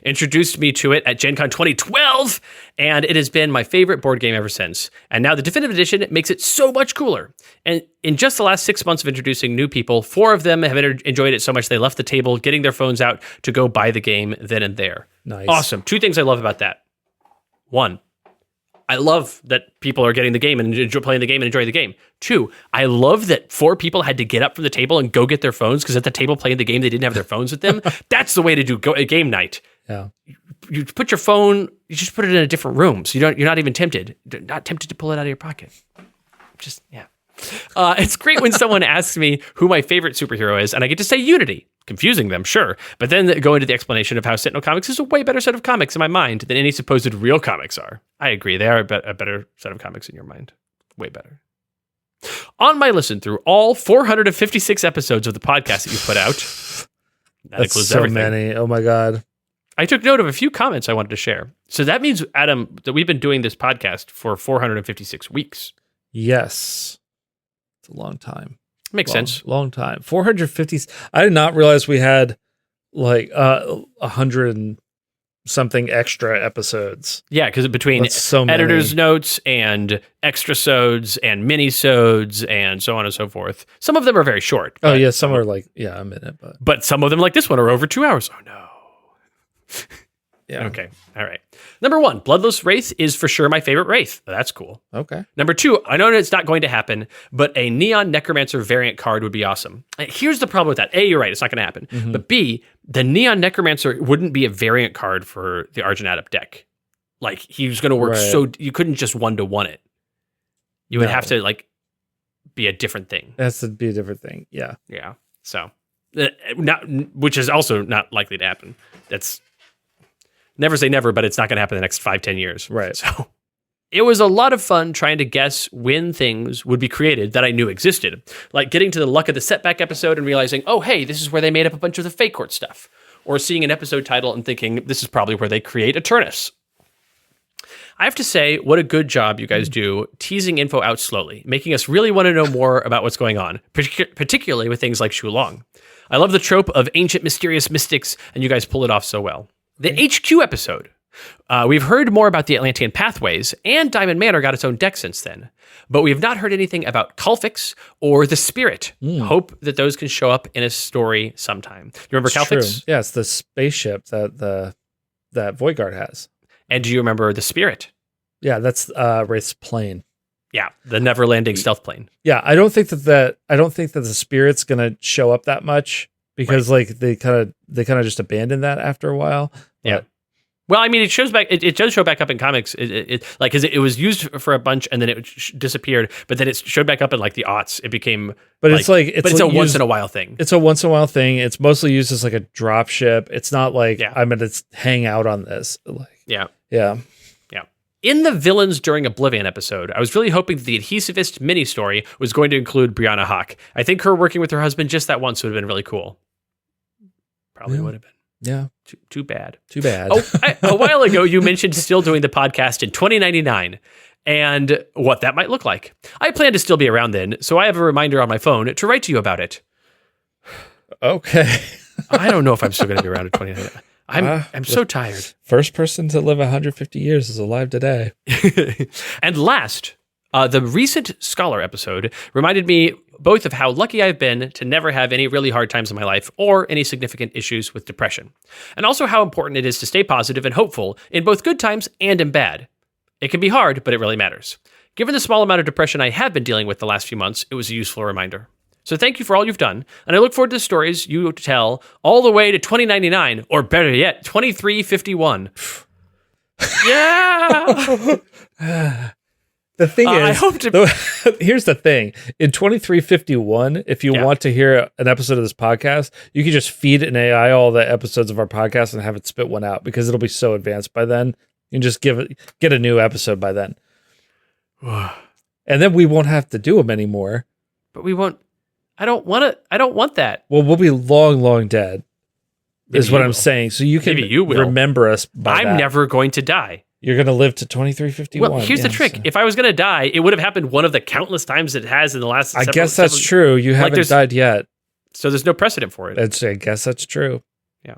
introduced me to it at Gen Con 2012, and it has been my favorite board game ever since. And now the Definitive Edition makes it so much cooler. And in just the last 6 months of introducing new people, 4 of them have enjoyed it so much they left the table, getting their phones out to go buy the game then and there. Nice. Awesome. 2 things I love about that. 1, I love that people are getting the game and playing the game and enjoying the game. 2, I love that 4 people had to get up from the table and go get their phones because at the table playing the game, they didn't have their phones with them. That's the way to do a game night. Yeah. You put your phone, you just put it in a different room. So you're not even tempted. Not tempted to pull it out of your pocket. Just, yeah. It's great when someone asks me who my favorite superhero is, and I get to say Unity. Confusing them, sure. But then go into the explanation of how Sentinel Comics is a way better set of comics in my mind than any supposed real comics are. I agree. They are a better set of comics in your mind. Way better. On my listen through all 456 episodes of the podcast that you put out, that That's includes so everything. many. Oh my God. I took note of a few comments I wanted to share. So that means, Adam, that we've been doing this podcast for 456 weeks. Yes. It's a long time. Makes sense. Long time. 450. I did not realize we had like 100 and something extra episodes. Yeah, because between That's so many. editor's notes and extra-sodes and mini-sodes and so on and so forth. Some of them are very short. Oh but- yeah, some are like a minute, But some of them, like this one, are over 2 hours. Oh, no. yeah. Okay. All right. Number 1, Bloodless Wraith is for sure my favorite Wraith. That's cool. Okay. Number 2, I know it's not going to happen, but a Neon Necromancer variant card would be awesome. Here's the problem with that. A, you're right, it's not going to happen. Mhm. But B, the Neon Necromancer wouldn't be a variant card for the Argent Adept deck. Like, he was going to work Right. so... You couldn't just 1-to-1 it. You would No. have to, like, be a different thing. It has to be a different thing. Yeah. Yeah. So, which is also not likely to happen. That's... Never say never, but it's not going to happen in the next 5-10 years. Right. So it was a lot of fun trying to guess when things would be created that I knew existed. Like getting to the Luck of the Setback episode and realizing, oh, hey, this is where they made up a bunch of the Fake Court stuff. Or seeing an episode title and thinking, this is probably where they create Eternus. I have to say, what a good job you guys do teasing info out slowly, making us really want to know more about what's going on, particularly with things like Shulong. I love the trope of ancient mysterious mystics, and you guys pull it off so well. The HQ episode. We've heard more about the Atlantean pathways, and Diamond Manor got its own deck since then. But we have not heard anything about Calfix or the Spirit. Hope that those can show up in a story sometime. You remember It's Calfix? true. Yeah, it's the spaceship that Voidguard has. And do you remember the Spirit? Yeah, that's Wraith's plane. Yeah, the never landing stealth plane. Yeah, I don't think that the Spirit's gonna show up that much because like they kind of just abandoned that after a while. Yeah. Well, I mean, it shows back. It does show back up in comics. It was used for a bunch and then it disappeared. But then it showed back up in like the aughts. It became. But it's a once in a while thing. It's a once in a while thing. It's mostly used as like a drop ship. It's not like I'm gonna hang out on this. Like, yeah. yeah. In the Villains During Oblivion episode, I was really hoping that the Adhesivist mini story was going to include Brianna Hawk. I think her working with her husband just that once would have been really cool. Probably would have been. Yeah. Too bad. Too bad. A while ago, you mentioned still doing the podcast in 2099 and what that might look like. I plan to still be around then, so I have a reminder on my phone to write to you about it. Okay. I don't know if I'm still going to be around in 2099. I'm so tired. First person to live 150 years is alive today. And last, the recent Scholar episode reminded me both of how lucky I've been to never have any really hard times in my life or any significant issues with depression, and also how important it is to stay positive and hopeful in both good times and in bad. It can be hard, but it really matters. Given the small amount of depression I have been dealing with the last few months, it was a useful reminder. So thank you for all you've done, and I look forward to the stories you tell all the way to 2099, or better yet, 2351. Yeah! The thing I is, hope to- here's the thing. In 2351, if you want to hear an episode of this podcast, you can just feed an AI all the episodes of our podcast and have it spit one out because it'll be so advanced by then. You can just get a new episode by then. And then we won't have to do them anymore. But we won't. I don't want that. Well, we'll be long, long dead. Maybe is what you I'm will. saying. So you can Maybe you will. remember us by I'm that. never going to die. You're going to live to 2351. Well, here's the trick. If I was going to die, it would have happened one of the countless times it has in the last I guess that's true. You haven't there's- died yet. So there's no precedent for it. I guess that's true. Yeah.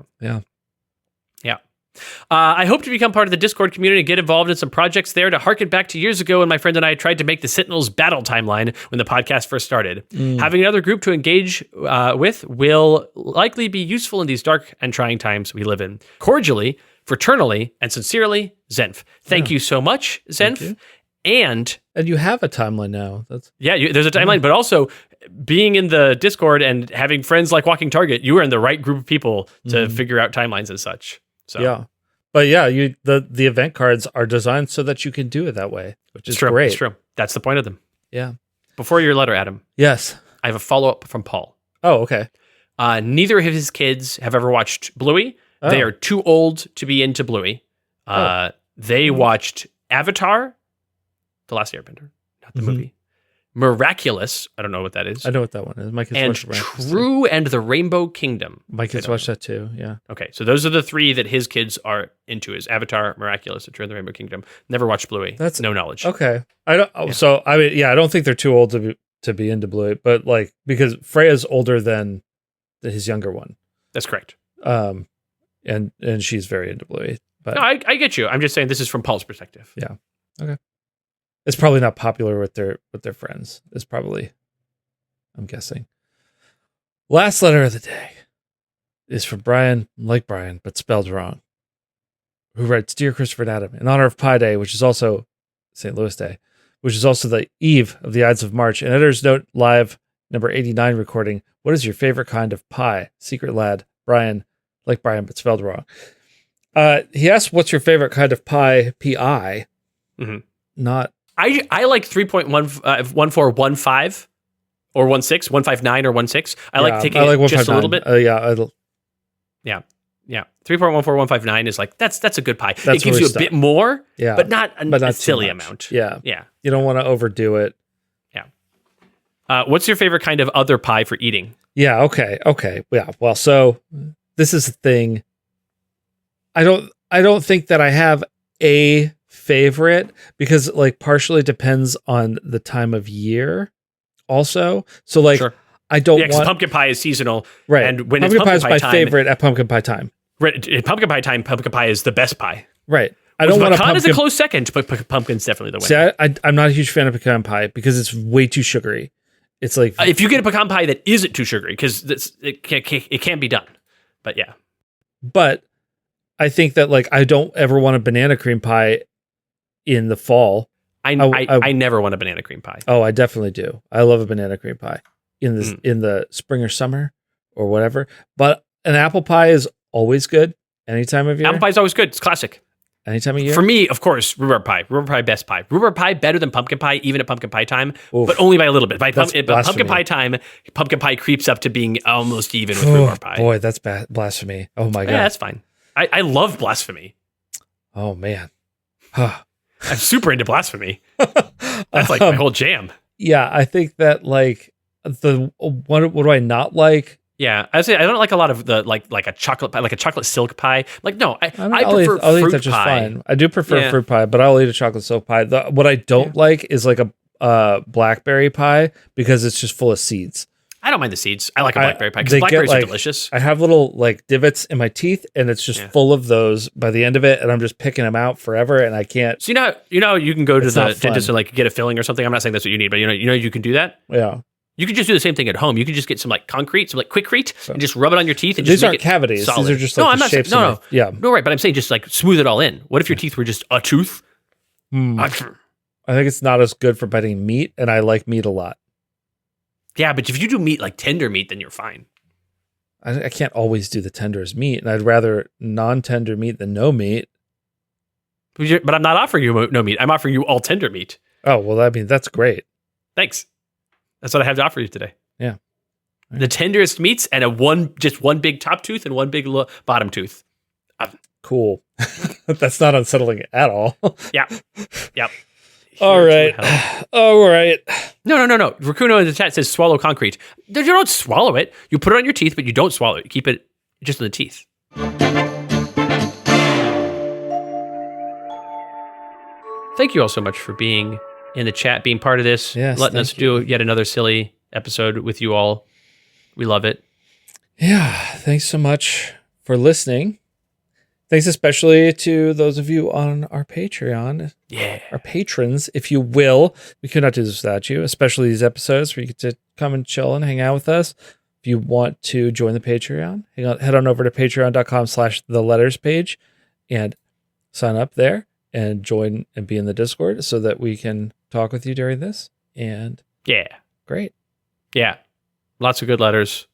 I hope to become part of the Discord community and get involved in some projects there to harken back to years ago when my friend and I tried to make the Sentinels battle timeline when the podcast first started. Having another group to engage with will likely be useful in these dark and trying times we live in. Cordially, fraternally, and sincerely, Zenf. Thank you so much, Zenf. And you have a timeline now. That's there's a timeline, but also being in the Discord and having friends like Walking Target, you are in the right group of people to figure out timelines and such. So yeah. But yeah, the event cards are designed so that you can do it that way, which is true. great. It's true. That's the point of them. Yeah. Before your letter, Adam, Yes. I have a follow-up from Paul. Oh, okay. Neither of his kids have ever watched Bluey. Oh. They are too old to be into Bluey. They watched Avatar, The Last Airbender, not the movie, Miraculous. I don't know what that is. I know what that one is. My kids And watch Miraculous too. True and the Rainbow Kingdom. My kids watch that too. Yeah. Okay, so those are the three that his kids are into: is Avatar, Miraculous, and True and the Rainbow Kingdom. Never watched Bluey. That's no knowledge. Okay. I don't. Yeah. So I mean, yeah, I don't think they're too old to be into Bluey, but like because Freya's older than his younger one. That's correct. And she's very into Bluey. But No, I get you. I'm just saying this is from Paul's perspective. Yeah. Okay. It's probably not popular with their friends. It's probably, I'm guessing. Last letter of the day is from Brian, like Brian, but spelled wrong, who writes, Dear Christopher and Adam, in honor of Pi Day, which is also St. Louis Day, which is also the eve of the Ides of March, and Editor's Note Live number 89 recording, what is your favorite kind of pie? Secret Lad, Brian, like Brian, but spelled wrong. He asked, what's your favorite kind of pie? P-I. Mm-hmm. Not. I like 3.1415 or 16, 159 or 16. I like taking it just a little bit. Yeah. 3.14159 is like that's a good pie. It gives you a bit more, but not a silly amount. Yeah. Yeah. You don't want to overdo it. Yeah. What's your favorite kind of other pie for eating? Yeah, okay. Yeah. Well, so this is the thing. I don't think that I have a favorite because like partially depends on the time of year also. So like Sure. I don't want pumpkin pie is seasonal. Right. And when pumpkin it's pie is my time, favorite at pumpkin pie time. Right, at pumpkin pie time, pumpkin pie is the best pie. Right. I don't want pecan is a close second, but pumpkin's definitely the winner. See, I'm not a huge fan of pecan pie because it's way too sugary. It's like if you get a pecan pie that isn't too sugary, because it can't be done. But yeah. But I think that like I don't ever want a banana cream pie in the fall. I never want a banana cream pie. Oh, I definitely do. I love a banana cream pie in the spring or summer or whatever. But an apple pie is always good any time of year. Apple pie is always good. It's classic. Any time of year. For me, of course, rhubarb pie. Rhubarb pie, best pie. Rhubarb pie better than pumpkin pie, even at pumpkin pie time, but only by a little bit. By pumpkin pie time, pumpkin pie creeps up to being almost even with rhubarb pie. Boy, that's blasphemy. Oh my God. Yeah, that's fine. I love blasphemy. Oh man. I'm super into blasphemy. That's like my whole jam. Yeah, I think that like what do I not like? Yeah, I say I don't like a lot of the like a chocolate pie, like a chocolate silk pie. Like no, I prefer I'll fruit eat that just pie. fine. I do prefer fruit pie, but I'll eat a chocolate silk pie. What I don't like is like a blackberry pie because it's just full of seeds. I don't mind the seeds. I like a blackberry pie because blackberries are delicious. I have little like divots in my teeth, and it's just full of those by the end of it, and I'm just picking them out forever, and I can't. So you know you can go to the dentist to like get a filling or something. I'm not saying that's what you need, but you know you can do that. Yeah. You can just do the same thing at home. You can just get some like concrete, some like Quikrete, and just rub it on your teeth. And these just aren't cavities. Solid. These are just like the shapes. No, yeah. No, right. But I'm saying just like smooth it all in. What if your teeth were just a tooth? I think it's not as good for biting meat, and I like meat a lot. Yeah, but if you do meat like tender meat, then you're fine. I can't always do the tenderest meat, and I'd rather non-tender meat than no meat. But I'm not offering you no meat. I'm offering you all tender meat. Oh, well, I mean, that's great. Thanks. That's what I have to offer you today. Yeah. The tenderest meats and just one big top tooth and one big bottom tooth. Cool. That's not unsettling at all. Yep. All right. No. Rakuno in the chat says swallow concrete. You don't swallow it. You put it on your teeth, but you don't swallow it. You keep it just in the teeth. Thank you all so much for being in the chat, being part of this, letting us do yet another silly episode with you all. We love it. Yeah. Thanks so much for listening. Thanks especially to those of you on our Patreon. Yeah. Our patrons, if you will. We could not do this without you, especially these episodes where you get to come and chill and hang out with us. If you want to join the Patreon, head on over to patreon.com/theletterspage and sign up there and join and be in the Discord so that we can talk with you during this. And great. Yeah. Lots of good letters.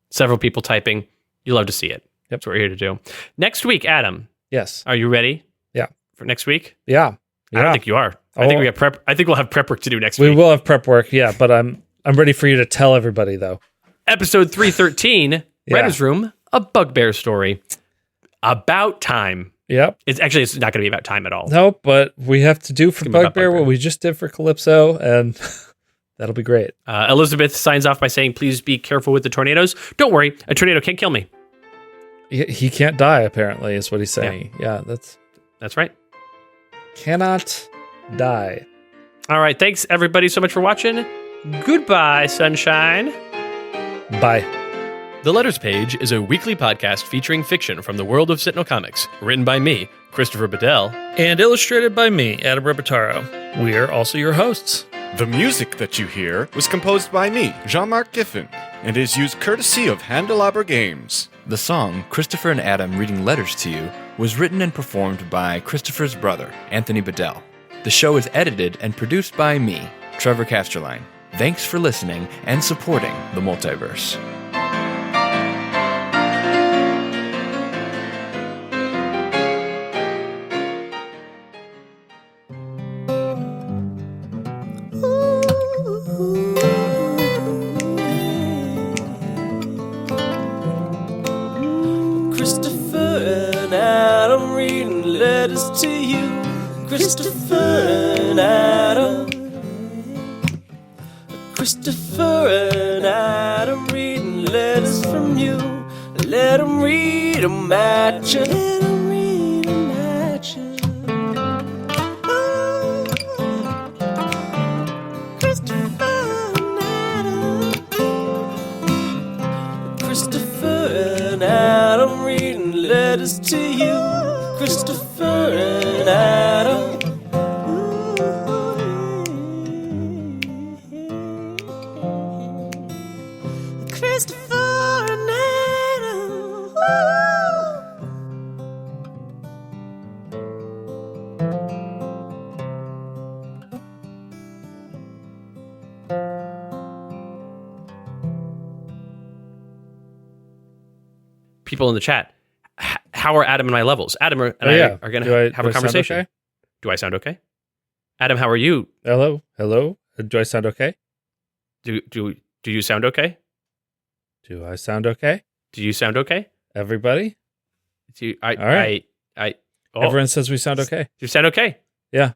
Several people typing. You love to see it. That's what we're here to do. Next week, Adam. Yes. Are you ready? Yeah. For next week? Yeah. I don't think you are. I think we have prep. I think we'll have prep work to do next week. We will have prep work, yeah, but I'm ready for you to tell everybody though. Episode 313, Writer's Room, a Bugbear story. About time. Yep. It's not going to be about time at all. No, but we have to do for Bugbear what we just did for Calypso, and That'll be great. Elizabeth signs off by saying, please be careful with the tornadoes. Don't worry, a tornado can't kill me. He can't die, apparently, is what he's saying. Yeah, That's right. Cannot die. All right, thanks everybody so much for watching. Goodbye, sunshine. Bye. The Letters Page is a weekly podcast featuring fiction from the world of Sentinel Comics, written by me, Christopher Bedell, And illustrated by me, Adam Ribitaro. We're also your hosts. The music that you hear was composed by me, Jean-Marc Giffen, and is used courtesy of Handelabra Games. The song, Christopher and Adam Reading Letters to You, was written and performed by Christopher's brother, Anthony Bedell. The show is edited and produced by me, Trevor Casterline. Thanks for listening and supporting the multiverse. Christopher and Adam reading letters to you. Christopher and Adam. Christopher and Adam reading letters from you. Let them read 'em at you. Let 'em read 'em at you. Oh, Christopher and Adam. Christopher and Adam reading letters to you. Christopher and Adam. Christopher and Adam. people in the chat, how are Adam and my levels? Adam and I are going to have a conversation. Okay? Do I sound okay? Adam, how are you? Hello? Do I sound okay? Do you sound okay? Do I sound okay? Do you sound okay? Everybody? All right. Everyone says we sound okay. You sound okay. Yeah.